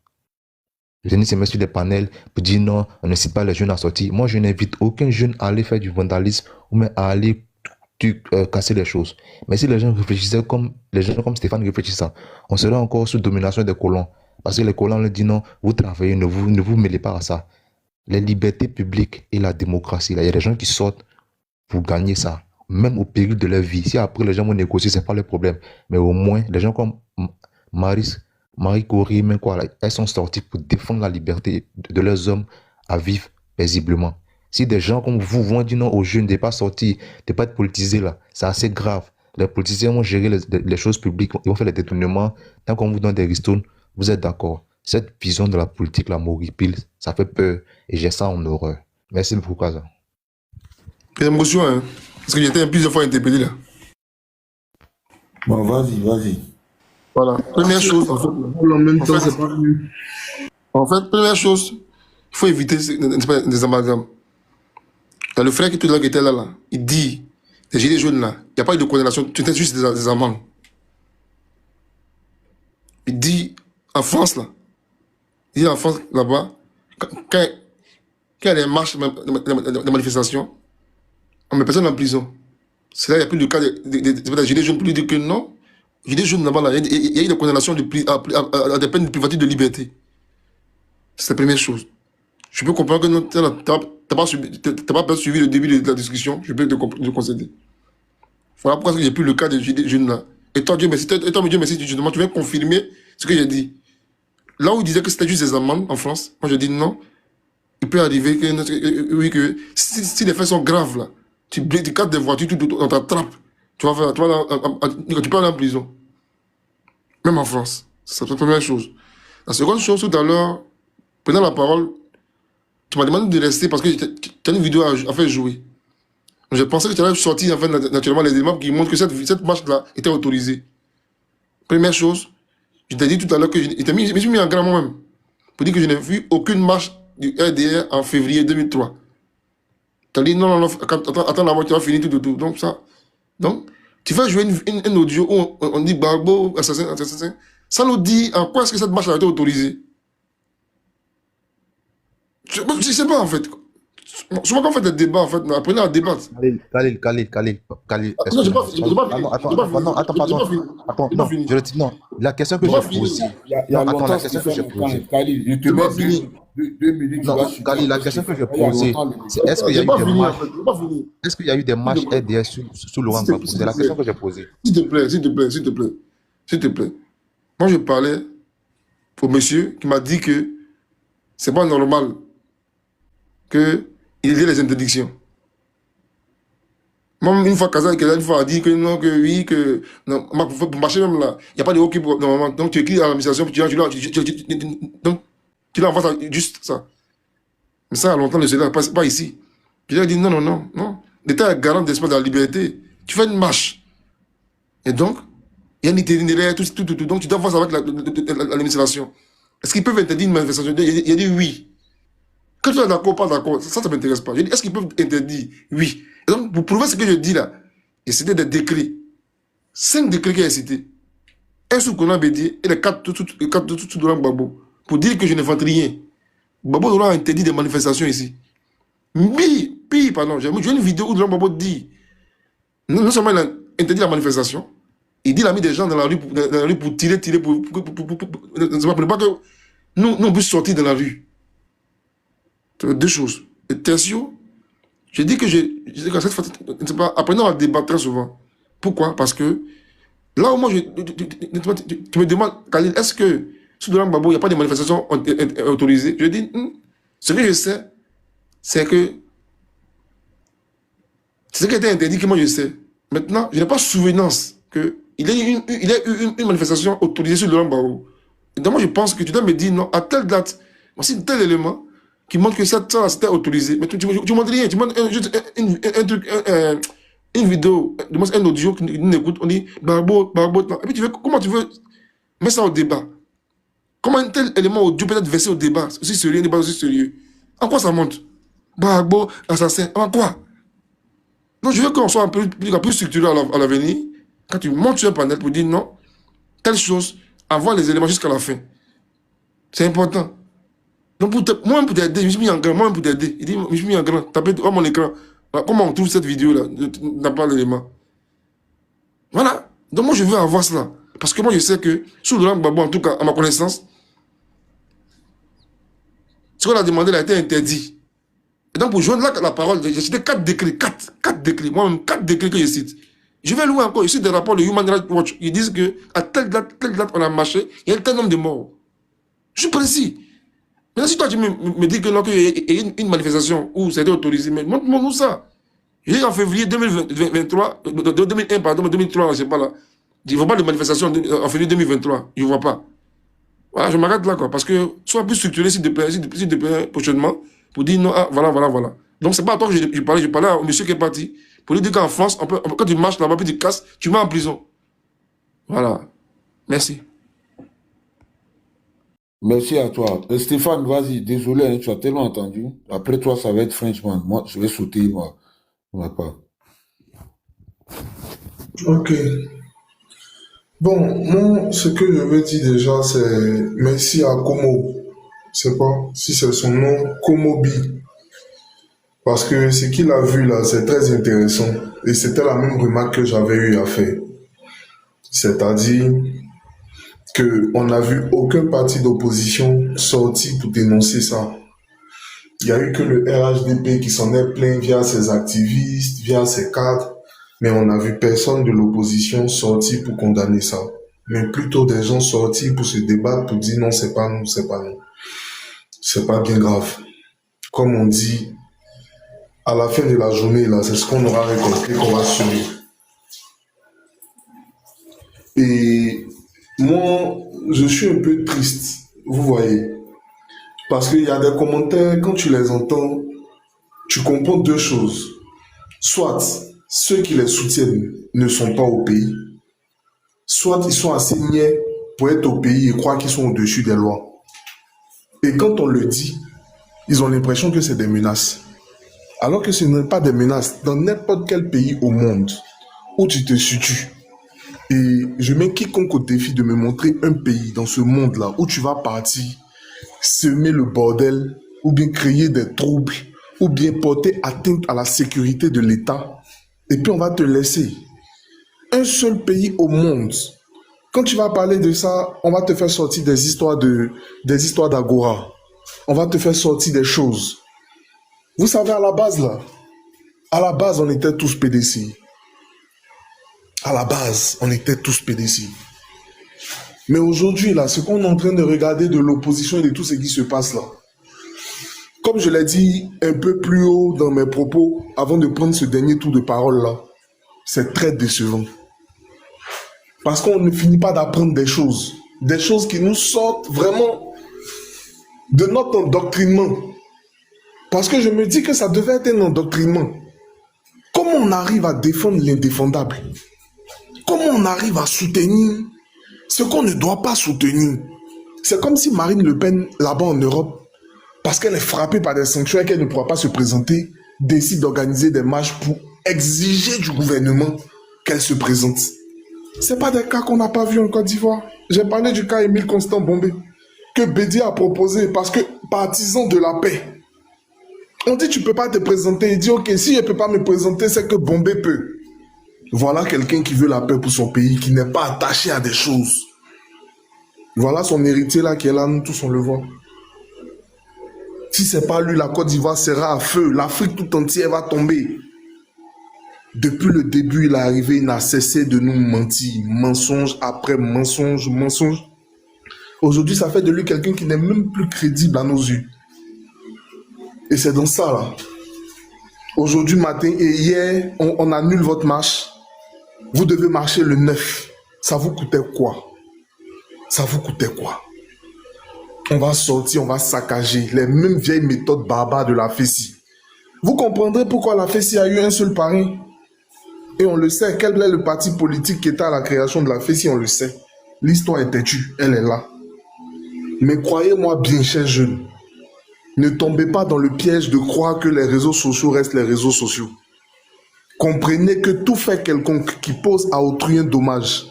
Venir se mettre sur des panels pour dire non, on ne cite pas les jeunes à sortir. Moi, je n'invite aucun jeune à aller faire du vandalisme ou même à aller casser les choses. Mais si les gens réfléchissaient comme Stéphane réfléchissait, on serait encore sous domination des colons. Parce que les colons leur disent non, vous travaillez, ne vous mêlez pas à ça. Les libertés publiques et la démocratie, là, il y a des gens qui sortent pour gagner ça, même au péril de leur vie. Si après les gens vont négocier, c'est pas le problème. Mais au moins, les gens comme Marie Curie, même quoi, là, elles sont sorties pour défendre la liberté de leurs hommes à vivre paisiblement. Si des gens comme vous vont dire non aux jeunes de ne pas sortir, de ne pas être politisés, là, c'est assez grave. Les politiciens vont gérer les choses publiques, ils vont faire les détournements. Tant qu'on vous donne des ristournes, vous êtes d'accord. Cette vision de la politique, la moripile, ça fait peur. Et j'ai ça en horreur. Merci beaucoup, Kaza. Quelle émotion, hein? Parce que j'étais plusieurs fois interpellé là. Bon, vas-y. Voilà. Première chose, en fait, première chose, il faut éviter des amalgames. Il y a le frère qui était là, il dit, les gilets jaunes là, il n'y a pas eu de condamnation, c'était juste des amendes. Il dit, en France là-bas, quand il y a des marches, des manifestations, on met personne en prison. C'est là, il n'y a plus de cas des gilets jaunes pour lui dire que non, les gilets jaunes là-bas, là, il y a eu des condamnations à des peines de privative de liberté. C'est la première chose. Je peux comprendre que tu n'as pas suivi le début de la discussion. Je peux te concéder. Voilà pourquoi il n'y a plus le cas de jeunes là. Et toi, Dieu merci, tu viens confirmer ce que j'ai dit. Là où il disait que c'était juste des amendes en France, moi je dis non. Il peut arriver que si les faits sont graves là, tu casses des voitures, on t'attrape. Tu peux aller en prison. Même en France. C'est la première chose. La seconde chose, tout à l'heure, prenant la parole, tu m'as demandé de rester parce que tu as une vidéo à faire jouer. Je pensais que tu allais sortir en fait, naturellement les éléments qui montrent que cette marche-là était autorisée. Première chose, je t'ai dit tout à l'heure que je me suis mis en grand moi-même pour dire que je n'ai vu aucune marche du RDR en février 2003. Tu as dit non, attends la moitié, tu vas finir tout. Donc, tu vas jouer une audio où on dit Gbagbo, assassin, ça nous dit en quoi est-ce que cette marche a été autorisée. Je ne sais pas en fait. Souvent quand on fait des débats, en fait, apprenez à débattre. Khalil. Non, j'ai pas fini. Attends, non, je le dis, non. La question que j'ai posée. Attends, la question que j'ai posée. Khalil, je te mets 2 minutes. Non, Khalil, la question que j'ai posée, c'est est-ce qu'il y a eu des marches? Est-ce qu'il y a eu des marches RDS sous Laurent Gbagbo? C'est la question que j'ai posée. S'il te plaît. Moi, je parlais au monsieur qui m'a dit que c'est pas normal qu'il y ait les interdictions. Moi, une fois, une fois a dit que non, que oui, que non, pour marcher même là, il n'y a pas de hockey pour normalement. Donc tu écris à l'administration, donc tu l'envoies ça, juste ça. Mais ça, à longtemps, le Sénat, pas ici. Je lui ai dit non. L'État est garant d'espace de la liberté. Tu fais une marche. Et donc, il y a un itinéraire, tout. Donc tu dois voir ça avec l'administration. Est-ce qu'ils peuvent interdire une manifestation? Il a dit oui. Quand tu es d'accord ou pas d'accord, ça ne m'intéresse pas. Je dis, est-ce qu'ils peuvent interdire? Oui. Et donc, pour prouver ce que je dis là, j'ai cité des décrets. 5 décrets qu'il a cités. Un sous Konan Bédié et les 4 sous Laurent Gbagbo. pour dire que je n'invente rien. Babo Dola a interdit des manifestations ici. Pire, pardon. J'ai une vidéo où Babo dit, non seulement il a interdit la manifestation, il dit qu'il a mis des gens dans la rue pour tirer, pour ne pas que nous on puisse sortir de la rue. Deux choses. Et tertio, je dis que après on va débattre très souvent. Pourquoi? Parce que là où moi, tu me demandes, Khalil, est-ce que sous Dolan Gbagbo, il n'y a pas de manifestations autorisées? Je dis, ce que je sais, c'est que c'est ce qui a été interdit que moi je sais. Maintenant, je n'ai pas souvenance qu'il y a eu une manifestation autorisée sur Dolan Gbagbo. Et donc moi, je pense que tu dois me dire, non, à telle date, voici tel élément qui montre que ça c'était autorisé. Mais tu ne montres rien, tu montres juste un truc, une vidéo, un audio qui nous écoute, on dit Gbagbo. Et puis comment tu veux mettre ça au débat? Comment un tel élément audio peut être versé au débat? Aussi sérieux, un débat aussi sérieux. En quoi ça monte? Gbagbo, assassin, en quoi? Donc je veux qu'on soit un peu plus structuré à l'avenir. Quand tu montes sur un panel pour dire non, telle chose, avoir les éléments jusqu'à la fin. C'est important. Donc moi-même pour t'aider, je me suis mis en grand, moi-même pour t'aider. Il dit, je me suis mis en grand, tapez mon écran. Comment on trouve cette vidéo-là? N'a pas l'élément. Voilà. Donc moi je veux avoir cela. Parce que moi je sais que, sous Dolan Gbagbo, en tout cas, à ma connaissance, ce qu'on a demandé a été interdit. Et donc pour joindre là la parole, j'ai cité 4 décrets, 4 décrets, moi-même 4 décrets que je cite. Je vais louer encore, je cite des rapports de Human Rights Watch. Ils disent qu'à telle date, on a marché, il y a tel nombre de morts. Je suis précis. Maintenant, si toi tu me dis que là, qu'il y a une manifestation où ça a été autorisé, mais montre-moi ça. J'ai dit en février 2023, 2001, pardon, 2003, je ne sais pas là. Je ne vois pas de manifestation en février 2023. Je ne vois pas. Voilà, je m'arrête là, quoi. Parce que sois plus structuré, s'il te plaît, prochainement, pour dire non, ah, voilà. Donc, ce n'est pas à toi que je parlais, je parlais au monsieur qui est parti, pour lui dire qu'en France, quand tu marches là-bas, puis tu casses, tu vas en prison. Voilà. Merci. Merci à toi. Stéphane, vas-y, désolé, hein, tu as tellement entendu. Après toi, ça va être Frenchman. Moi, je vais sauter, moi. On va pas. Ok. Bon, moi, ce que je veux dire déjà, c'est merci à Komo. Je sais pas si c'est son nom, Komobi. Parce que ce qu'il a vu là, c'est très intéressant. Et c'était la même remarque que j'avais eu à faire. C'est-à-dire qu'on n'a vu aucun parti d'opposition sortir pour dénoncer ça. Il n'y a eu que le RHDP qui s'en est plaint via ses activistes, via ses cadres, mais on n'a vu personne de l'opposition sortir pour condamner ça. Mais plutôt des gens sortir pour se débattre, pour dire non, c'est pas nous, c'est pas nous. C'est pas bien grave. Comme on dit, à la fin de la journée, là, c'est ce qu'on aura récolté qu'on va semer. Et moi, je suis un peu triste, vous voyez. Parce qu'il y a des commentaires, quand tu les entends, tu comprends deux choses. Soit ceux qui les soutiennent ne sont pas au pays, soit ils sont assez niais pour être au pays et croire qu'ils sont au-dessus des lois. Et quand on le dit, ils ont l'impression que c'est des menaces. Alors que ce n'est pas des menaces. Dans n'importe quel pays au monde où tu te situes, et je mets quiconque au défi de me montrer un pays dans ce monde-là où tu vas partir semer le bordel, ou bien créer des troubles, ou bien porter atteinte à la sécurité de l'État, et puis on va te laisser. Un seul pays au monde. Quand tu vas parler de ça, on va te faire sortir des histoires d'Agora. On va te faire sortir des choses. Vous savez, à la base, on était tous PDC. À la base, on était tous PDC. Mais aujourd'hui, là, ce qu'on est en train de regarder de l'opposition et de tout ce qui se passe là, comme je l'ai dit un peu plus haut dans mes propos, avant de prendre ce dernier tour de parole là, c'est très décevant. Parce qu'on ne finit pas d'apprendre des choses qui nous sortent vraiment de notre endoctrinement. Parce que je me dis que ça devait être un endoctrinement. Comment on arrive à défendre l'indéfendable? Comment on arrive à soutenir ce qu'on ne doit pas soutenir? C'est comme si Marine Le Pen, là-bas en Europe, parce qu'elle est frappée par des sanctions et qu'elle ne pourra pas se présenter, décide d'organiser des marches pour exiger du gouvernement qu'elle se présente. Ce n'est pas des cas qu'on n'a pas vus en Côte d'Ivoire. J'ai parlé du cas Émile Constant Bombé. que Bédi a proposé parce que partisan de la paix. On dit tu peux pas te présenter. Il dit ok, si je peux pas me présenter, c'est que Bombay peut. Voilà quelqu'un qui veut la paix pour son pays, qui n'est pas attaché à des choses. Voilà son héritier là qui est là, nous tous on le voit. Si c'est pas lui, la Côte d'Ivoire sera à feu. L'Afrique tout entière va tomber. Depuis le début, il est arrivé, il n'a cessé de nous mentir. Mensonge après mensonge, mensonge. Aujourd'hui, ça fait de lui quelqu'un qui n'est même plus crédible à nos yeux. Et c'est dans ça, là. Aujourd'hui matin et hier, on annule votre marche. Vous devez marcher le 9. Ça vous coûtait quoi? Ça vous coûtait quoi? On va sortir, on va saccager les mêmes vieilles méthodes barbares de la FESI. Vous comprendrez pourquoi la FESI a eu un seul parrain. Et on le sait, quel est le parti politique qui était à la création de la FESI, on le sait. L'histoire est têtue, elle est là. Mais croyez-moi bien, chers jeunes, ne tombez pas dans le piège de croire que les réseaux sociaux restent les réseaux sociaux. Comprenez que tout fait quelconque qui pose à autrui un dommage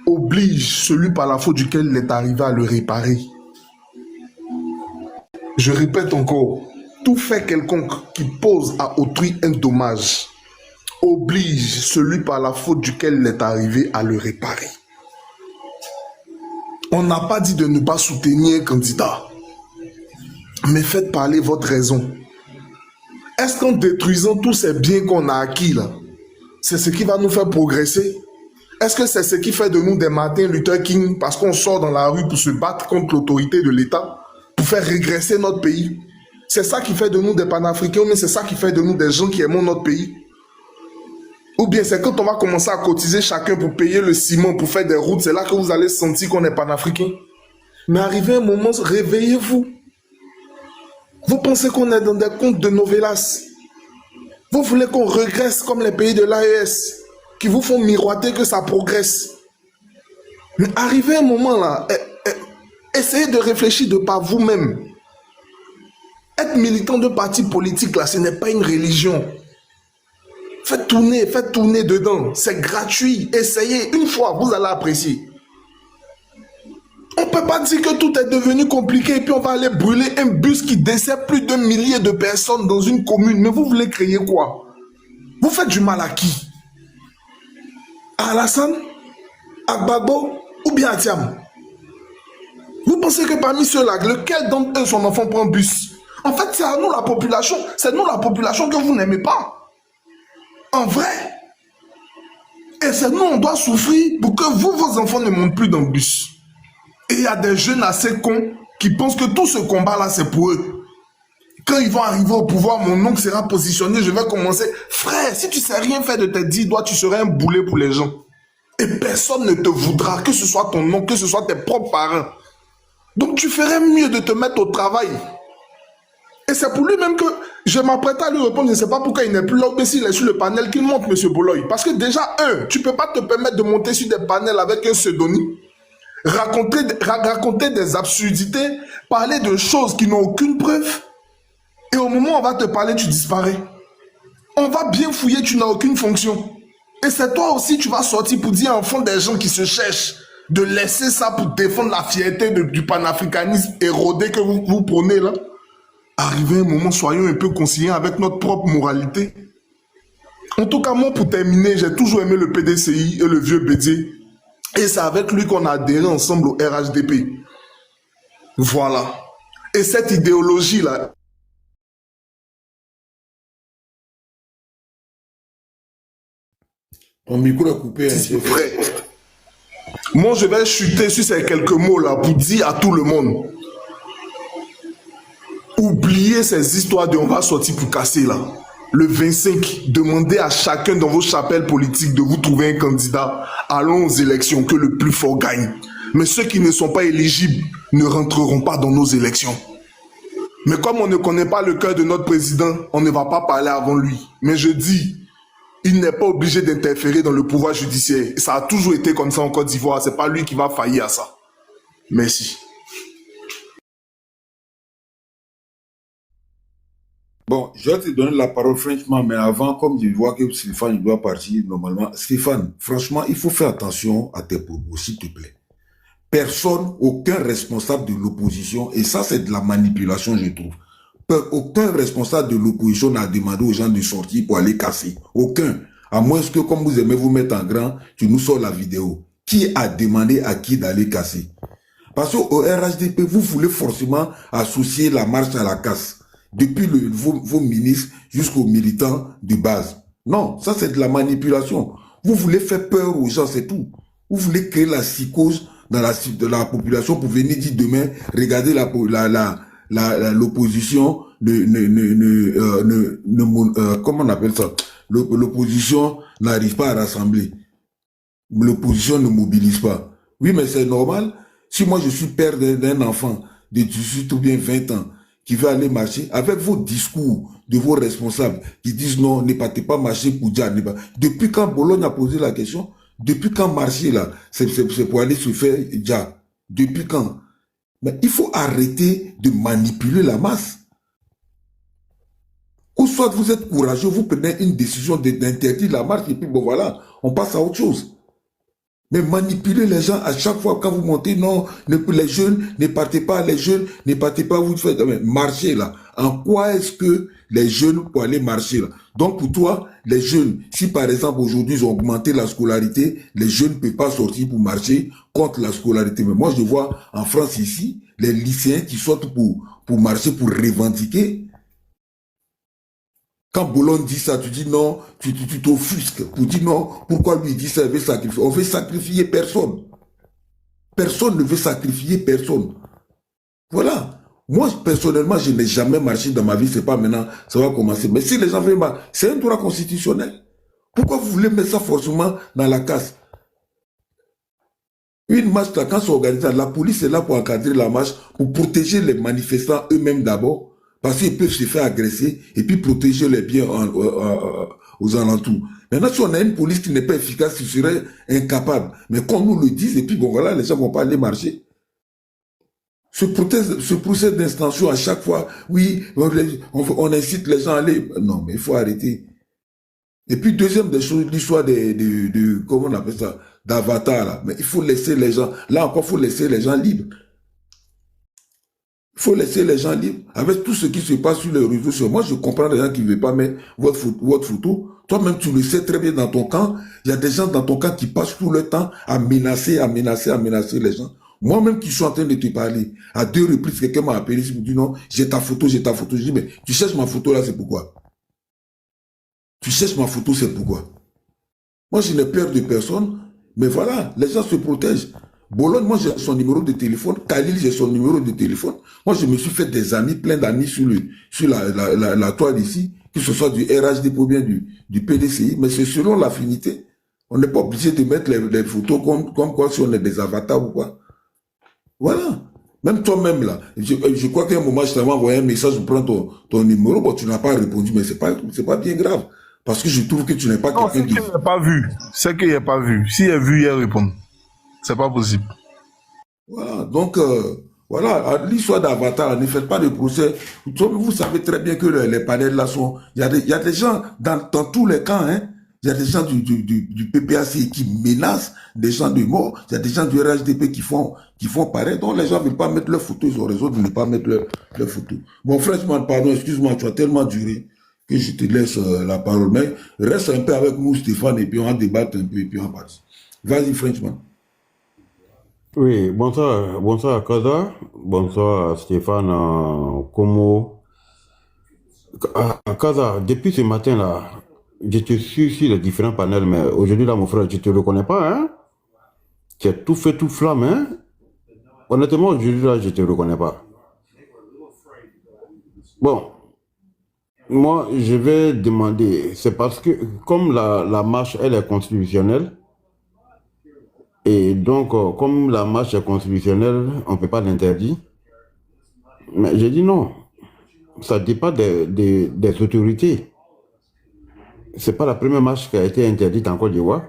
oblige celui par la faute duquel il est arrivé à le réparer. Je répète encore, tout fait quelconque qui pose à autrui un dommage oblige celui par la faute duquel il est arrivé à le réparer. On n'a pas dit de ne pas soutenir un candidat, mais faites parler votre raison. Est-ce qu'en détruisant tous ces biens qu'on a acquis là, c'est ce qui va nous faire progresser? Est-ce que c'est ce qui fait de nous des Martin Luther King parce qu'on sort dans la rue pour se battre contre l'autorité de l'État, pour faire régresser notre pays? C'est ça qui fait de nous des panafricains, mais c'est ça qui fait de nous des gens qui aiment notre pays? Ou bien c'est quand on va commencer à cotiser chacun pour payer le ciment, pour faire des routes, c'est là que vous allez sentir qu'on est panafricain? Mais arrivé un moment, réveillez-vous. Vous pensez qu'on est dans des contes de novelas? Vous voulez qu'on régresse comme les pays de l'AES, qui vous font miroiter que ça progresse? Mais arrivé un moment là, essayez de réfléchir de par vous-même. Être militant de parti politique là, ce n'est pas une religion. Faites tourner dedans. C'est gratuit. Essayez. Une fois, vous allez apprécier. On ne peut pas dire que tout est devenu compliqué et puis on va aller brûler un bus qui dessert plus d'1 millier de personnes dans une commune. Mais vous voulez créer quoi? Vous faites du mal à qui? À Alassane? À Gbagbo? Ou bien à Thiam? Vous pensez que parmi ceux-là, lequel d'entre eux, son enfant prend un bus? En fait, c'est à nous la population. C'est nous la population que vous n'aimez pas. En vrai. Et c'est nous, on doit souffrir pour que vous, vos enfants ne montent plus dans le bus. Et il y a des jeunes assez cons qui pensent que tout ce combat-là, c'est pour eux. Quand ils vont arriver au pouvoir, mon oncle sera positionné, je vais commencer. Frère, si tu ne sais rien faire de tes 10 doigts, tu serais un boulet pour les gens. Et personne ne te voudra, que ce soit ton oncle, que ce soit tes propres parents. Donc tu ferais mieux de te mettre au travail. Et c'est pour lui-même que je m'apprête à lui répondre, je ne sais pas pourquoi il n'est plus là, mais s'il est sur le panel, qu'il monte, M. Boloy. Parce que déjà, tu ne peux pas te permettre de monter sur des panels avec un pseudonyme, raconter des absurdités, parler de choses qui n'ont aucune preuve, et au moment où on va te parler, tu disparais. On va bien fouiller, tu n'as aucune fonction. Et c'est toi aussi, tu vas sortir pour dire en fond des gens qui se cherchent, de laisser ça pour défendre la fierté du panafricanisme érodé que vous prenez là. Arrivé un moment, soyons un peu conciliants avec notre propre moralité. En tout cas, moi, pour terminer, j'ai toujours aimé le PDCI et le vieux Bédier. Et c'est avec lui qu'on a adhéré ensemble au RHDP. Voilà. Et cette idéologie-là... Mon micro est coupé. C'est vrai. Moi, je vais chuter sur ces quelques mots-là pour dire à tout le monde... Oubliez ces histoires de on va sortir pour casser là. Le 25, demandez à chacun dans vos chapelles politiques de vous trouver un candidat. Allons aux élections, que le plus fort gagne. Mais ceux qui ne sont pas éligibles ne rentreront pas dans nos élections. Mais comme on ne connaît pas le cœur de notre président, on ne va pas parler avant lui. Mais je dis, il n'est pas obligé d'interférer dans le pouvoir judiciaire. Ça a toujours été comme ça en Côte d'Ivoire. C'est pas lui qui va faillir à ça. Merci. Bon, je vais te donner la parole franchement, mais avant, comme je vois que Stéphane il doit partir normalement, Stéphane, franchement, il faut faire attention à tes propos, s'il te plaît. personne, aucun responsable de l'opposition, et ça c'est de la manipulation, je trouve. Aucun responsable de l'opposition n'a demandé aux gens de sortir pour aller casser. Aucun. À moins que, comme vous aimez vous mettre en grand, tu nous sors la vidéo. Qui a demandé à qui d'aller casser? Parce qu'au RHDP, vous voulez forcément associer la marche à la casse. Depuis vos ministres jusqu'aux militants de base. Non, ça c'est de la manipulation. Vous voulez faire peur aux gens, c'est tout. Vous voulez créer la psychose dans de la population pour venir dire demain, regardez l'opposition comment on appelle ça? L'opposition n'arrive pas à rassembler. L'opposition ne mobilise pas. Oui, mais c'est normal. Si moi je suis père d'un enfant de 18 ou bien 20 ans qui veut aller marcher, avec vos discours de vos responsables qui disent non, ne partez pas marcher pour dire. Depuis quand Bologne a posé la question, depuis quand marcher là, c'est pour aller se faire déjà. Depuis quand? Mais il faut arrêter de manipuler la masse. Ou soit vous êtes courageux, vous prenez une décision d'interdire la marche et puis bon voilà, on passe à autre chose. Mais manipuler les gens à chaque fois quand vous montez, non, les jeunes, ne partez pas, les jeunes, ne partez pas, vous faites marcher là. En quoi est-ce que les jeunes pour aller marcher là? Donc pour toi, les jeunes, si par exemple aujourd'hui ils ont augmenté la scolarité, les jeunes ne peuvent pas sortir pour marcher contre la scolarité. Mais moi je vois en France ici, les lycéens qui sortent pour marcher, pour revendiquer. Quand Bologne dit ça, tu dis non, tu t'offusques. Tu dis non, pourquoi lui dit ça, il veut sacrifier. On veut sacrifier personne. Personne ne veut sacrifier personne. Voilà. Moi, personnellement, je n'ai jamais marché dans ma vie, c'est pas maintenant, ça va commencer. Mais si les gens veulent marcher, c'est un droit constitutionnel. Pourquoi vous voulez mettre ça forcément dans la casse? Une marche, là, quand c'est organisé, la police est là pour encadrer la marche, pour protéger les manifestants eux-mêmes d'abord. Parce qu'ils peuvent se faire agresser et puis protéger les biens aux alentours. Maintenant, si on a une police qui n'est pas efficace, qui serait incapable. Mais qu'on nous le dise, et puis bon voilà, les gens vont pas aller marcher. Ce procès d'intention à chaque fois, oui, on incite les gens à aller. Non, mais il faut arrêter. Et puis deuxième des choses, l'histoire comment on appelle ça, d'avatar là. Mais il faut laisser les gens, là encore, il faut laisser les gens libres. Il faut laisser les gens libres. Avec tout ce qui se passe sur les réseaux sociaux. Moi, je comprends les gens qui ne veulent pas mettre votre photo. Toi-même, tu le sais très bien dans ton camp. Il y a des gens dans ton camp qui passent tout le temps à menacer les gens. Moi-même qui suis en train de te parler, à 2 reprises, quelqu'un m'a appelé, il me dit non, j'ai ta photo. Je dis, mais tu cherches ma photo là, c'est pourquoi? Tu cherches ma photo, c'est pourquoi? Moi, je n'ai peur de personne, mais voilà, les gens se protègent. Bologne, moi j'ai son numéro de téléphone. Khalil, j'ai son numéro de téléphone. Moi, je me suis fait des amis, plein d'amis sur la toile ici, que ce soit du RHD ou bien du PDCI, mais c'est selon l'affinité. On n'est pas obligé de mettre les photos comme quoi si on est des avatars ou quoi. Voilà. Même toi-même là, je crois qu'à un moment, je t'avais envoyé un message, je prends ton numéro, bon, tu n'as pas répondu, mais c'est pas bien grave. Parce que je trouve que tu n'es pas quelqu'un de... C'est qu'il n'a pas vu. C'est qu'il n'a pas vu. S'il a vu, il répond. C'est pas possible. Voilà, donc, voilà, l'histoire d'Avatar, ne faites pas de procès. Vous savez très bien que les panels là sont... Il y a des gens dans tous les camps, hein. Il y a des gens du PPAC qui menacent des gens de mort. Il y a des gens du RHDP qui font pareil. Donc, les gens ne veulent pas mettre leurs photos. Ils ont raison de ne pas mettre leurs photos. Bon, franchement, pardon, excuse-moi, tu as tellement duré que je te laisse la parole. Mais reste un peu avec nous, Stéphane, et puis on va débattre un peu, et puis on passe. Vas-y, Frenchman. Oui, bonsoir Kaza, bonsoir Stéphane Como. Kaza, depuis ce matin-là, je te suis sur les différents panels, mais aujourd'hui, là, mon frère, je ne te reconnais pas, hein? Tu as tout fait, tout flamme, hein? Honnêtement, aujourd'hui, là, je ne te reconnais pas. Bon, moi, je vais demander, c'est parce que, comme la marche, elle est constitutionnelle, et donc, comme la marche est constitutionnelle, on ne peut pas l'interdire. Mais j'ai dit non, ça dépend des autorités. Ce n'est pas la première marche qui a été interdite en Côte d'Ivoire.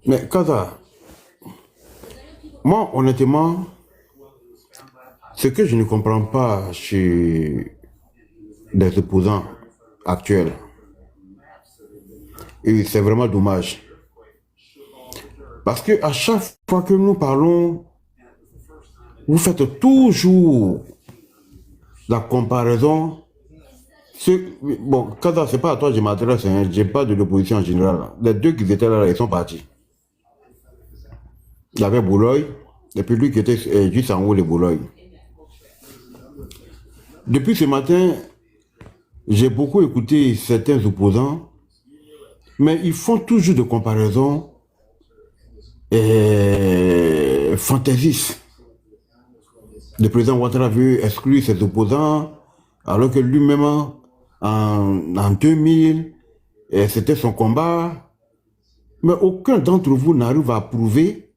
Mais Kaza, moi, honnêtement, ce que je ne comprends pas chez les opposants actuels, et c'est vraiment dommage. Parce que à chaque fois que nous parlons, vous faites toujours la comparaison. Bon, Kaza, c'est pas à toi que je m'adresse, hein, j'ai pas de l'opposition en général. Les deux qui étaient là, ils sont partis. Il y avait Boulogne, et puis lui qui était juste en haut de Boulogne. Depuis ce matin, j'ai beaucoup écouté certains opposants, mais ils font toujours des comparaisons fantaisistes. Le président Ouattara veut exclure ses opposants, alors que lui-même, en 2000, c'était son combat. Mais aucun d'entre vous n'arrive à prouver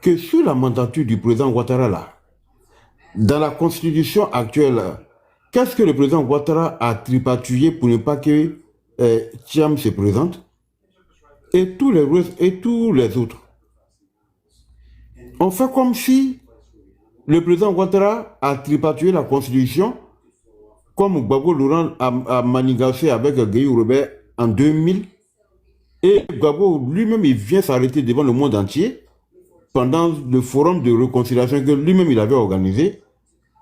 que sous la mandature du président Ouattara, là, dans la constitution actuelle, qu'est-ce que le président Ouattara a tripatouillé pour ne pas que Thiam se présente et tous les autres? On fait comme si le président Ouattara a tripatouillé la constitution comme Gbagbo Laurent a manigancé avec Guéhou Robert en 2000. Et Gbagbo lui-même, il vient s'arrêter devant le monde entier pendant le forum de réconciliation que lui-même il avait organisé.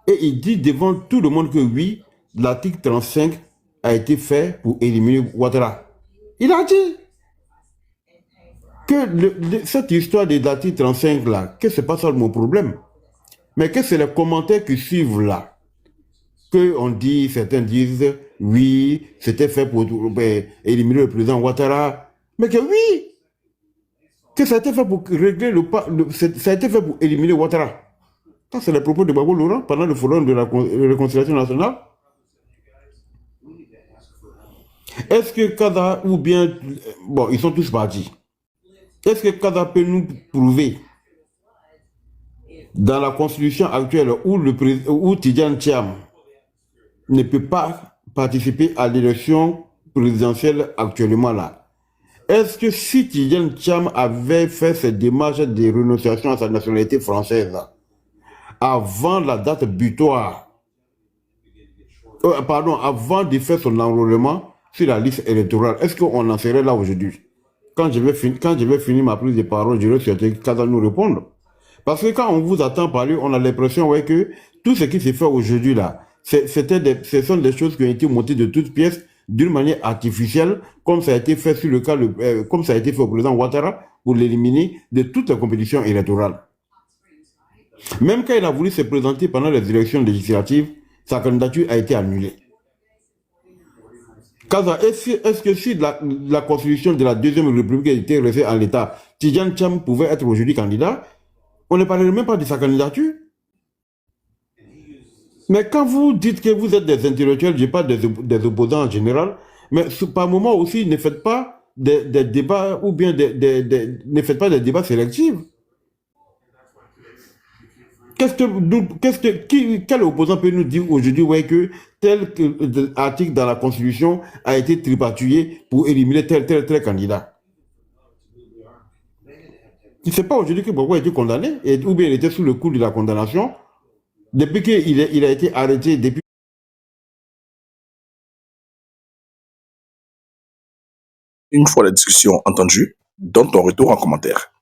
Et il dit devant tout le monde que oui, l'article 35 a été fait pour éliminer Ouattara. Il a dit que cette histoire de l'article 35 là, que c'est pas ça mon problème, mais que c'est les commentaires qui suivent là. Que on dit, certains disent, oui, c'était fait pour éliminer le président Ouattara, mais que oui, que ça a été fait pour régler ça a été fait pour éliminer Ouattara. Ça, c'est les propos de Gbagbo Laurent pendant le forum de la réconciliation nationale. Est-ce que Kada, ou bien, bon, ils sont tous partis. Est-ce que Kada peut nous prouver dans la constitution actuelle où Tidjane Thiam ne peut pas participer à l'élection présidentielle actuellement là? Est-ce que si Tidjane Thiam avait fait cette démarche de renonciation à sa nationalité française avant la date butoir, avant de faire son enrôlement sur la liste électorale, est-ce qu'on en serait là aujourd'hui? Quand je vais finir ma prise de parole, je vais souhaiter qu'Ada nous répondre. Parce que quand on vous attend parler, on a l'impression que tout ce qui s'est fait aujourd'hui là, ce sont des choses qui ont été montées de toutes pièces d'une manière artificielle, comme ça a été fait sur le cas, comme ça a été fait au président Ouattara pour l'éliminer de toutes les compétitions électorales. Même quand il a voulu se présenter pendant les élections législatives, sa candidature a été annulée. Kaza, est-ce que si la constitution de la Deuxième République était restée en l'état, Tidjane Thiam pouvait être aujourd'hui candidat? On ne parlerait même pas de sa candidature. Mais quand vous dites que vous êtes des intellectuels, je parle des opposants en général, mais par moment aussi, ne faites pas des débats ou bien ne faites pas des débats sélectifs. Quel opposant peut nous dire aujourd'hui que tel article dans la Constitution a été tripatouillé pour éliminer tel candidat? Il ne sait pas aujourd'hui que Gbagbo a été condamné, ou bien il était sous le coup de la condamnation, depuis qu'il a été arrêté, depuis. Une fois la discussion entendue, donne ton retour en commentaire.